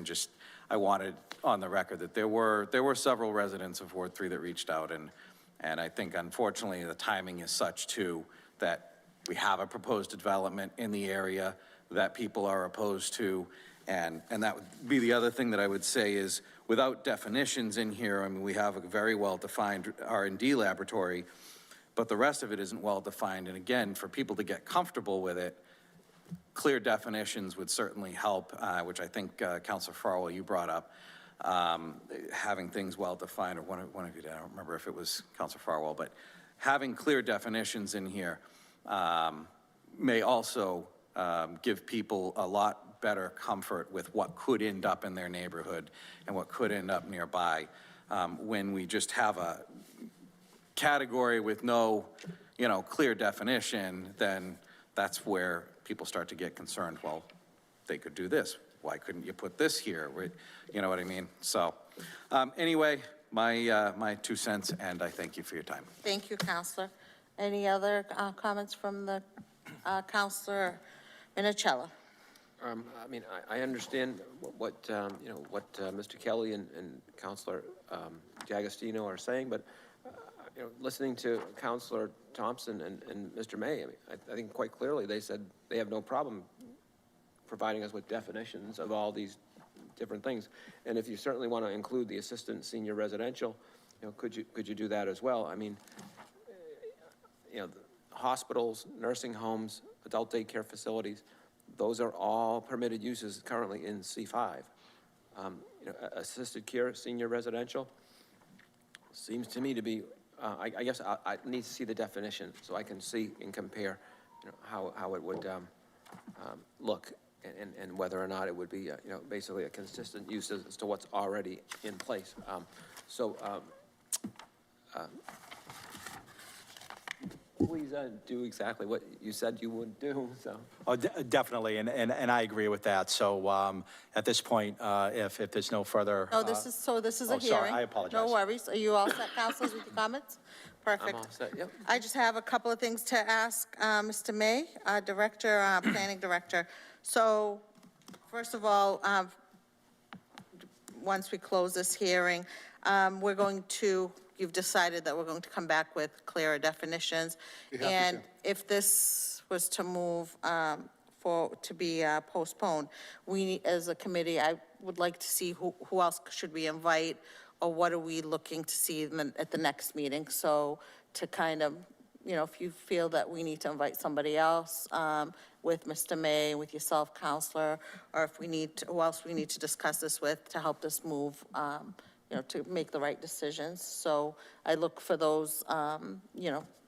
Speaker 15: just, I wanted on the record that there were several residents of Ward 3 that reached out, and I think unfortunately the timing is such too that we have a proposed development in the area that people are opposed to, and that would be the other thing that I would say is, without definitions in here, I mean, we have a very well-defined R&D laboratory, but the rest of it isn't well-defined. And again, for people to get comfortable with it, clear definitions would certainly help, which I think, Councilor Farwell, you brought up. having things well-defined, or one of you, I don't remember if it was Councilor Farwell, but having clear definitions in here may also give people a lot better comfort with what could end up in their neighborhood and what could end up nearby. When we just have a category with no, clear definition, then that's where people start to get concerned. Well, they could do this. Why couldn't you put this here? You know what I mean? So anyway, my 2 cents, and I thank you for your time.
Speaker 2: Thank you, Counselor. Any other comments from the Counselor Minichella?
Speaker 8: I mean, I understand what Mr. Kelly and Counselor D'Agostino are saying, but, listening to Counselor Thompson and Mr. May, I think quite clearly they said they have no problem providing us with definitions of all these different things. And if you certainly want to include the assistant senior residential, could you do that as well? I mean, hospitals, nursing homes, adult daycare facilities, those are all permitted uses currently in C5. Assisted care, senior residential, seems to me to be, I guess I need to see the definition so I can see and compare, how it would look and whether or not it would be, basically a consistent use as to what's already in place. Please do exactly what you said you would do, so.
Speaker 5: Oh, definitely, and I agree with that. So at this point, if there's no further.
Speaker 2: No, this is a hearing.
Speaker 5: Sorry, I apologize.
Speaker 2: No worries. Are you all set, councilors, with your comments? Perfect.
Speaker 8: I'm all set, yep.
Speaker 2: I just have a couple of things to ask Mr. May, Planning Director. So, first of all, once we close this hearing, you've decided that we're going to come back with clearer definitions. And if this was to move to be postponed, we, as a committee, I would like to see who else should we invite, or what are we looking to see at the next meeting? So to kind of, if you feel that we need to invite somebody else with Mr. May, with yourself, Counselor, or if we need to, who else we need to discuss this with to help this move, to make the right decisions. So I look for those,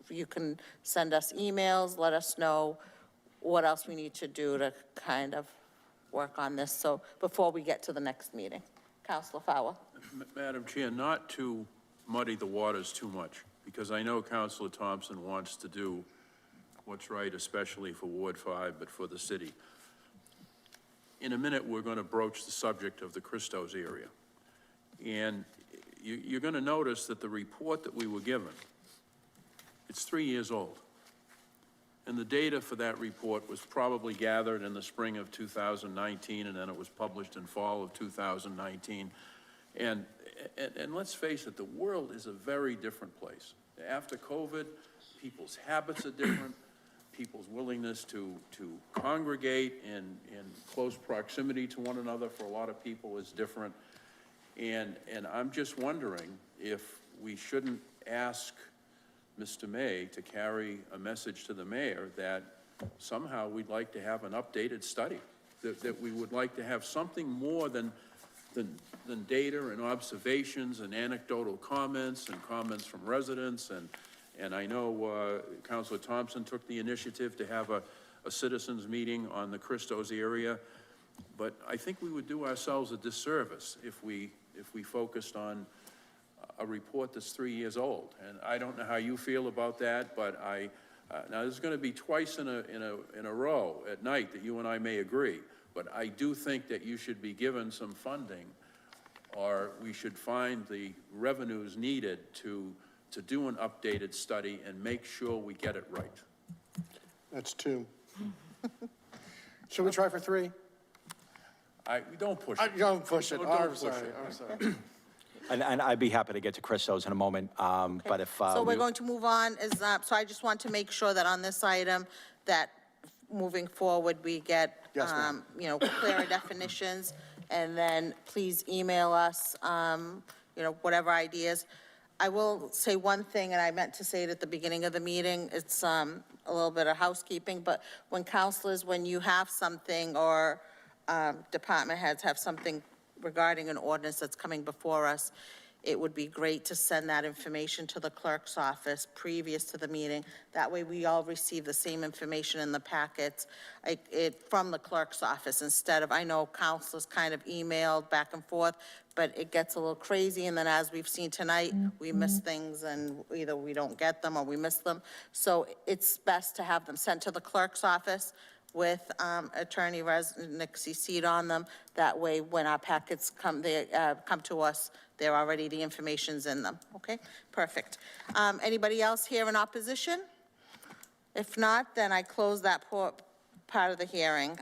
Speaker 2: you can send us emails, let us know what else we need to do to kind of work on this. So before we get to the next meeting. Councilor Fowler.
Speaker 6: Madam Chair, not to muddy the waters too much, because I know Councilor Thompson wants to do what's right, especially for Ward 5, but for the city. In a minute, we're going to broach the subject of the Christos area. And you're going to notice that the report that we were given, it's 3 years old. And the data for that report was probably gathered in the spring of 2019, and then it was published in fall of 2019. And let's face it, the world is a very different place. After COVID, people's habits are different. People's willingness to congregate in close proximity to one another for a lot of people is different. And I'm just wondering if we shouldn't ask Mr. May to carry a message to the mayor that somehow we'd like to have an updated study, that we would like to have something more than data and observations and anecdotal comments and comments from residents. And I know Councilor Thompson took the initiative to have a citizens meeting on the Christos area, but I think we would do ourselves a disservice if we focused on a report that's 3 years old. And I don't know how you feel about that, but now there's going to be twice in a row at night that you and I may agree, but I do think that you should be given some funding, or we should find the revenues needed to do an updated study and make sure we get it right.
Speaker 13: That's 2. Should we try for 3?
Speaker 6: Don't push it.
Speaker 13: Don't push it.
Speaker 6: Don't
Speaker 13: I'm
Speaker 6: push
Speaker 13: sorry.
Speaker 6: it.
Speaker 13: I'm sorry.
Speaker 5: And I'd be happy to get to Christos in a moment, but if.
Speaker 2: So we're going to move on, so I just want to make sure that on this item, that moving forward, we get,
Speaker 13: Yes, ma'am.
Speaker 2: Clearer definitions, and then please email us, whatever ideas. I will say one thing, and I meant to say it at the beginning of the meeting, it's a little bit of housekeeping, but when you have something, or department heads have something regarding an ordinance that's coming before us, it would be great to send that information to the clerk's office previous to the meeting. That way we all receive the same information in the packets from the clerk's office instead of, I know councilors kind of emailed back and forth, but it gets a little crazy. And then as we've seen tonight, we miss things and either we don't get them or we miss them. So it's best to have them sent to the clerk's office with Attorney Resnick CC'd on them. That way, when our packets come, they come to us, they're already, the information's in them, okay? Perfect. Anybody else here in opposition? If not, then I close that part of the hearing.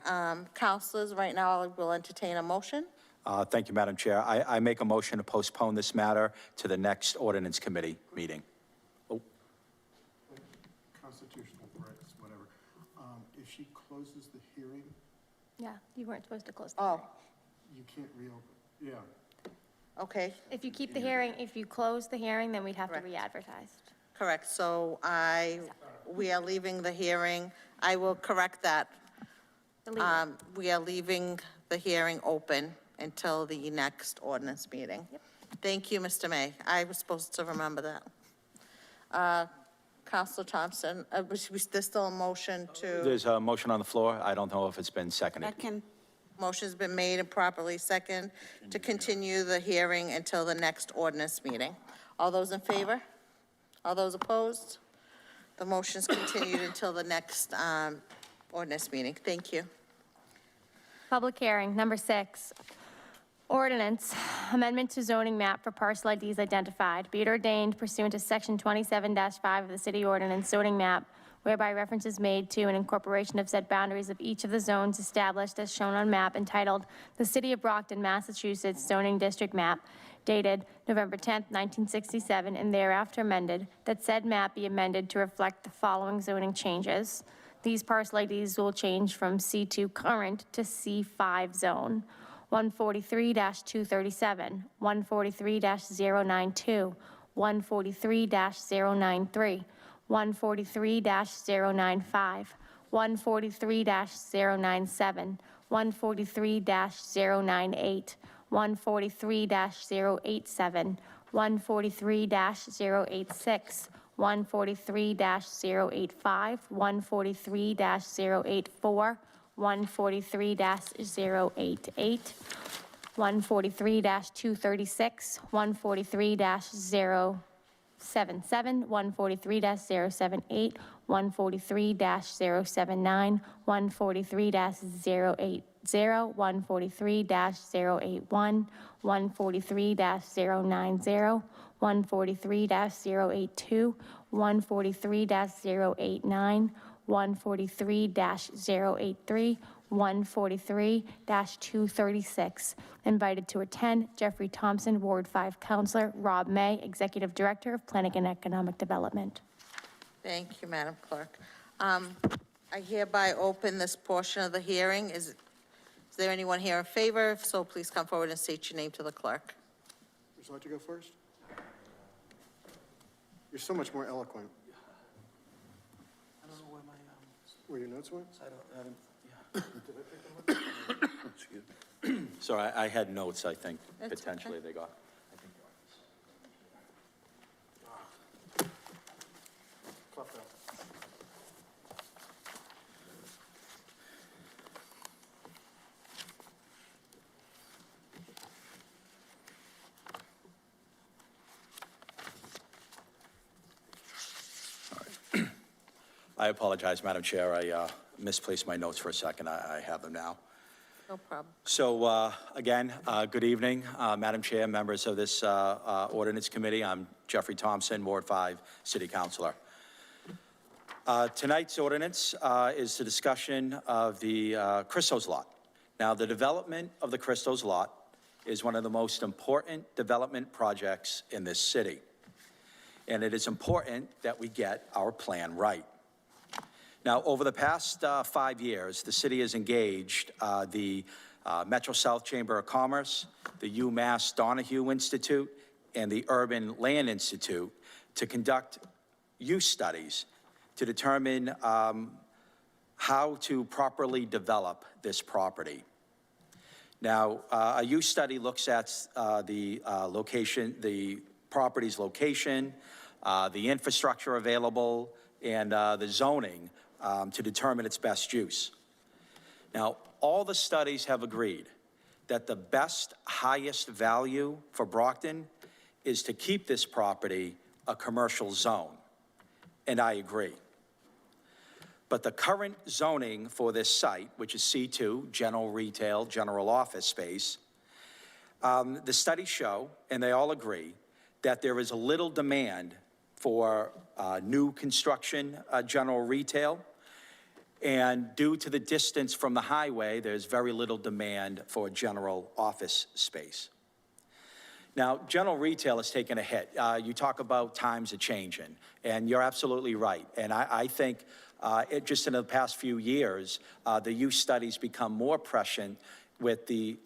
Speaker 2: Councilors, right now, I will entertain a motion.
Speaker 5: Thank you, Madam Chair. I make a motion to postpone this matter to the next ordinance committee meeting.
Speaker 13: Constitutional rights, whatever. If she closes the hearing,
Speaker 3: Yeah, you weren't supposed to close the
Speaker 2: Oh,
Speaker 3: hearing.
Speaker 13: you can't reopen. Yeah.
Speaker 2: okay,
Speaker 3: If you keep the hearing, if you close the hearing, then we'd have to re-advertise.
Speaker 2: correct. So we are leaving the hearing. I will correct that. We are leaving the hearing open until the next ordinance meeting.
Speaker 3: Yep.
Speaker 2: Thank you, Mr. May. I was supposed to remember that. Counselor Thompson, there's still a motion to,
Speaker 5: There's a motion on the floor. I don't know if it's been seconded.
Speaker 2: motion's been made and properly seconded to continue the hearing until the next ordinance meeting. All those in favor? All those opposed? The motion's continued until the next ordinance meeting. Thank you.
Speaker 3: Public hearing, number 6. Ordinance, amendment to zoning map for parcel IDs identified. Be it ordained pursuant to section 27-5 of the city ordinance zoning map, whereby reference is made to an incorporation of said boundaries of each of the zones established as shown on map entitled The City of Brockton, Massachusetts Zoning District Map, dated November 10th, 1967, and thereafter amended, that said map be amended to reflect the following zoning changes. These parcel IDs will change from C2 current to C5 zone. 143-237, 143-092, 143-093, 143-095, 143-097, 143-098, 143-087, 143-086, 143-085, 143-084, 143-088, 143-236, 143-077, 143-078, 143-079, 143-080, 143-081, 143-090, 143-082, 143-089, 143-083, 143-236. Invited to attend, Jeffrey Thompson, Ward 5 Counselor, Rob May, Executive Director of Planning and Economic Development.
Speaker 2: Thank you, Madam Clerk. I hereby open this portion of the hearing. Is there anyone here in favor? If so, please come forward and state your name to the clerk.
Speaker 13: Would you like to go first? You're so much more eloquent.
Speaker 5: I don't know where my,
Speaker 13: Where your notes went?
Speaker 5: I don't, Excuse me. Sorry, I had notes, I think,
Speaker 2: That's
Speaker 5: potentially
Speaker 2: okay.
Speaker 5: they got.
Speaker 13: Cleft out.
Speaker 5: I apologize, Madam Chair. I misplaced my notes for a second. I have them now.
Speaker 2: No problem.
Speaker 5: So, again, good evening, Madam Chair, members of this Ordinance Committee. I'm Jeffrey Thompson, Ward 5 City Councilor. Tonight's ordinance is the discussion of the Christos lot. Now, the development of the Christos lot is one of the most important development projects in this city. And it is important that we get our plan right. Now, over the past 5 years, the city has engaged the Metro South Chamber of Commerce, the UMass Donahue Institute, and the Urban Land Institute to conduct use studies to determine how to properly develop this property. Now, a use study looks at the location, the property's location, the infrastructure available, and the zoning to determine its best use. Now, all the studies have agreed that the best, highest value for Brockton is to keep this property a commercial zone, and I agree. But the current zoning for this site, which is C2, general retail, general office space, the studies show, and they all agree, that there is a little demand for new construction general retail, and due to the distance from the highway, there's very little demand for general office space. Now, general retail has taken a hit. You talk about times are changing, and you're absolutely right. And I think just in the past few years, the use studies become more prescient with the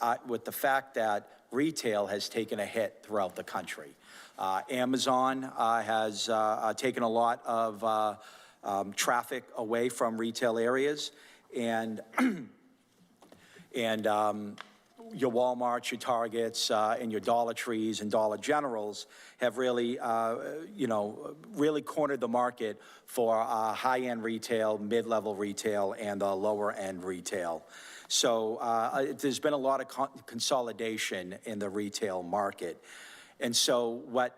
Speaker 5: fact that retail has taken a hit throughout the country. Amazon has taken a lot of traffic away from retail areas, and your Walmarts, your Targets, and your Dollar Trees and Dollar Generals have really, really cornered the market for high-end retail, mid-level retail, and lower-end retail. So there's been a lot of consolidation in the retail market. And so what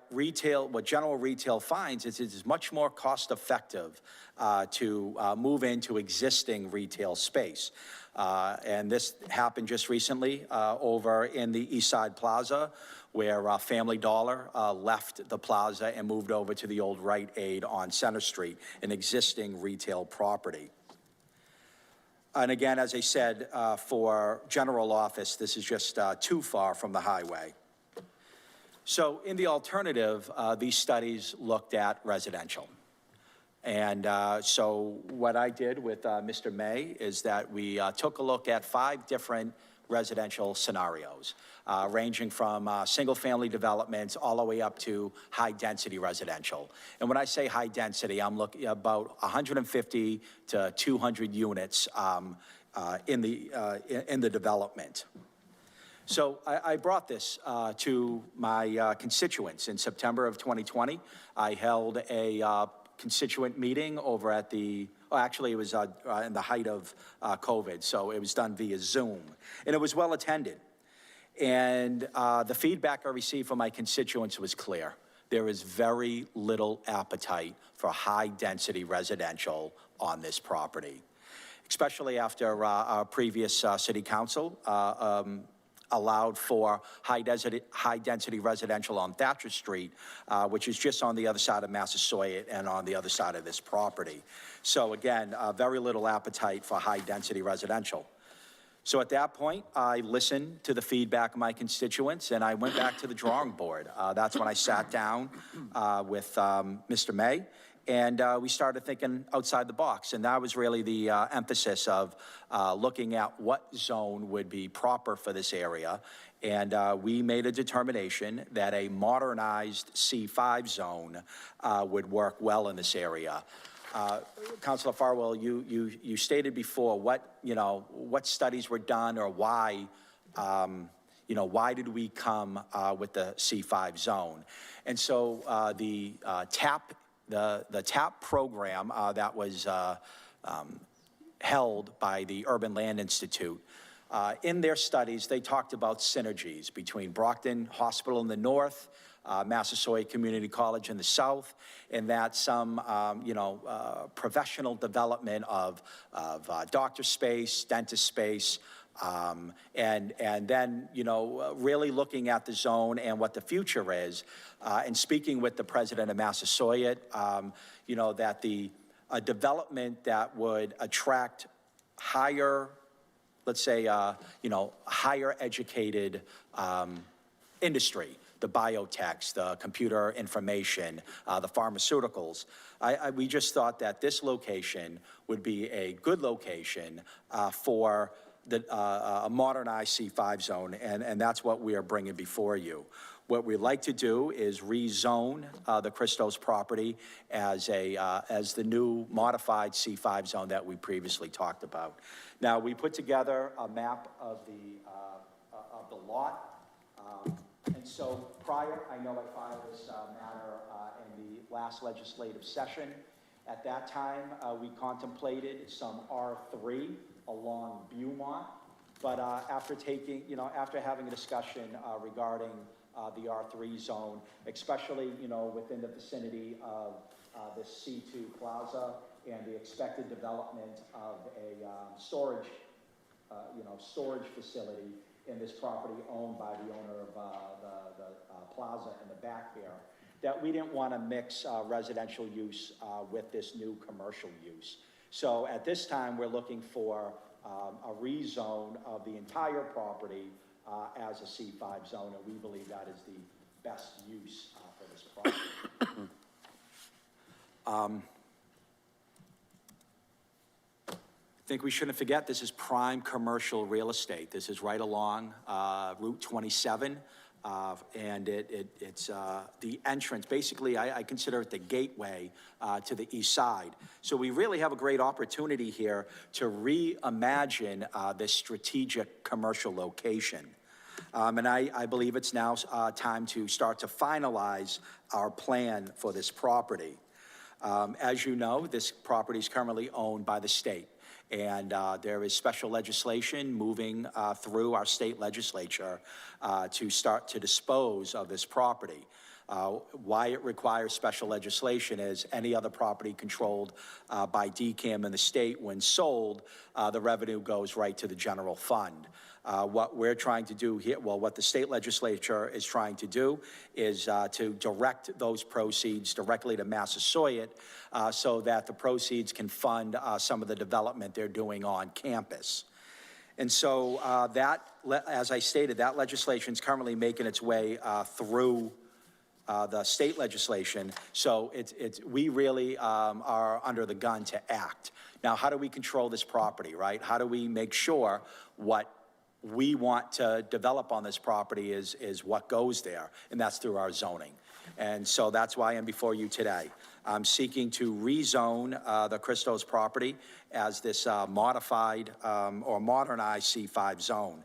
Speaker 5: general retail finds is it is much more cost-effective to move into existing retail space. And this happened just recently over in the East Side Plaza, where Family Dollar left the plaza and moved over to the old Rite Aid on Center Street, an existing retail property. And again, as I said, for general office, this is just too far from the highway. So in the alternative, these studies looked at residential. And so what I did with Mr. May is that we took a look at 5 different residential scenarios, ranging from single-family developments all the way up to high-density residential. And when I say high-density, I'm looking at about 150 to 200 units in the development. So I brought this to my constituents in September of 2020. I held a constituent meeting over at actually it was in the height of COVID, so it was done via Zoom. And it was well attended. And the feedback I received from my constituents was clear. There is very little appetite for high-density residential on this property, especially after our previous city council allowed for high-density residential on Thatcher Street, which is just on the other side of Massasoit and on the other side of this property. So again, very little appetite for high-density residential. So at that point, I listened to the feedback of my constituents, and I went back to the drawing board. That's when I sat down with Mr. May, and we started thinking outside the box. And that was really the emphasis of looking at what zone would be proper for this area. And we made a determination that a modernized C5 zone would work well in this area. Councilor Farwell, you stated before what studies were done, or why, why did we come with the C5 zone? And so the TAP program that was held by the Urban Land Institute, in their studies, they talked about synergies between Brockton Hospital in the north, Massasoit Community College in the south, and that some, professional development of doctor space, dentist space, and then, really looking at the zone and what the future is, and speaking with the president of Massasoit, that a development that would attract higher, let's say, higher educated industry, the biotechs, the computer information, the pharmaceuticals. We just thought that this location would be a good location for a modernized C5 zone, and that's what we are bringing before you. What we'd like to do is rezone the Christos property as the new modified C5 zone that we previously talked about. Now, we put together a map of the lot. And so prior, I know I filed this matter in the last legislative session. At that time, we contemplated some R3 along Beaumont, but after having a discussion regarding the R3 zone, especially, within the vicinity of this C2 plaza and the expected development of a storage facility in this property owned by the owner of the plaza in the back there, that we didn't want to mix residential use with this new commercial use. So at this time, we're looking for a rezone of the entire property as a C5 zone, and we believe that is the best use for this property. I think we shouldn't forget this is prime commercial real estate. This is right along Route 27, and it's the entrance. Basically, I consider it the gateway to the east side. So we really have a great opportunity here to reimagine this strategic commercial location. And I believe it's now time to start to finalize our plan for this property. As you know, this property is currently owned by the state. And there is special legislation moving through our state legislature to start to dispose of this property. Why it requires special legislation is any other property controlled by DCAM in the state, when sold, the revenue goes right to the general fund. What we're trying to do here, well, what the state legislature is trying to do is to direct those proceeds directly to Massasoit so that the proceeds can fund some of the development they're doing on campus. And so as I stated, that legislation is currently making its way through the state legislation. So we really are under the gun to act. Now, how do we control this property, right? How do we make sure what we want to develop on this property is what goes there, and that's through our zoning. And so that's why I'm before you today. I'm seeking to rezone the Christos property as this modified or modernized C5 zone.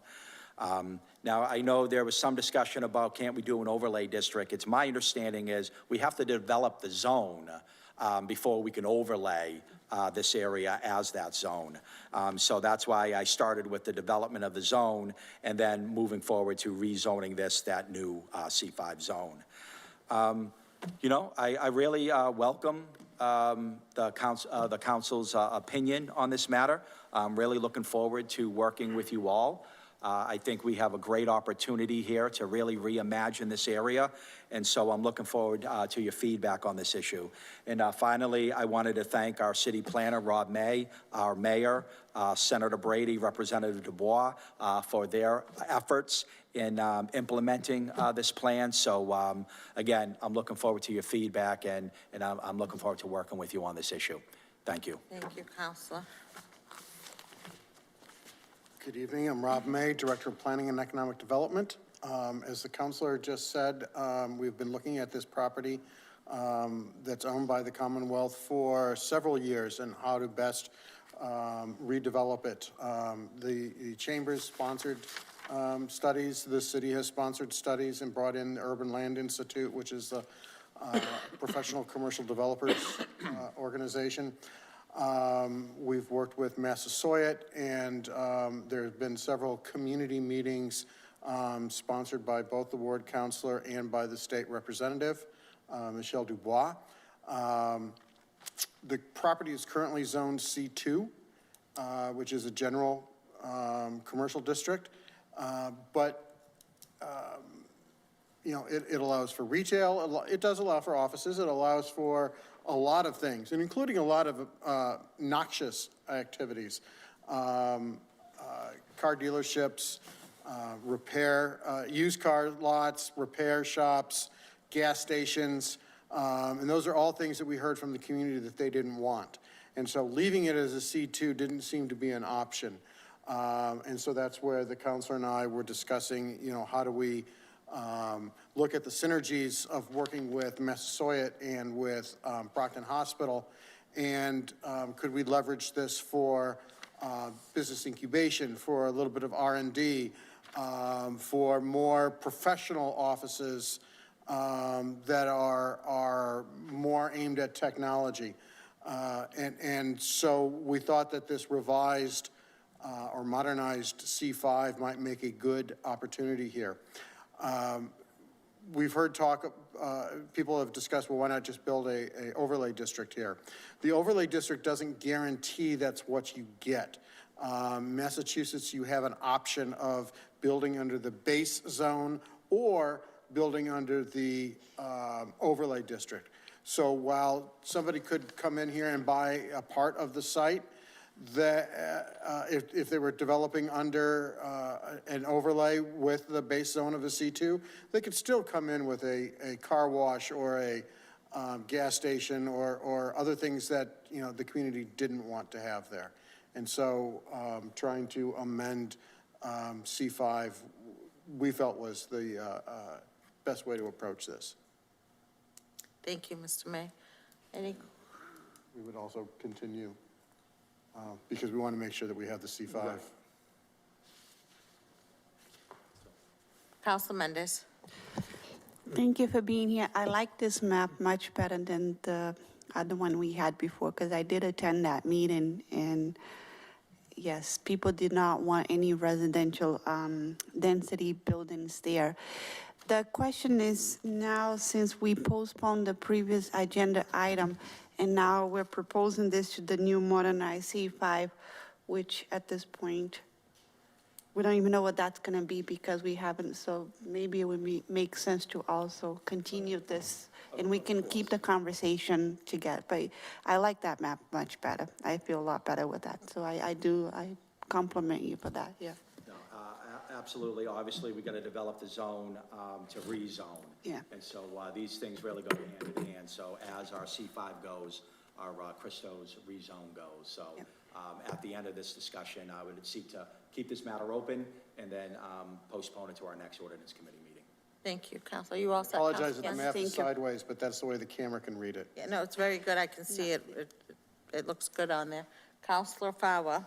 Speaker 5: Now, I know there was some discussion about can't we do an overlay district. It's my understanding is we have to develop the zone before we can overlay this area as that zone. So that's why I started with the development of the zone and then moving forward to rezoning that new C5 zone. I really welcome the council's opinion on this matter. I'm really looking forward to working with you all. I think we have a great opportunity here to really reimagine this area, and so I'm looking forward to your feedback on this issue. And finally, I wanted to thank our city planner, Rob May, our mayor, Senator Brady, Representative Dubois, for their efforts in implementing this plan. So again, I'm looking forward to your feedback, and I'm looking forward to working with you on this issue. Thank you.
Speaker 2: Thank you, Councilor.
Speaker 13: Good evening. I'm Rob May, Director of Planning and Economic Development. As the councilor just said, we've been looking at this property that's owned by the Commonwealth for several years and how to best redevelop it. The Chamber's sponsored studies. The city has sponsored studies and brought in the Urban Land Institute, which is the professional commercial developers organization. We've worked with Massasoit, and there have been several community meetings sponsored by both the ward councilor and by the state representative, Michelle Dubois. The property is currently zoned C2, which is a general commercial district, but it allows for retail. It does allow for offices. It allows for a lot of things, and including a lot of noxious activities. Car dealerships, used car lots, repair shops, gas stations, and those are all things that we heard from the community that they didn't want. And so leaving it as a C2 didn't seem to be an option. And so that's where the councilor and I were discussing, how do we look at the synergies of working with Massasoit and with Brockton Hospital, and could we leverage this for business incubation, for a little bit of R&D, for more professional offices that are more aimed at technology. And so we thought that this revised or modernized C5 might make a good opportunity here. We've heard talk, people have discussed, well, why not just build a overlay district here? The overlay district doesn't guarantee that's what you get. Massachusetts, you have an option of building under the base zone or building under the overlay district. So while somebody could come in here and buy a part of the site, if they were developing under an overlay with the base zone of a C2, they could still come in with a car wash or a gas station or other things that, you know, the community didn't want to have there. And so trying to amend C5, we felt was the best way to approach this.
Speaker 2: Thank you, Mr. May. Any?
Speaker 13: We would also continue because we want to make sure that we have the C5. Right.
Speaker 2: Council Mendes.
Speaker 7: Thank you for being here. I like this map much better than the other one we had before, because I did attend that meeting, and yes, people did not want any residential density buildings there. The question is now, since we postponed the previous agenda item, and now we're proposing this to the new modernized C5, which at this point, we don't even know what that's going to be because we haven't, so maybe it would make sense to also continue this, and we can keep the conversation together. But I like that map much better. I feel a lot better with that. So I compliment you for that, yeah.
Speaker 5: No, absolutely. Obviously, we got to develop the zone to rezone.
Speaker 7: Yeah.
Speaker 5: And so these things really go hand in hand. So as our C5 goes, our Christo's rezone goes. So at the end of this discussion, I would seek to keep this matter open and then postpone it to our next ordinance committee meeting.
Speaker 2: Thank you, Councilor. You all set?
Speaker 13: Apologize if the map is
Speaker 7: thank you.
Speaker 13: sideways, but that's the way the camera can read it.
Speaker 2: Yeah, no, it's very good. I can see it. It looks good on there. Councilor Farwell.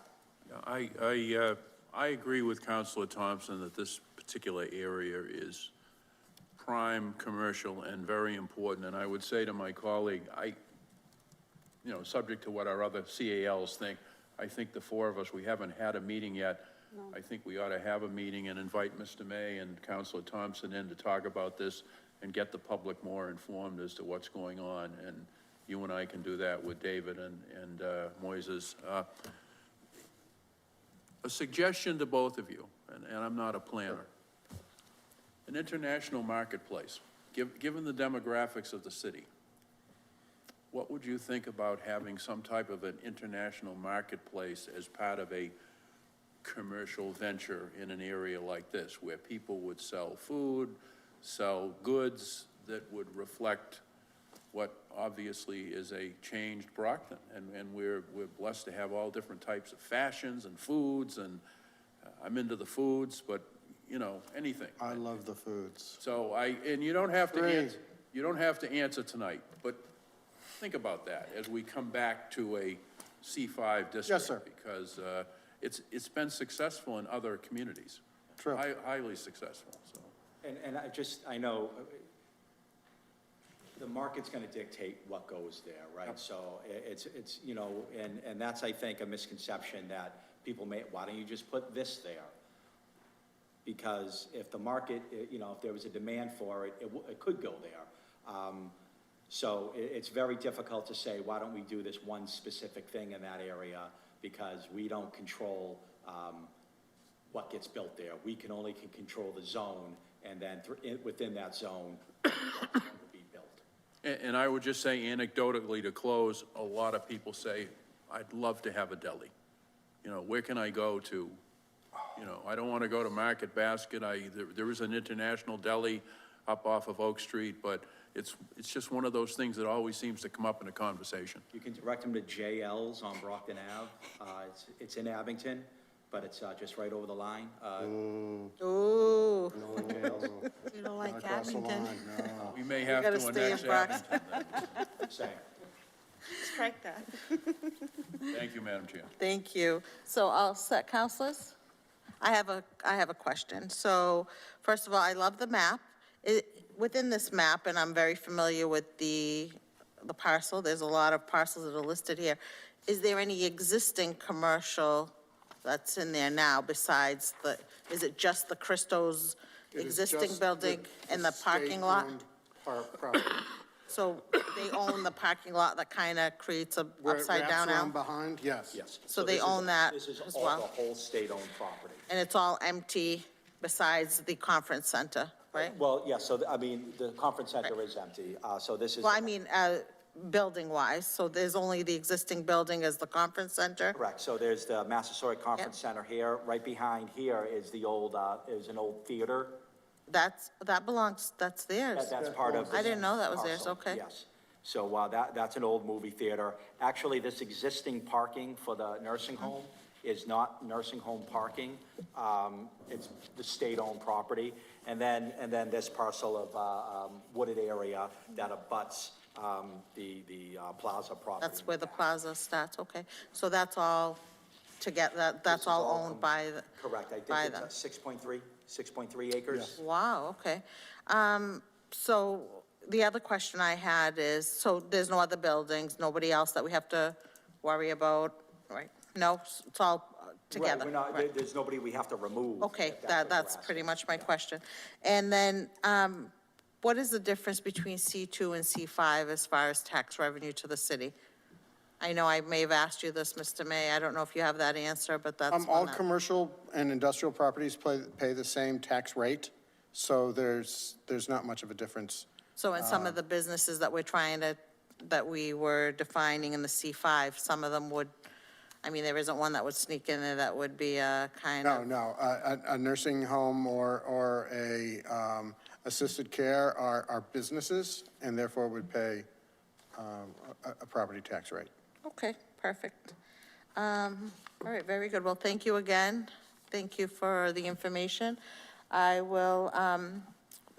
Speaker 6: I agree with Councilor Thompson that this particular area is prime commercial and very important. And I would say to my colleague, you know, subject to what our other CALs think, I think the four of us, we haven't had a meeting yet. No. I think we ought to have a meeting and invite Mr. May and Councilor Thompson in to talk about this and get the public more informed as to what's going on. And you and I can do that with David and Moises. A suggestion to both of you, and I'm not a planner. An international marketplace, given the demographics of the city, what would you think about having some type of an international marketplace as part of a commercial venture in an area like this, where people would sell food, sell goods that would reflect what obviously is a changed Brockton, and we're blessed to have all different types of fashions and foods, and I'm into the foods, but you know, anything.
Speaker 13: I love the foods.
Speaker 6: So and you don't have to answer tonight, but think about that as we come back to a C5 district.
Speaker 13: Yes, sir.
Speaker 6: Because it's been successful in other communities.
Speaker 13: True.
Speaker 6: Highly successful, so.
Speaker 5: And I know the market's going to dictate what goes there, right? Yep. So it's you know, and that's, I think, a misconception that people may, why don't you just put this there? Because if the market, you know, if there was a demand for it, it could go there. So it's very difficult to say, why don't we do this one specific thing in that area? Because we don't control what gets built there. We can only control the zone, and then within that zone, will be built.
Speaker 6: And I would just say anecdotally to close, a lot of people say, I'd love to have a deli. You know, where can I go to? You know, I don't want to go to Market Basket. There is an international deli up off of Oak Street, but it's just one of those things that always seems to come up in a conversation.
Speaker 5: You can direct them to JL's on Brockton Ave. It's in Abington, but it's just right over the line.
Speaker 2: Ooh.
Speaker 13: No.
Speaker 7: You don't like
Speaker 13: Across the
Speaker 7: Abington?
Speaker 13: line, no.
Speaker 6: We may have to annex Abington then.
Speaker 5: Saying.
Speaker 7: Strike that.
Speaker 6: Thank you, Madam Chair.
Speaker 2: Thank you. So all set, councilors? I have a question. So first of all, I love the map. Within this map, and I'm very familiar with the parcel, there's a lot of parcels that are listed here. Is there any existing commercial that's in there now besides is it just the Christo's
Speaker 13: It is
Speaker 2: existing
Speaker 13: just
Speaker 2: building and the parking lot?
Speaker 13: state-owned property.
Speaker 2: So they own the parking lot that kind of creates a
Speaker 13: Where it
Speaker 2: upside down
Speaker 13: wraps around
Speaker 2: L?
Speaker 13: behind, yes.
Speaker 5: Yes.
Speaker 2: So they
Speaker 5: this is-
Speaker 2: own that
Speaker 5: This is
Speaker 2: as
Speaker 5: all
Speaker 2: well?
Speaker 5: the whole state-owned property.
Speaker 2: And it's all empty besides the conference center, right?
Speaker 5: Well, yeah, so, I mean, the conference center is empty, so this is.
Speaker 2: Well, I mean, building-wise, so there's only the existing building as the conference center?
Speaker 5: Correct, so there's the Massasoit Conference Center here, right behind here is the old, is an old theater.
Speaker 2: That belongs, that's theirs.
Speaker 5: That's part of.
Speaker 2: I didn't know that was theirs,
Speaker 5: parcel,
Speaker 2: okay.
Speaker 5: Yes, so that's an old movie theater. Actually, this existing parking for the nursing home is not nursing home parking. It's the state-owned property. And then this parcel of wooded area that abuts the plaza property.
Speaker 2: That's where the plaza starts, okay. So that's all that's all owned by the...
Speaker 5: Correct, I
Speaker 2: by
Speaker 5: think
Speaker 2: them.
Speaker 5: it's 6.3 acres.
Speaker 2: Wow, okay. So the other question I had is, so there's no other buildings, nobody else that we have to worry about, right? No, it's all together?
Speaker 5: Right, we're not,
Speaker 2: right.
Speaker 5: there's nobody we have to remove.
Speaker 2: Okay,
Speaker 5: if what
Speaker 2: that's
Speaker 5: you're
Speaker 2: pretty
Speaker 5: asking.
Speaker 2: much my question. And then, what is the difference between C2 and C5 as far as tax revenue to the city? I know I may have asked you this, Mr. May, I don't know if you have that answer, but that's
Speaker 13: All
Speaker 2: one that...
Speaker 13: commercial and industrial properties pay the same tax rate, so there's not much of a difference.
Speaker 2: So in some of the businesses that that we were defining in the C5, some of them would, I mean, there isn't one that would sneak in there that would be a kind of...
Speaker 13: No, a nursing home or a assisted care are businesses, and therefore would pay a property tax rate.
Speaker 2: Okay, perfect. All right, very good. Well, thank you again. Thank you for the information. I will,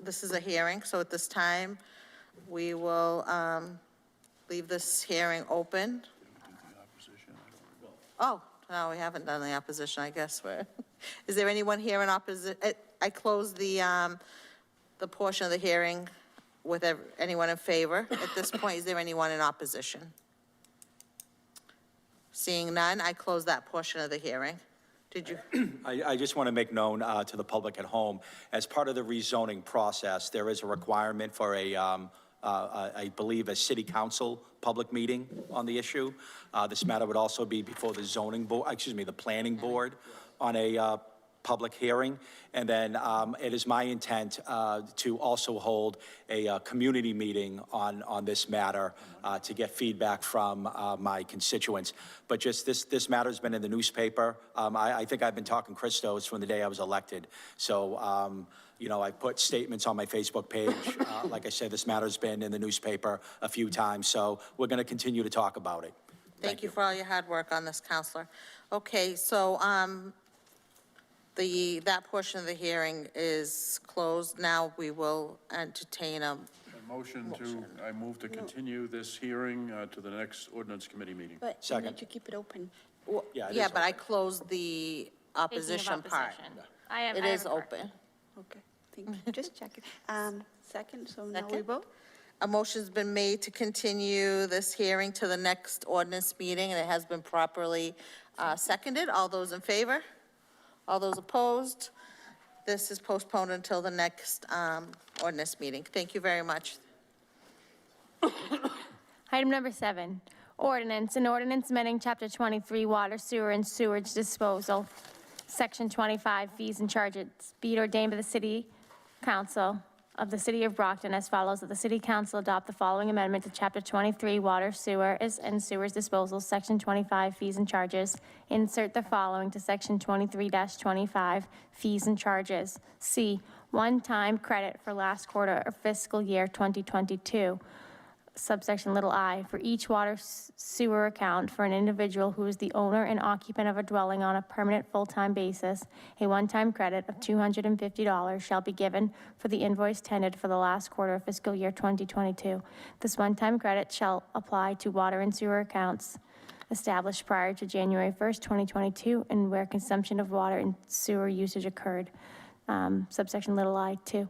Speaker 2: this is a hearing, so at this time, we will leave this hearing open. Oh, no, we haven't done the opposition, I guess. Is there anyone here in opposition? I closed the portion of the hearing with anyone in favor. At this point, is there anyone in opposition? Seeing none, I close that portion of the hearing. Did you?
Speaker 5: I just want to make known to the public at home, as part of the rezoning process, there is a requirement for I believe, a city council public meeting on the issue. This matter would also be before the zoning board, the planning board on a public hearing. And then it is my intent to also hold a community meeting on this matter to get feedback from my constituents. But just this matter's been in the newspaper. I think I've been talking Christos from the day I was elected. So, I put statements on my Facebook page. Like I said, this matter's been in the newspaper a few times, so we're going to continue to talk about it.
Speaker 2: Thank you for all your hard work on this, Counselor. Okay, so that portion of the hearing is closed. Now we will entertain a
Speaker 6: I move to continue this hearing to the next ordinance committee meeting.
Speaker 7: But you
Speaker 5: Second.
Speaker 7: need to keep it open.
Speaker 5: Yeah, it
Speaker 2: Yeah,
Speaker 5: is
Speaker 2: but I closed the
Speaker 3: Speaking of
Speaker 2: opposition part.
Speaker 3: opposition,
Speaker 2: It is open.
Speaker 7: Okay, thank you. Just check it. Second, so now we
Speaker 2: Second?
Speaker 7: vote?
Speaker 2: A motion's been made to continue this hearing to the next ordinance meeting, and it has been properly seconded. All those in favor? All those opposed? This is postponed until the next ordinance meeting. Thank you very much.
Speaker 3: Item number 7, ordinance, an ordinance amending Chapter 23, Water, Sewer, and Sewage Disposal, Section 25, Fees and Charges, be it ordained by the City Council of the City of Brockton as follows, that the City Council adopt the following amendment to Chapter 23, Water, Sewer, and Sewers Disposal, Section 25, Fees and Charges. Insert the following to Section 23-25, Fees and Charges. C, one-time credit for last quarter of fiscal year 2022. subsection little I, for each water sewer account for an individual who is the owner and occupant of a dwelling on a permanent full-time basis, a one-time credit of $250 shall be given for the invoice tendered for the last quarter of fiscal year 2022. This one-time credit shall apply to water and sewer accounts established prior to January 1st, 2022, and where consumption of water and sewer usage occurred. Subsection little I, 2.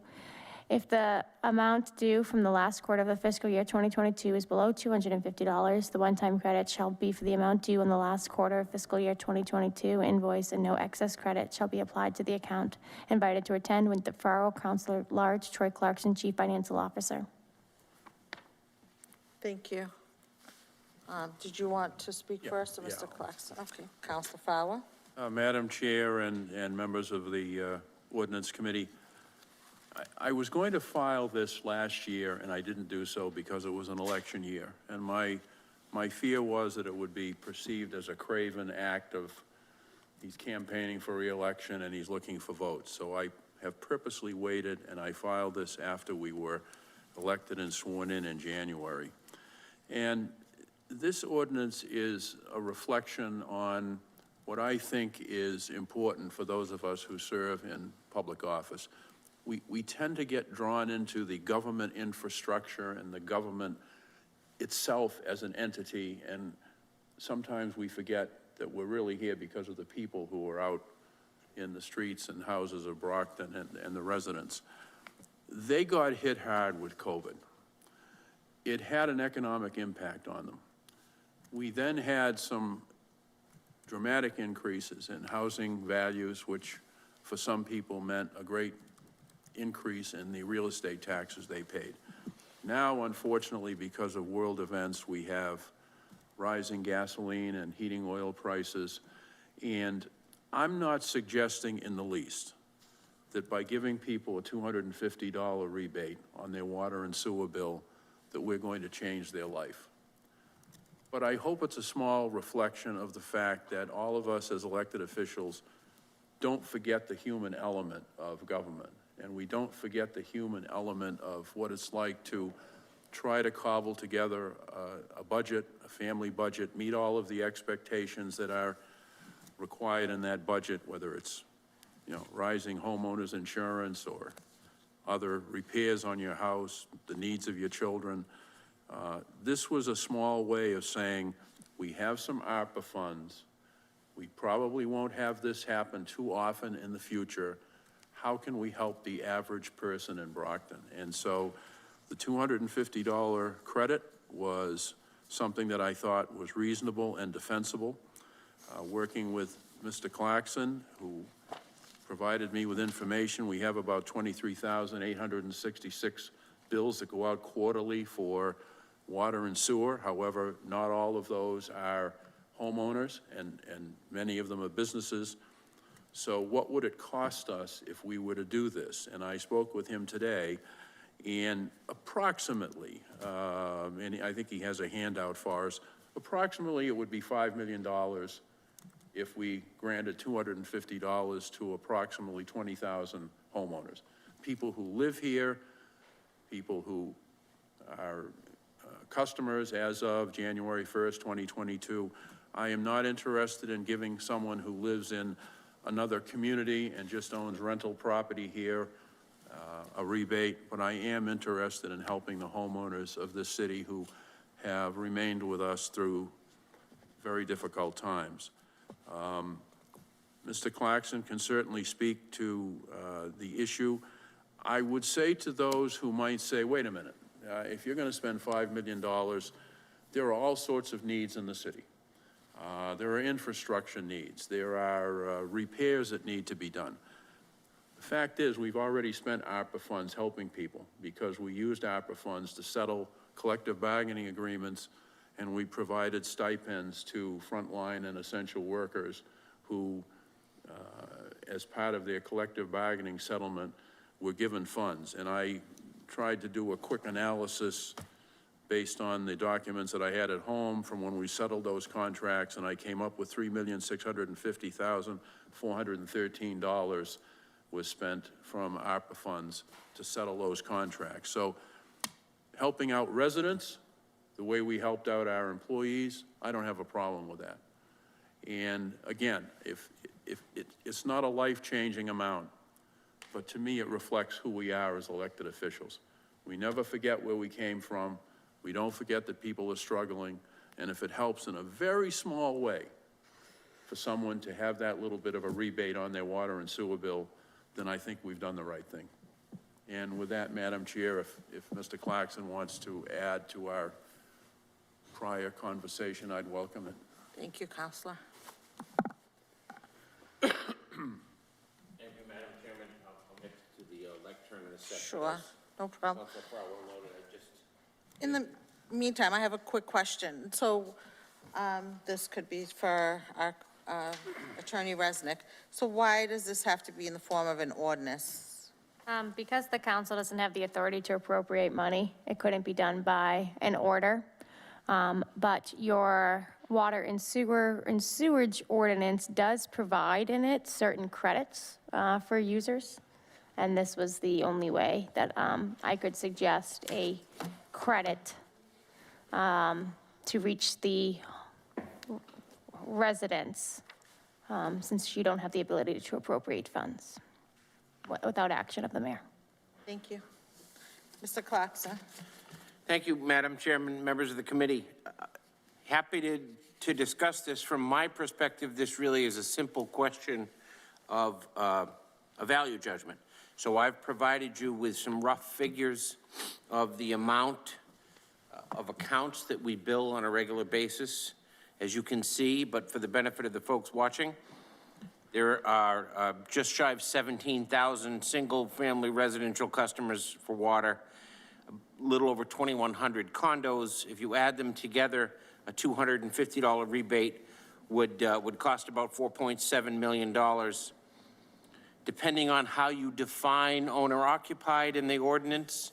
Speaker 3: If the amount due from the last quarter of the fiscal year 2022 is below $250, the one-time credit shall be for the amount due in the last quarter of fiscal year 2022 invoice, and no excess credit shall be applied to the account. Invited to attend with the Borough Councilor Large, Troy Clarkson, Chief Financial Officer.
Speaker 2: Thank you. Did you want to speak first, or Mr. Clarkson? Okay, Councilor Fowler?
Speaker 6: Madam Chair and members of the Ordinance Committee, I was going to file this last year, and I didn't do so because it was an election year. And my fear was that it would be perceived as a craven act of he's campaigning for re-election and he's looking for votes. So I have purposely waited, and I filed this after we were elected and sworn in January. And this ordinance is a reflection on what I think is important for those of us who serve in public office. We tend to get drawn into the government infrastructure and the government itself as an entity, and sometimes we forget that we're really here because of the people who are out in the streets and houses of Brockton and the residents. They got hit hard with COVID. It had an economic impact on them. We then had some dramatic increases in housing values, which for some people meant a great increase in the real estate taxes they paid. Now, unfortunately, because of world events, we have rising gasoline and heating oil prices, and I'm not suggesting in the least that by giving people a $250 rebate on their water and sewer bill that we're going to change their life. But I hope it's a small reflection of the fact that all of us as elected officials don't forget the human element of government, and we don't forget the human element of what it's like to try to cobble together a budget, a family budget, meet all of the expectations that are required in that budget, whether it's, you know, rising homeowners insurance or other repairs on your house, the needs of your children. This was a small way of saying, we have some ARPA funds. We probably won't have this happen too often in the future. How can we help the average person in Brockton? And so the $250 credit was something that I thought was reasonable and defensible. Working with Mr. Clarkson, who provided me with information, we have about 23,866 bills that go out quarterly for water and sewer. However, not all of those are homeowners, and many of them are businesses. So what would it cost us if we were to do this? And I spoke with him today, and approximately, and I think he has a handout for us, approximately it would be $5 million if we granted $250 to approximately 20,000 homeowners. People who live here, people who are customers as of January 1st, 2022. I am not interested in giving someone who lives in another community and just owns rental property here a rebate, but I am interested in helping the homeowners of this city who have remained with us through very difficult times. Mr. Clarkson can certainly speak to the issue. I would say to those who might say, wait a minute, if you're going to spend $5 million, there are all sorts of needs in the city. There are infrastructure needs. There are repairs that need to be done. The fact is, we've already spent ARPA funds helping people because we used ARPA funds to settle collective bargaining agreements, and we provided stipends to frontline and essential workers who, as part of their collective bargaining settlement, were given funds. And I tried to do a quick analysis based on the documents that I had at home from when we settled those contracts, and I came up with $3,650,413 was spent from ARPA funds to settle those contracts. So helping out residents, the way we helped out our employees, I don't have a problem with that. And again, if it's not a life-changing amount, but to me, it reflects who we are as elected officials. We never forget where we came from. We don't forget that people are struggling. And if it helps in a very small way for someone to have that little bit of a rebate on their water and sewer bill, then I think we've done the right thing. And with that, Madam Chair, if Mr. Clarkson wants to add to our prior conversation, I'd welcome it.
Speaker 2: Thank you, Counselor.
Speaker 9: Thank you, Madam Chairman. I'll get to the lectern in a second.
Speaker 2: Sure, no problem.
Speaker 9: Council Farwell noted, I just...
Speaker 2: In the meantime, I have a quick question. So this could be for our Attorney Resnick. So why does this have to be in the form of an ordinance?
Speaker 3: Because the council doesn't have the authority to appropriate money, it couldn't be done by an order. But your water and sewage ordinance does provide in it certain credits for users. And this was the only way that I could suggest a credit to reach the residents, since you don't have the ability to appropriate funds without action of the mayor.
Speaker 2: Thank you. Mr. Clarkson.
Speaker 9: Thank you, Madam Chairman, members of the committee. Happy to discuss this. From my perspective, this really is a simple question of a value judgment. So I've provided you with some rough figures of the amount of accounts that we bill on a regular basis. As you can see, but for the benefit of the folks watching, there are just shy of 17,000 single-family residential customers for water, a little over 2,100 condos. If you add them together, a $250 rebate would cost about $4.7 million. Depending on how you define owner-occupied in the ordinance,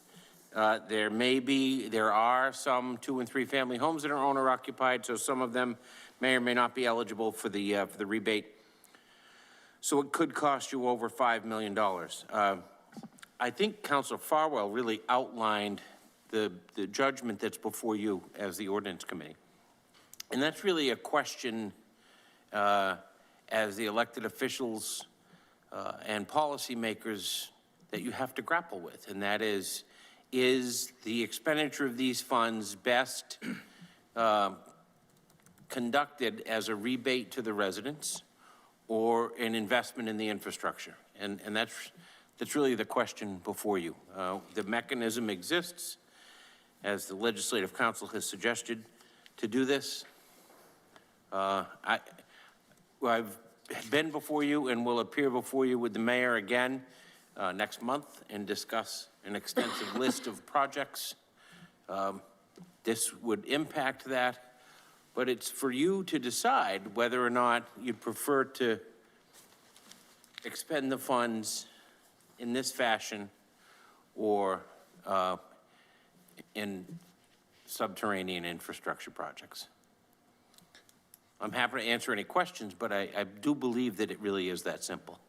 Speaker 9: there are some 2- and 3-family homes that are owner-occupied, so some of them may or may not be eligible for the rebate. So it could cost you over $5 million. I think Councilor Farwell really outlined the judgment that's before you as the ordinance committee. And that's really a question as the elected officials and policymakers that you have to grapple with, and that is the expenditure of these funds best conducted as a rebate to the residents or an investment in the infrastructure? And that's really the question before you. The mechanism exists, as the Legislative Council has suggested, to do this. I've been before you and will appear before you with the mayor again next month and discuss an extensive list of projects. This would impact that, but it's for you to decide whether or not you'd prefer to expend the funds in this fashion or in subterranean infrastructure projects. I'm happy to answer any questions, but I do believe that it really is that simple.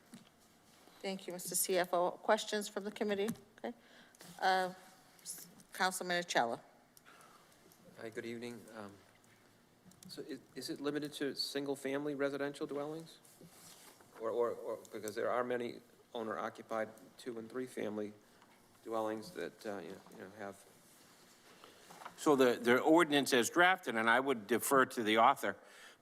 Speaker 2: Thank you, Mr. CFO. Questions from the committee? Okay. Councilman Minichiello.
Speaker 16: Hi, good evening. So is it limited to single-family residential dwellings? Or because there are many owner-occupied 2- and 3-family dwellings that, have.
Speaker 9: So the ordinance as drafted, and I would defer to the author,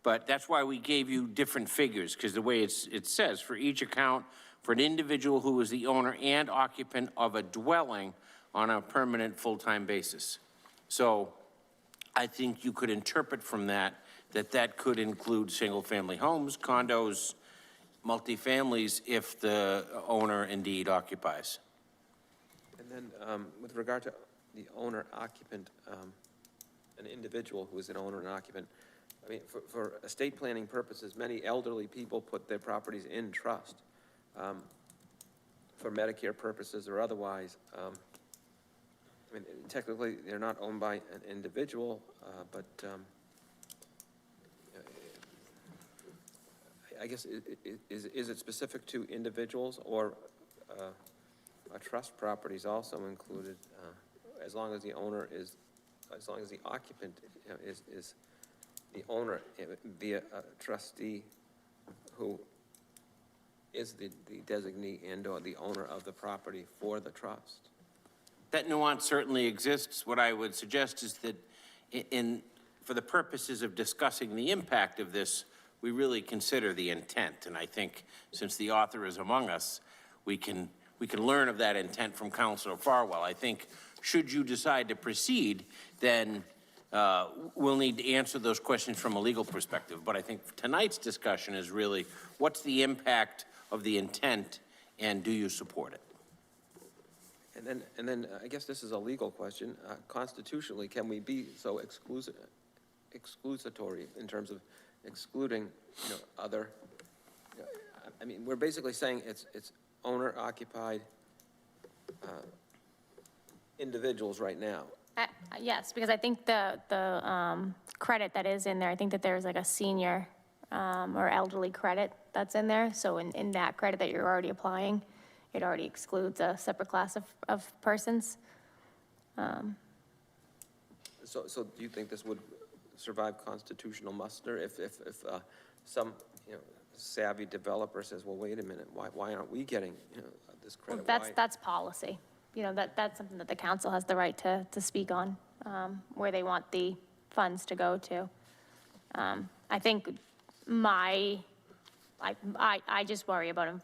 Speaker 9: but that's why we gave you different figures, because the way it says, for each account, for an individual who is the owner and occupant of a dwelling on a permanent full-time basis. So I think you could interpret from that could include single-family homes, condos, multifamilies, if the owner indeed occupies.
Speaker 16: And then with regard to the owner-occupant, an individual who is an owner and occupant, I mean, for estate planning purposes, many elderly people put their properties in trust for Medicare purposes or otherwise. I mean, technically, they're not owned by an individual, but I guess, is it specific to individuals, or are trust properties also included, as long as the owner is as long as the occupant, you know, is the owner via a trustee who is the designee and/or the owner of the property for the trust.
Speaker 9: That nuance certainly exists. What I would suggest is that for the purposes of discussing the impact of this, we really consider the intent. And I think since the author is among us, we can learn of that intent from Councilor Farwell. I think should you decide to proceed, then we'll need to answer those questions from a legal perspective. But I think tonight's discussion is really, what's the impact of the intent, and do you support it?
Speaker 16: And then I guess this is a legal question. Constitutionally, can we be so exclusatory in terms of excluding, you know, other, you know, I mean, we're basically saying it's owner-occupied individuals right now.
Speaker 3: Yes, because I think the credit that is in there, I think that there's like a senior or elderly credit that's in there. So in that credit that you're already applying, it already excludes a separate class of persons.
Speaker 16: So do you think this would survive constitutional muster if some, you know, savvy developer says, well, wait a minute, why aren't we getting, you know, this credit?
Speaker 3: That's policy. You know, that's something that the council has the right to speak on, where they want the funds to go to. I think I just worry about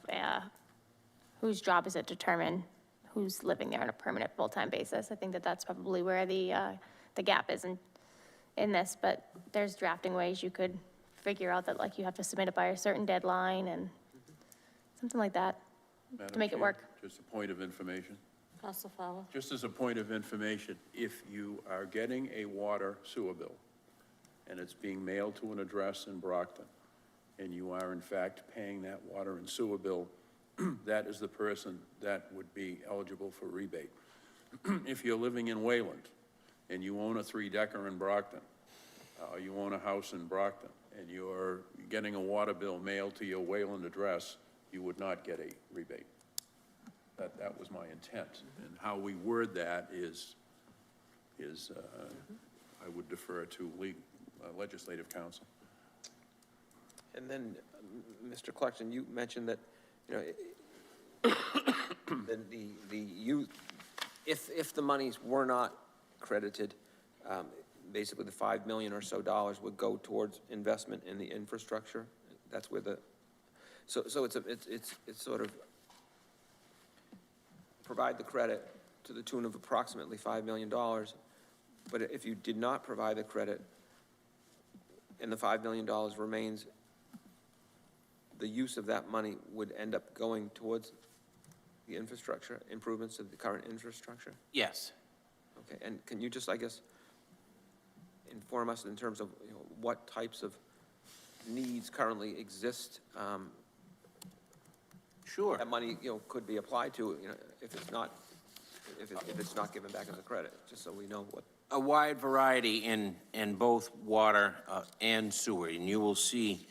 Speaker 3: whose job is it to determine who's living there on a permanent full-time basis. I think that's probably where the gap is in this, but there's drafting ways you could figure out that, like, you have to submit it by a certain deadline and something like that to make it work.
Speaker 6: Just a point of information.
Speaker 2: Council Fowler?
Speaker 6: Just as a point of information, if you are getting a water sewer bill and it's being mailed to an address in Brockton, and you are in fact paying that water and sewer bill, that is the person that would be eligible for rebate. If you're living in Wayland and you own a 3-decker in Brockton, you own a house in Brockton, and you're getting a water bill mailed to your Wayland address, you would not get a rebate. That was my intent. And how we word that is I would defer to legislative counsel.
Speaker 16: And then, Mr. Clarkson, you mentioned that, you know, if the monies were not credited, basically the $5 million or so would go towards investment in the infrastructure. That's where so it's sort of provide the credit to the tune of approximately $5 million. But if you did not provide the credit and the $5 million remains, the use of that money would end up going towards the infrastructure, improvements of the current infrastructure?
Speaker 9: Yes.
Speaker 16: Okay, and can you just, I guess, inform us in terms of, you know, what types of needs currently exist?
Speaker 9: Sure.
Speaker 16: That money, you know, could be applied to, you know, if it's not given back as a credit, just so we know what.
Speaker 9: A wide variety in both water and sewer, and you will see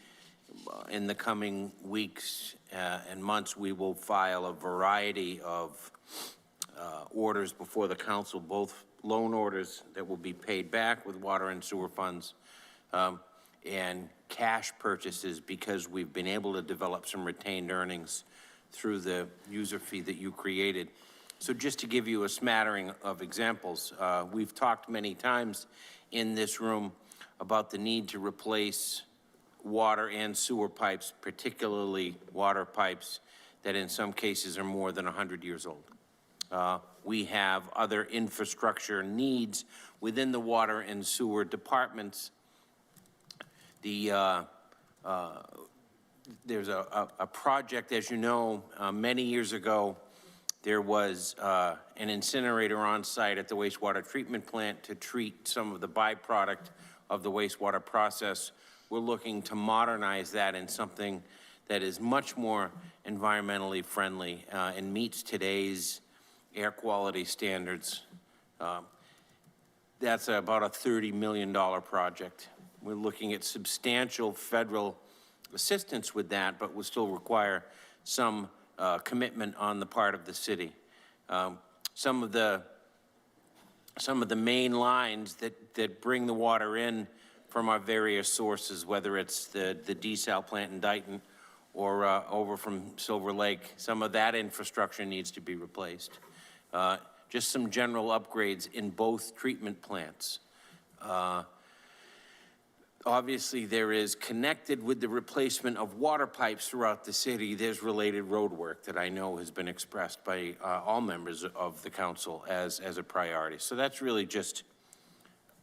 Speaker 9: in the coming weeks and months, we will file a variety of orders before the council, both loan orders that will be paid back with water and sewer funds, and cash purchases, because we've been able to develop some retained earnings through the user fee that you created. So just to give you a smattering of examples, we've talked many times in this room about the need to replace water and sewer pipes, particularly water pipes that in some cases are more than 100 years old. We have other infrastructure needs within the water and sewer departments. There's a project, as you know, many years ago, there was an incinerator on site at the wastewater treatment plant to treat some of the byproduct of the wastewater process. We're looking to modernize that in something that is much more environmentally friendly and meets today's air quality standards. That's about a $30 million project. We're looking at substantial federal assistance with that, but will still require some commitment on the part of the city. Some of the some of the main lines that bring the water in from our various sources, whether it's the desal plant in Dayton or over from Silver Lake. Some of that infrastructure needs to be replaced. Just some general upgrades in both treatment plants. Obviously, there is, connected with the replacement of water pipes throughout the city, there's related road work that I know has been expressed by all members of the council as a priority. So that's really just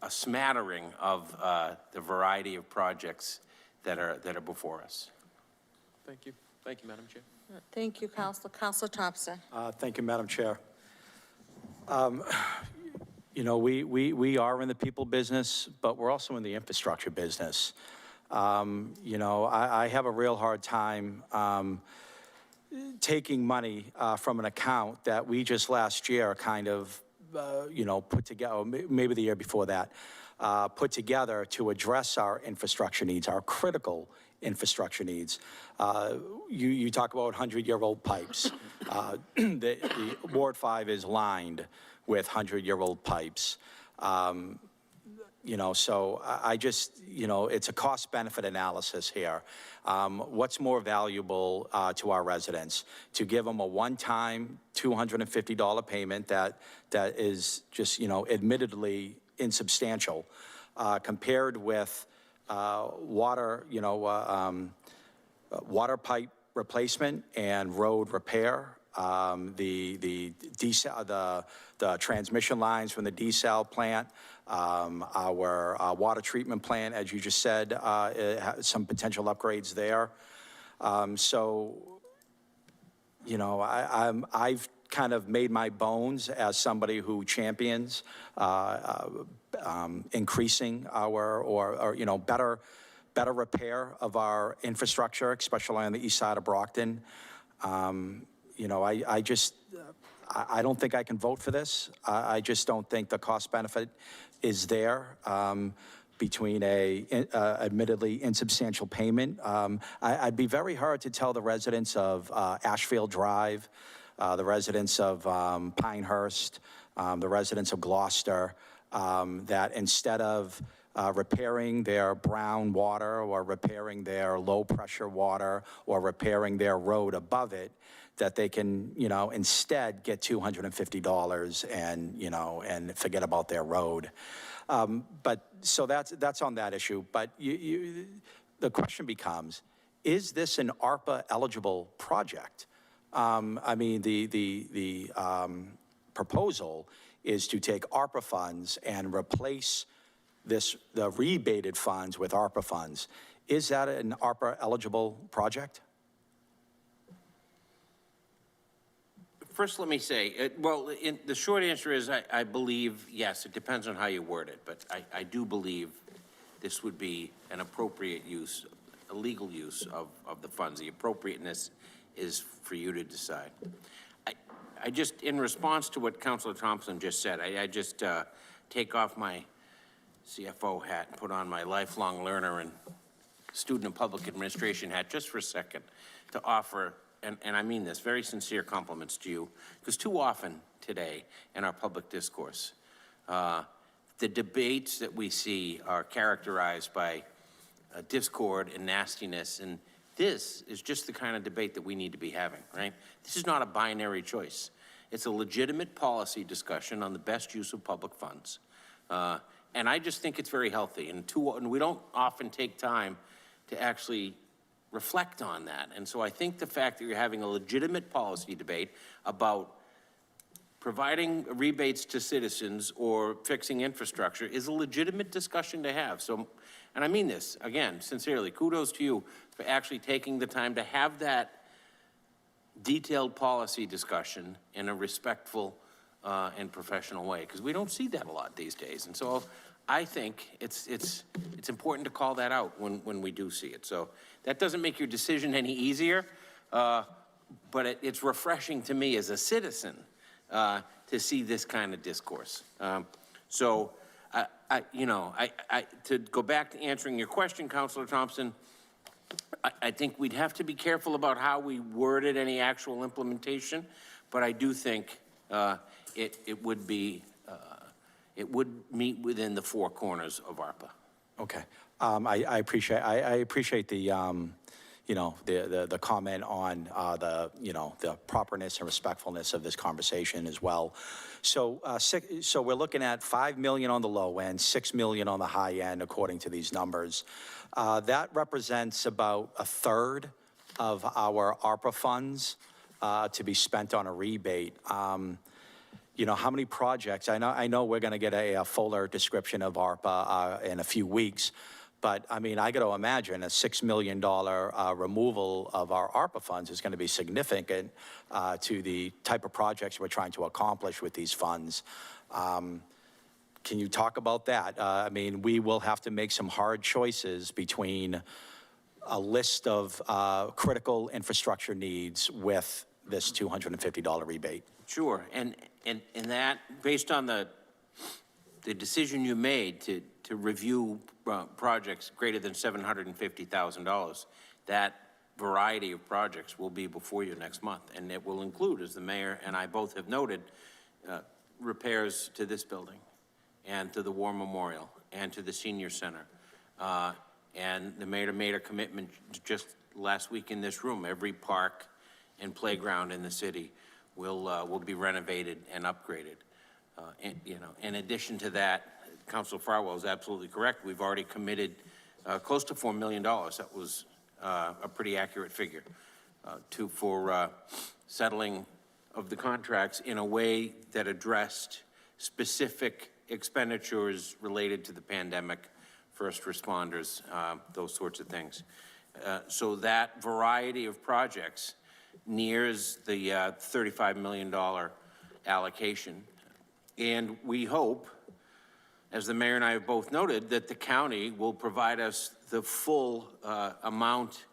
Speaker 9: a smattering of the variety of projects that are before us.
Speaker 16: Thank you. Thank you, Madam Chair.
Speaker 2: Thank you, Counselor. Counselor Thompson.
Speaker 5: Thank you, Madam Chair. You know, we are in the people business, but we're also in the infrastructure business. You know, I have a real hard time taking money from an account that we just last year kind of, you know, put together, or maybe the year before that, put together to address our infrastructure needs, our critical infrastructure needs. You talk about 100-year-old pipes. The Ward 5 is lined with 100-year-old pipes. You know, so I just, you know, it's a cost-benefit analysis here. What's more valuable to our residents? To give them a one-time $250 payment that is just, you know, admittedly insubstantial, compared with water, you know, water pipe replacement and road repair. The transmission lines from the desal plant, our water treatment plant, as you just said, some potential upgrades there. So, you know, I've kind of made my bones as somebody who champions increasing our, you know, better repair of our infrastructure, especially on the east side of Brockton. You know, I don't think I can vote for this. I just don't think the cost benefit is there between a admittedly insubstantial payment. I'd be very hard to tell the residents of Ashfield Drive, the residents of Pinehurst, the residents of Gloucester, that instead of repairing their brown water or repairing their low pressure water or repairing their road above it, that they can, you know, instead get $250 and, you know, and forget about their road. But so that's on that issue. But the question becomes, is this an ARPA eligible project? I mean, the proposal is to take ARPA funds and replace the rebated funds with ARPA funds. Is that an ARPA eligible project?
Speaker 9: First, let me say, well, the short answer is I believe, yes, it depends on how you word it, but I do believe this would be an appropriate use, a legal use of the funds. The appropriateness is for you to decide. I just, in response to what Councilor Thompson just said, I just take off my CFO hat and put on my lifelong learner and student of public administration hat just for a second to offer, and I mean this, very sincere compliments to you, because too often today in our public discourse, the debates that we see are characterized by discord and nastiness, and this is just the kind of debate that we need to be having, right? This is not a binary choice. It's a legitimate policy discussion on the best use of public funds. And I just think it's very healthy, and we don't often take time to actually reflect on that. And so I think the fact that you're having a legitimate policy debate about providing rebates to citizens or fixing infrastructure is a legitimate discussion to have. So, and I mean this, again, sincerely, kudos to you for actually taking the time to have that detailed policy discussion in a respectful and professional way, because we don't see that a lot these days. And so I think it's important to call that out when we do see it. So that doesn't make your decision any easier, but it's refreshing to me as a citizen to see this kind of discourse. So to go back to answering your question, Councilor Thompson, I think we'd have to be careful about how we worded any actual implementation, but I do think it would be it would meet within the four corners of ARPA.
Speaker 5: Okay. I appreciate the, you know, the comment on the properness and respectfulness of this conversation as well. So, so we're looking at 5 million on the low end, 6 million on the high end, according to these numbers. That represents about a third of our ARPA funds to be spent on a rebate. You know, how many projects? I know we're going to get a fuller description of ARPA in a few weeks, but I mean, I got to imagine a $6 million removal of our ARPA funds is going to be significant to the type of projects we're trying to accomplish with these funds. Can you talk about that? I mean, we will have to make some hard choices between a list of critical infrastructure needs with this $250 rebate.
Speaker 9: Sure, and that, based on the decision you made to review projects greater than $750,000, that variety of projects will be before you next month, and it will include, as the mayor and I both have noted, repairs to this building, and to the War Memorial, and to the Senior Center. And the mayor made a commitment just last week in this room. Every park and playground in the city will be renovated and upgraded. And, you know, in addition to that, Councilor Farwell is absolutely correct. We've already committed close to $4 million. That was a pretty accurate figure for settling of the contracts in a way that addressed specific expenditures related to the pandemic, first responders, those sorts of things. So that variety of projects nears the $35 million allocation. And we hope, as the mayor and I have both noted, that the county will provide us the full amount.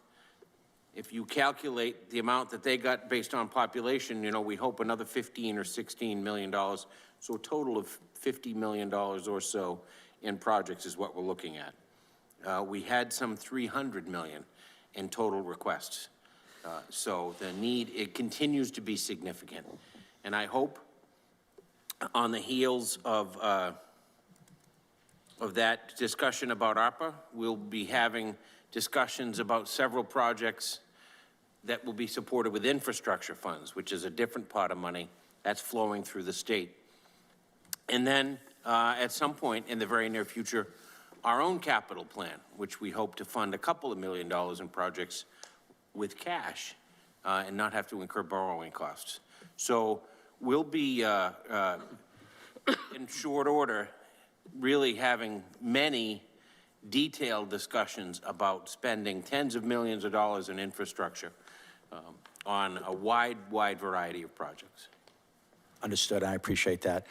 Speaker 9: If you calculate the amount that they got based on population, you know, we hope another $15 or $16 million. So a total of $50 million or so in projects is what we're looking at. We had some $300 million in total requests. So the need, it continues to be significant. And I hope on the heels of that discussion about ARPA, we'll be having discussions about several projects that will be supported with infrastructure funds, which is a different pot of money that's flowing through the state. And then at some point in the very near future, our own capital plan, which we hope to fund a couple of $1 million in projects with cash and not have to incur borrowing costs. So we'll be, in short order, really having many detailed discussions about spending tens of millions of dollars in infrastructure on a wide variety of projects.
Speaker 5: Understood. I appreciate that.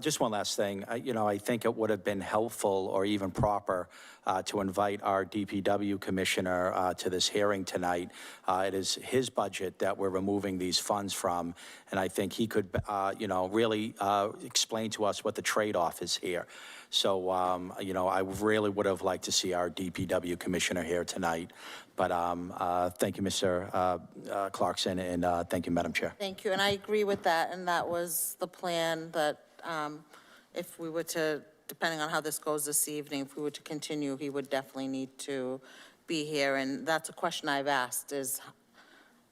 Speaker 5: Just one last thing. You know, I think it would have been helpful or even proper to invite our DPW commissioner to this hearing tonight. It is his budget that we're removing these funds from, and I think he could, you know, really explain to us what the trade-off is here. So, you know, I really would have liked to see our DPW commissioner here tonight. But thank you, Mr. Clarkson, and thank you, Madam Chair.
Speaker 2: Thank you, and I agree with that, and that was the plan that if we were to, depending on how this goes this evening, if we were to continue, he would definitely need to be here, and that's a question I've asked is,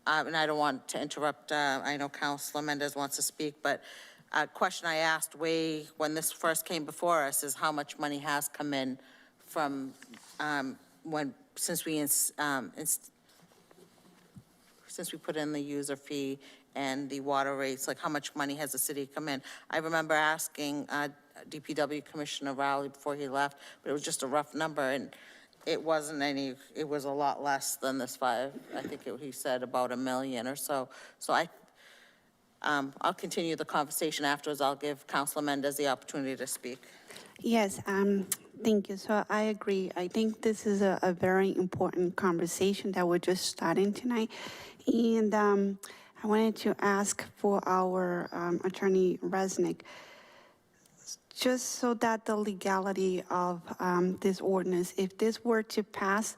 Speaker 2: and I don't want to interrupt, I know Councilor Mendez wants to speak, but a question I asked when this first came before us is how much money has come in from since we put in the user fee and the water rates, like how much money has the city come in? I remember asking DPW Commissioner Rowley before he left, but it was just a rough number, and it wasn't any, it was a lot less than this $5. I think he said about $1 million or so. So I'll continue the conversation afterwards. I'll give Councilor Mendez the opportunity to speak.
Speaker 7: Yes, thank you. So I agree. I think this is a very important conversation that we're just starting tonight. And I wanted to ask for our Attorney Resnick, just so that the legality of this ordinance, if this were to pass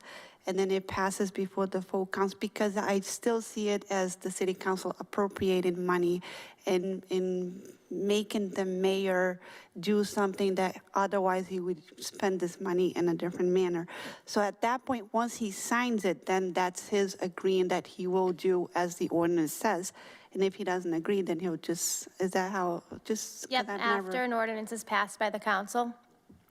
Speaker 7: and then it passes before the full council, because I still see it as the city council appropriated money and in making the mayor do something that otherwise he would spend this money in a different manner. So at that point, once he signs it, then that's his agreeing that he will do as the ordinance says. And if he doesn't agree, then he'll just, is that how, just? 'cause
Speaker 3: Yep,
Speaker 7: I've
Speaker 3: after
Speaker 7: never-
Speaker 3: an ordinance is passed by the council,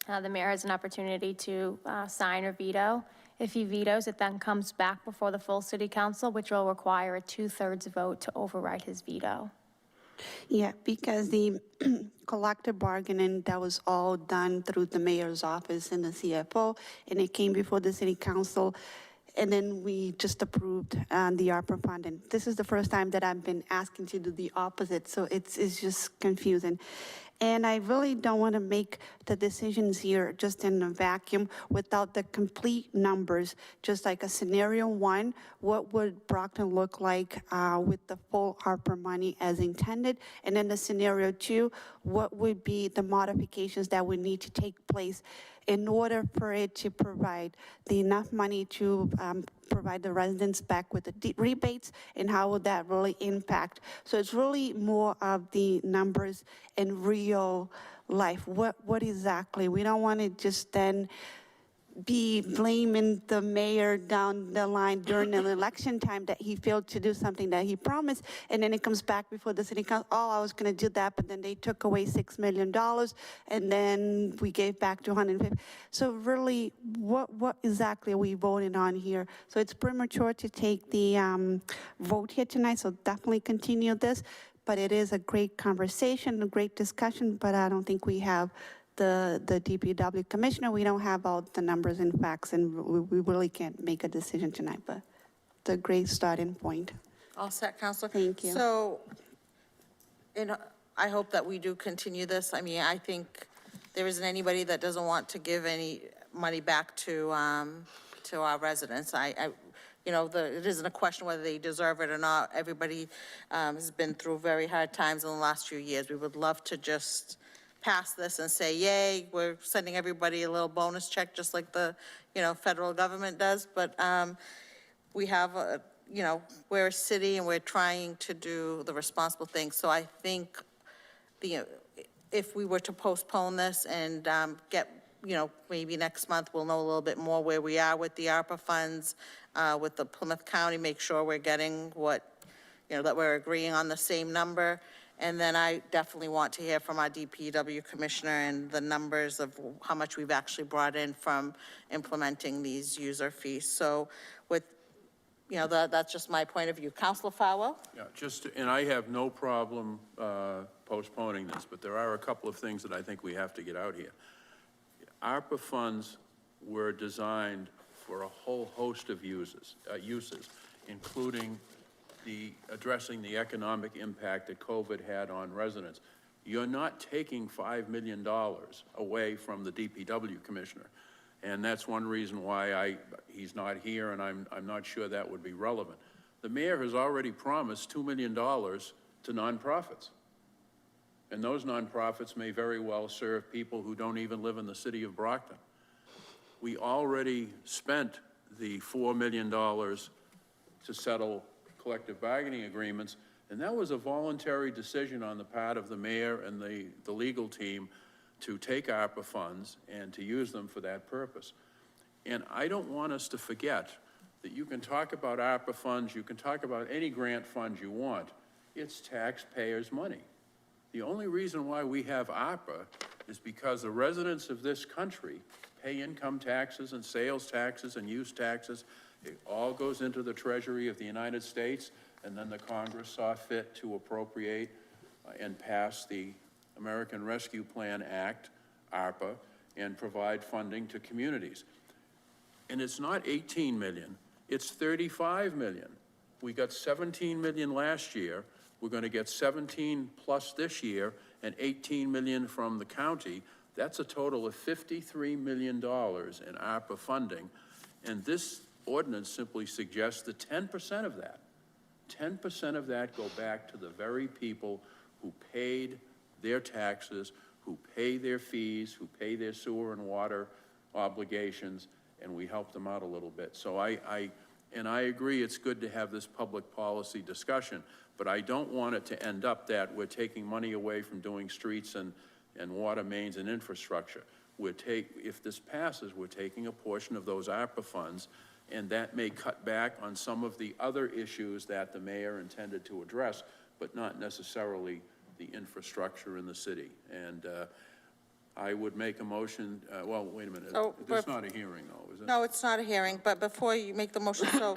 Speaker 3: the mayor has an opportunity to sign or veto. If he vetoes, it then comes back before the full city council, which will require a 2/3 vote to override his veto.
Speaker 7: Yeah, because the collective bargaining, that was all done through the mayor's office and the CFO, and it came before the city council, and then we just approved the ARPA fund. And this is the first time that I've been asking to do the opposite, so it's just confusing. And I really don't want to make the decisions here just in a vacuum without the complete numbers, just like a scenario one, what would Brockton look like with the full ARPA money as intended? And then the scenario two, what would be the modifications that would need to take place in order for it to provide the enough money to provide the residents back with the rebates, and how would that really impact? So it's really more of the numbers in real life. What exactly? We don't want to just then be blaming the mayor down the line during an election time that he failed to do something that he promised, and then it comes back before the city council, oh, I was going to do that, but then they took away $6 million, and then we gave back 250. So really, what exactly are we voting on here? So it's premature to take the vote here tonight, so definitely continue this, but it is a great conversation, a great discussion, but I don't think we have the DPW commissioner. We don't have all the numbers and facts, and we really can't make a decision tonight, but it's a great starting point.
Speaker 2: All set, Counselor?
Speaker 7: Thank you.
Speaker 2: So, I hope that we do continue this. I mean, I think there isn't anybody that doesn't want to give any money back to our residents. You know, it isn't a question whether they deserve it or not. Everybody has been through very hard times in the last few years. We would love to just pass this and say, yay, we're sending everybody a little bonus check, just like the, federal government does. But we have, we're a city and we're trying to do the responsible thing. So I think if we were to postpone this and get, maybe next month, we'll know a little bit more where we are with the ARPA funds, with the Plymouth County, make sure we're getting what, that we're agreeing on the same number. And then I definitely want to hear from our DPW commissioner and the numbers of how much we've actually brought in from implementing these user fees. So with, that's just my point of view. Councilor Farwell?
Speaker 6: Yeah, and I have no problem postponing this, but there are a couple of things that I think we have to get out here. ARPA funds were designed for a whole host of uses, including addressing the economic impact that COVID had on residents. You're not taking $5 million away from the DPW commissioner. And that's one reason why he's not here, and I'm not sure that would be relevant. The mayor has already promised $2 million to nonprofits. And those nonprofits may very well serve people who don't even live in the city of Brockton. We already spent the $4 million to settle collective bargaining agreements, and that was a voluntary decision on the part of the mayor and the legal team to take ARPA funds and to use them for that purpose. And I don't want us to forget that you can talk about ARPA funds, you can talk about any grant funds you want. It's taxpayers' money. The only reason why we have ARPA is because the residents of this country pay income taxes and sales taxes and use taxes. It all goes into the Treasury of the United States, and then the Congress saw fit to appropriate and pass the American Rescue Plan Act, ARPA, and provide funding to communities. And it's not 18 million, it's 35 million. We got 17 million last year. We're going to get 17 plus this year and 18 million from the county. That's a total of $53 million in ARPA funding. And this ordinance simply suggests that 10% of that go back to the very people who paid their taxes, who pay their fees, who pay their sewer and water obligations, and we help them out a little bit. So I agree it's good to have this public policy discussion, but I don't want it to end up that we're taking money away from doing streets and water mains and infrastructure. If this passes, we're taking a portion of those ARPA funds, and that may cut back on some of the other issues that the mayor intended to address, but not necessarily the infrastructure in the city. And I would make a motion, well, wait a minute.
Speaker 2: Oh,
Speaker 6: This is not a hearing, though, is it?
Speaker 2: No, it's not a hearing, but before you make the motion, so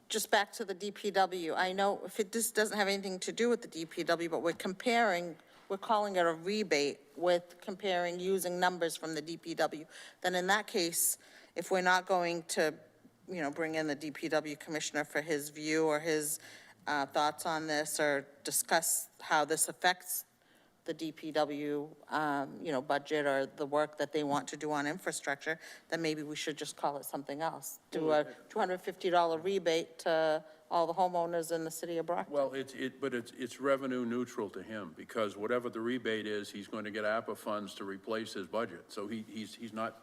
Speaker 2: just back to the DPW. I know this doesn't have anything to do with the DPW, but we're calling it a rebate with comparing using numbers from the DPW. Then in that case, if we're not going to, bring in the DPW commissioner for his view or his thoughts on this, or discuss how this affects the DPW, budget or the work that they want to do on infrastructure, then maybe we should just call it something else. Do a $250 rebate to all the homeowners in the city of Brockton.
Speaker 6: Well, it's revenue neutral to him, because whatever the rebate is, he's going to get ARPA funds to replace his budget. So he's not,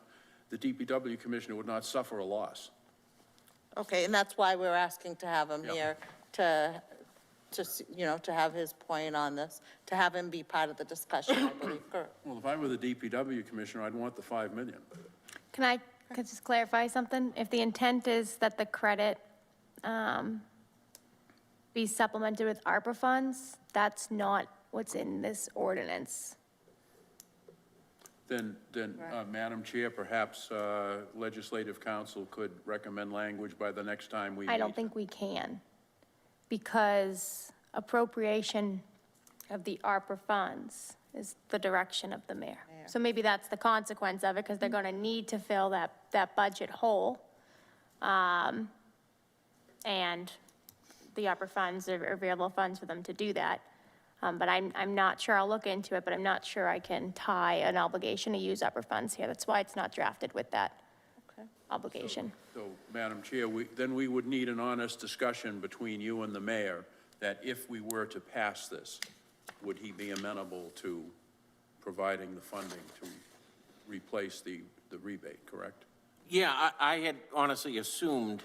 Speaker 6: the DPW commissioner would not suffer a loss.
Speaker 2: Okay, and that's why we're asking to have him here to have his point on this, to have him be part of the discussion, I believe.
Speaker 6: Well, if I were the DPW commissioner, I'd want the $5 million.
Speaker 3: Can I just clarify something? If the intent is that the credit be supplemented with ARPA funds, that's not what's in this ordinance.
Speaker 6: Then, Madam Chair, perhaps Legislative Council could recommend language by the next time we meet.
Speaker 3: I don't think we can, because appropriation of the ARPA funds is the direction of the mayor. So maybe that's the consequence of it, because they're going to need to fill that budget hole. And the ARPA funds are available funds for them to do that. But I'm not sure, I'll look into it, but I'm not sure I can tie an obligation to use ARPA funds here. That's why it's not drafted with that obligation.
Speaker 6: So, Madam Chair, then we would need an honest discussion between you and the mayor that if we were to pass this, would he be amenable to providing the funding to replace the rebate, correct?
Speaker 9: Yeah, I had honestly assumed,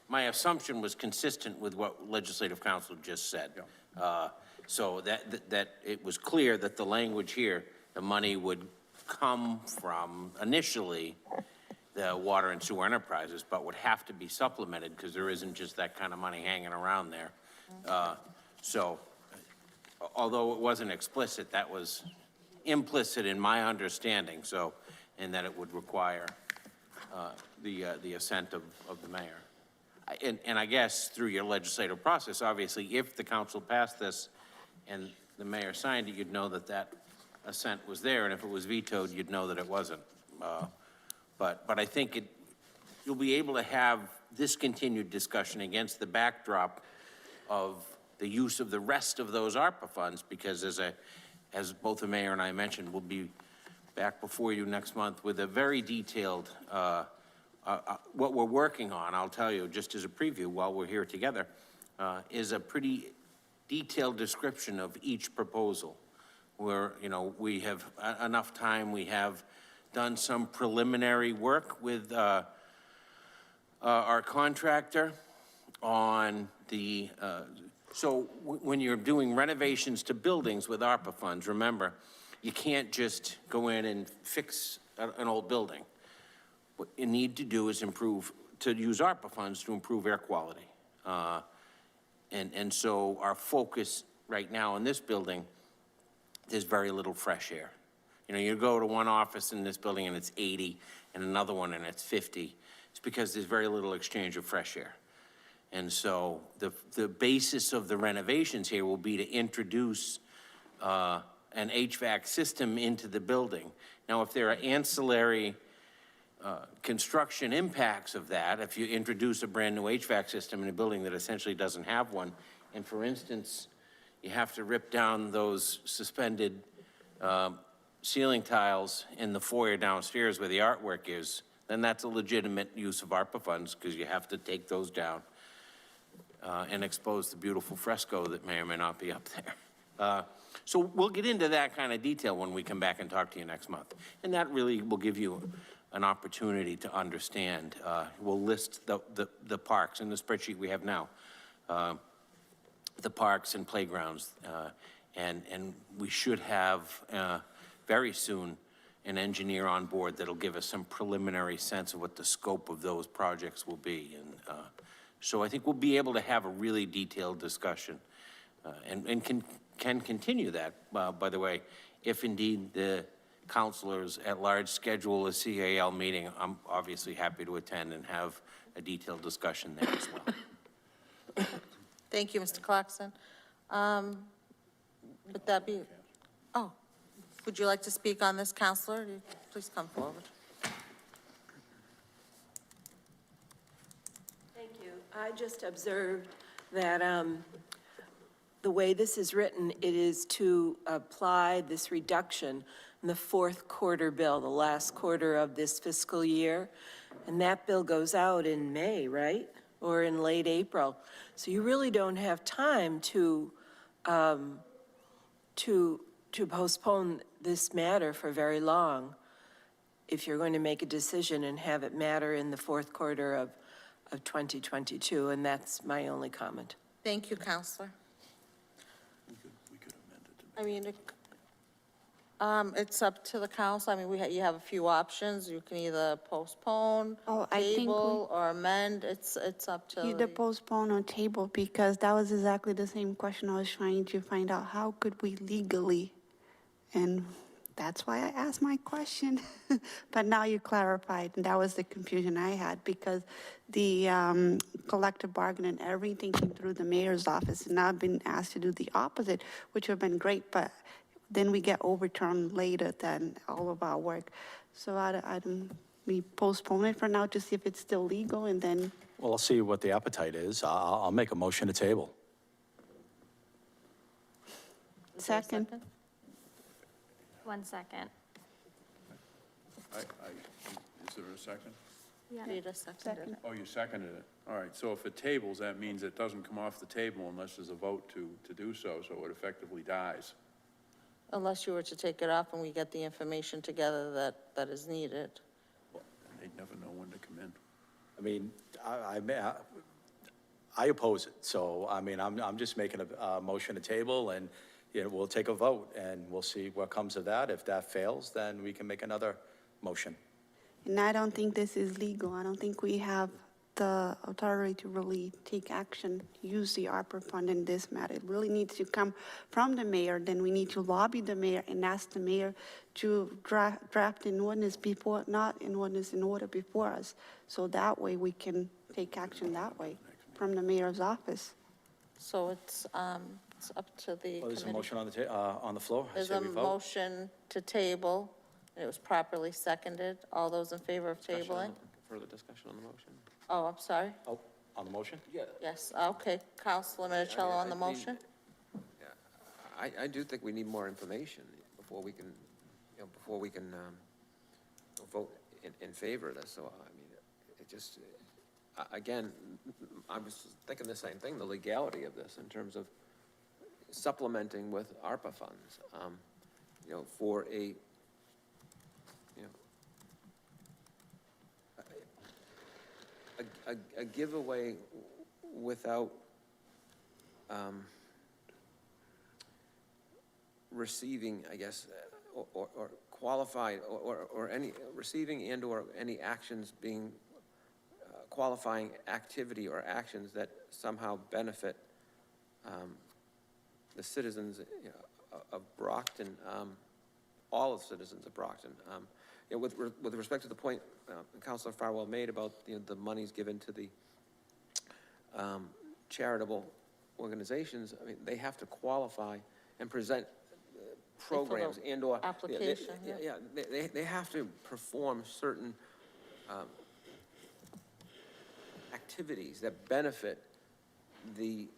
Speaker 9: my assumption was consistent with what Legislative Council just said.
Speaker 6: Yeah.
Speaker 9: So that it was clear that the language here, the money would come from initially the water and sewer enterprises, but would have to be supplemented because there isn't just that kind of money hanging around there. So although it wasn't explicit, that was implicit in my understanding. So, and that it would require the assent of the mayor. And I guess through your legislative process, obviously, if the council passed this and the mayor signed it, you'd know that that assent was there, and if it was vetoed, you'd know that it wasn't. But I think you'll be able to have this continued discussion against the backdrop of the use of the rest of those ARPA funds, because as both the mayor and I mentioned, we'll be back before you next month with a very detailed, what we're working on, I'll tell you, just as a preview while we're here together, is a pretty detailed description of each proposal where, we have enough time. We have done some preliminary work with our contractor on the, so when you're doing renovations to buildings with ARPA funds, remember, you can't just go in and fix an old building. What you need to do is use ARPA funds to improve air quality. And so our focus right now in this building, there's very little fresh air. You go to one office in this building and it's 80, and another one and it's 50. It's because there's very little exchange of fresh air. And so the basis of the renovations here will be to introduce an HVAC system into the building. Now, if there are ancillary construction impacts of that, if you introduce a brand new HVAC system in a building that essentially doesn't have one, and for instance, you have to rip down those suspended ceiling tiles in the foyer downstairs where the artwork is, then that's a legitimate use of ARPA funds, because you have to take those down and expose the beautiful fresco that may or may not be up there. So we'll get into that kind of detail when we come back and talk to you next month. And that really will give you an opportunity to understand. We'll list the parks in the spreadsheet we have now, the parks and playgrounds, and we should have very soon an engineer on board that'll give us some preliminary sense of what the scope of those projects will be. And so I think we'll be able to have a really detailed discussion and can continue that, by the way, if indeed the counselors at large schedule a CAL meeting. I'm obviously happy to attend and have a detailed discussion there as well.
Speaker 2: Thank you, Mr. Clarkson. Would that be, oh, would you like to speak on this, Counselor? Please come forward.
Speaker 10: Thank you. I just observed that the way this is written, it is to apply this reduction in the fourth quarter bill, the last quarter of this fiscal year. And that bill goes out in May, right? Or in late April. So you really don't have time to postpone this matter for very long if you're going to make a decision and have it matter in the fourth quarter of 2022, and that's my only comment.
Speaker 2: Thank you, Counselor.
Speaker 6: We could amend it to
Speaker 2: I mean, it's up to the council. I mean, you have a few options. You can either postpone,
Speaker 7: I think
Speaker 2: table, or amend. It's up to
Speaker 7: either postpone or table, because that was exactly the same question I was trying to find out. How could we legally? And that's why I asked my question. But now you clarified, and that was the confusion I had, because the collective bargaining, everything came through the mayor's office, and I've been asked to do the opposite, which would have been great, but then we get overturned later than all of our work. So we postpone it for now to see if it's still legal, and then.
Speaker 5: Well, I'll see what the appetite is. I'll make a motion to table.
Speaker 2: Is there a
Speaker 7: Second.
Speaker 3: 1 second.
Speaker 6: is there a second?
Speaker 2: Rita seconded it.
Speaker 6: Oh, you seconded it. All right, so if it tables, that means it doesn't come off the table unless there's a vote to do so, so it effectively dies.
Speaker 2: Unless you were to take it off and we get the information together that is needed.
Speaker 6: They'd never know when to come in.
Speaker 5: I mean, I oppose it, so, I mean, I'm just making a motion to table, and, you know, we'll take a vote, and we'll see what comes of that. If that fails, then we can make another motion.
Speaker 7: And I don't think this is legal. I don't think we have the authority to really take action, use the ARPA fund in this matter. It really needs to come from the mayor. Then we need to lobby the mayor and ask the mayor to draft an ordinance before, not an ordinance in order before us. So that way we can take action that way from the mayor's office.
Speaker 2: So it's up to the
Speaker 5: Well, there's a
Speaker 2: committee.
Speaker 5: motion on the floor. I
Speaker 2: There's
Speaker 5: say
Speaker 2: a
Speaker 5: we vote.
Speaker 2: motion to table. It was properly seconded. All those in favor of tabling?
Speaker 16: Further discussion on the motion?
Speaker 2: Oh, I'm sorry.
Speaker 5: Oh, on the motion?
Speaker 2: Yes, okay. Councilor Minicello on the
Speaker 16: I mean,
Speaker 2: motion?
Speaker 16: I do think we need more information before we can, vote in favor of this. So, I mean, it just, again, I was thinking the same thing, the legality of this in terms of supplementing with ARPA funds, for a giveaway without receiving, I guess, or qualified, or any, receiving and/or any actions being qualifying activity or actions that somehow benefit the citizens of Brockton, all of the citizens of Brockton. With respect to the point Councilor Farwell made about the monies given to the charitable organizations, I mean, they have to qualify and present programs and/or
Speaker 2: application,
Speaker 16: yeah, they have to perform certain activities that benefit the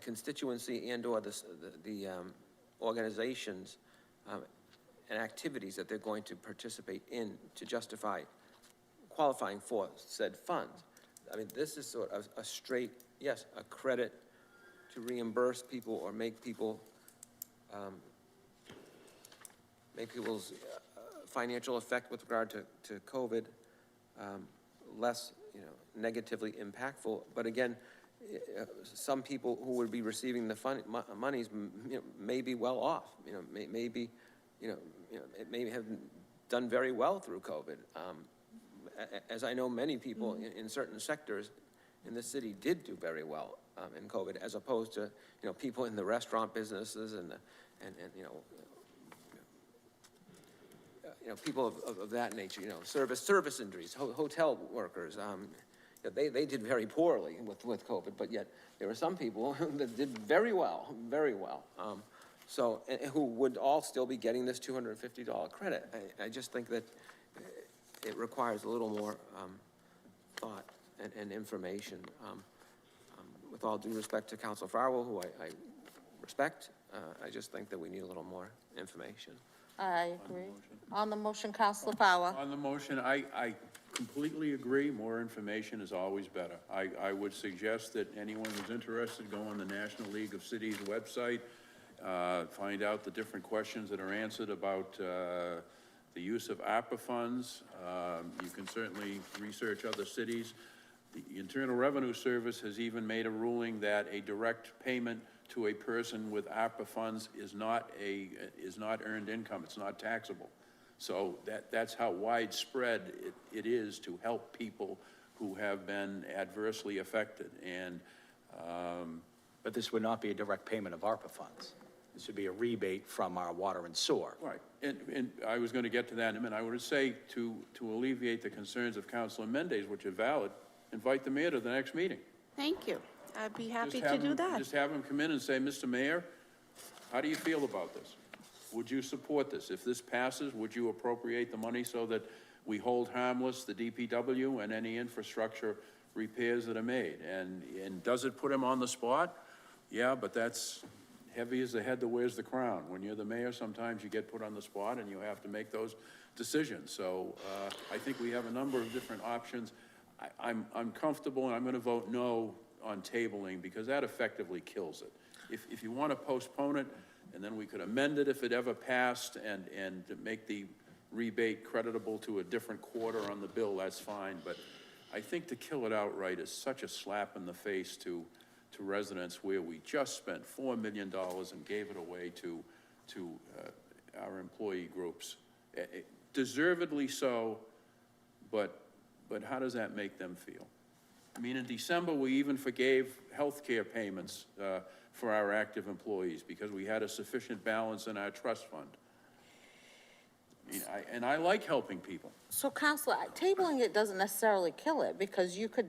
Speaker 16: constituency and/or the organizations and activities that they're going to participate in to justify qualifying for said funds. I mean, this is sort of a straight, yes, a credit to reimburse people or make people's financial effect with regard to COVID, less, negatively impactful. But again, some people who would be receiving the monies, may be well off, may be, it may have done very well through COVID. As I know, many people in certain sectors in the city did do very well in COVID, as opposed to, people in the restaurant businesses and people of that nature, service industries, hotel workers, they did very poorly with COVID, but yet there were some people that did very well, so, who would all still be getting this $250 credit. I just think that it requires a little more thought and information. With all due respect to Councilor Farwell, who I respect, I just think that we need a little more information.
Speaker 2: I agree. On the motion, Councilor Fowler.
Speaker 6: On the motion, I completely agree. More information is always better. I would suggest that anyone who's interested go on the National League of Cities website, find out the different questions that are answered about the use of ARPA funds. You can certainly research other cities. The Internal Revenue Service has even made a ruling that a direct payment to a person with ARPA funds is not earned income. It's not taxable. So that's how widespread it is to help people who have been adversely affected. And
Speaker 5: But this would not be a direct payment of ARPA funds. This would be a rebate from our water and sewer.
Speaker 6: right, and I was going to get to that in a minute. I would say to alleviate the concerns of Councilor Mendez, which are valid, invite the mayor to the next meeting.
Speaker 7: Thank you. I'd be happy
Speaker 6: Just have
Speaker 7: to do
Speaker 6: him-
Speaker 7: that.
Speaker 6: Just have him come in and say, Mr. Mayor, how do you feel about this? Would you support this? If this passes, would you appropriate the money so that we hold harmless the DPW and any infrastructure repairs that are made? And does it put him on the spot? Yeah, but that's heavy as the head that wears the crown. When you're the mayor, sometimes you get put on the spot and you have to make those decisions. So I think we have a number of different options. I'm comfortable, and I'm going to vote no on tabling, because that effectively kills it. If you want to postpone it, and then we could amend it if it ever passed, and make the rebate creditable to a different quarter on the bill, that's fine. But I think to kill it outright is such a slap in the face to residents, where we just spent $4 million and gave it away to our employee groups. Deservedly so, but how does that make them feel? I mean, in December, we even forgave health care payments for our active employees because we had a sufficient balance in our trust fund. I mean, and I like helping people.
Speaker 2: So, Counselor, tabling it doesn't necessarily kill it, because you could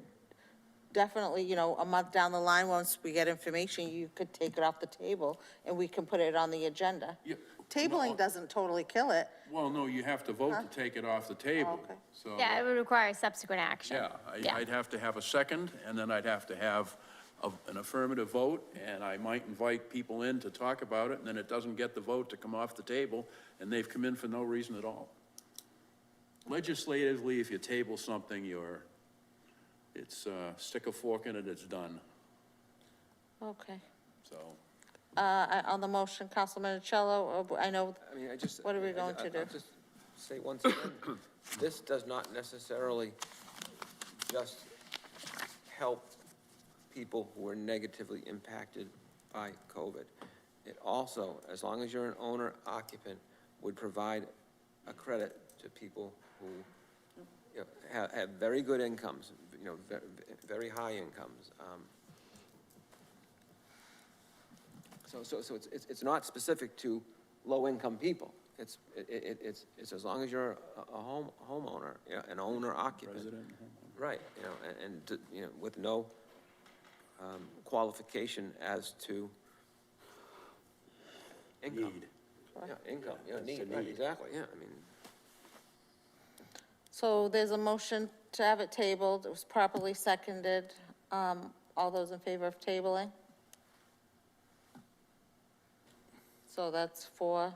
Speaker 2: definitely, a month down the line, once we get information, you could take it off the table and we can put it on the agenda.
Speaker 6: Yeah.
Speaker 2: Tabling doesn't totally kill it.
Speaker 6: Well, no, you have to vote to take it off the table.
Speaker 2: Okay.
Speaker 6: So,
Speaker 3: Yeah, it would require subsequent action.
Speaker 6: yeah, I'd have to have a second, and then I'd have to have an affirmative vote, and I might invite people in to talk about it, and then it doesn't get the vote to come off the table, and they've come in for no reason at all. Legislatively, if you table something, it's stick a fork in it, it's done,
Speaker 2: Okay.
Speaker 6: so.
Speaker 2: On the motion, Councilman Minicello,
Speaker 16: I mean,
Speaker 2: what are we going to do?
Speaker 16: I'll just say once again, this does not necessarily just help people who are negatively impacted by COVID. It also, as long as you're an owner occupant, would provide a credit to people who have very good incomes, very high incomes. So it's not specific to low-income people. It's as long as you're a homeowner, an owner occupant.
Speaker 6: Resident.
Speaker 16: Right, and with no qualification as to income.
Speaker 6: Need.
Speaker 16: Yeah, income,
Speaker 6: That's
Speaker 16: need,
Speaker 6: the
Speaker 16: right,
Speaker 6: need.
Speaker 16: exactly, yeah, I mean.
Speaker 2: So there's a motion to have it tabled. It was properly seconded. All those in favor of tabling? So that's 4-1?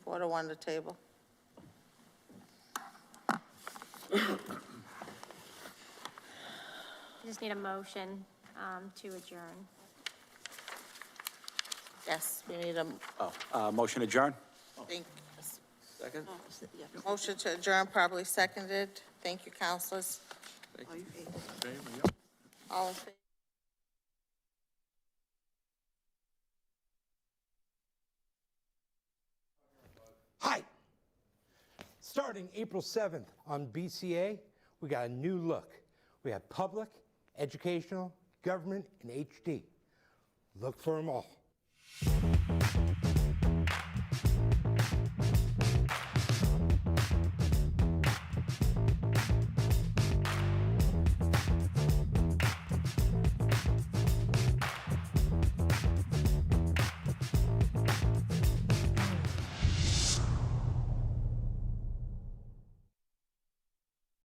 Speaker 2: 4-1 to table.
Speaker 3: Just need a motion to adjourn.
Speaker 2: Yes, we need a,
Speaker 5: Motion adjourn?
Speaker 2: Thank you.
Speaker 16: Second?
Speaker 2: Motion to adjourn properly seconded. Thank you, councilors. All in favor?
Speaker 1: Hi. Starting April 7th on BCA, we got a new look. We have public, educational, government, and HD. Look for them all.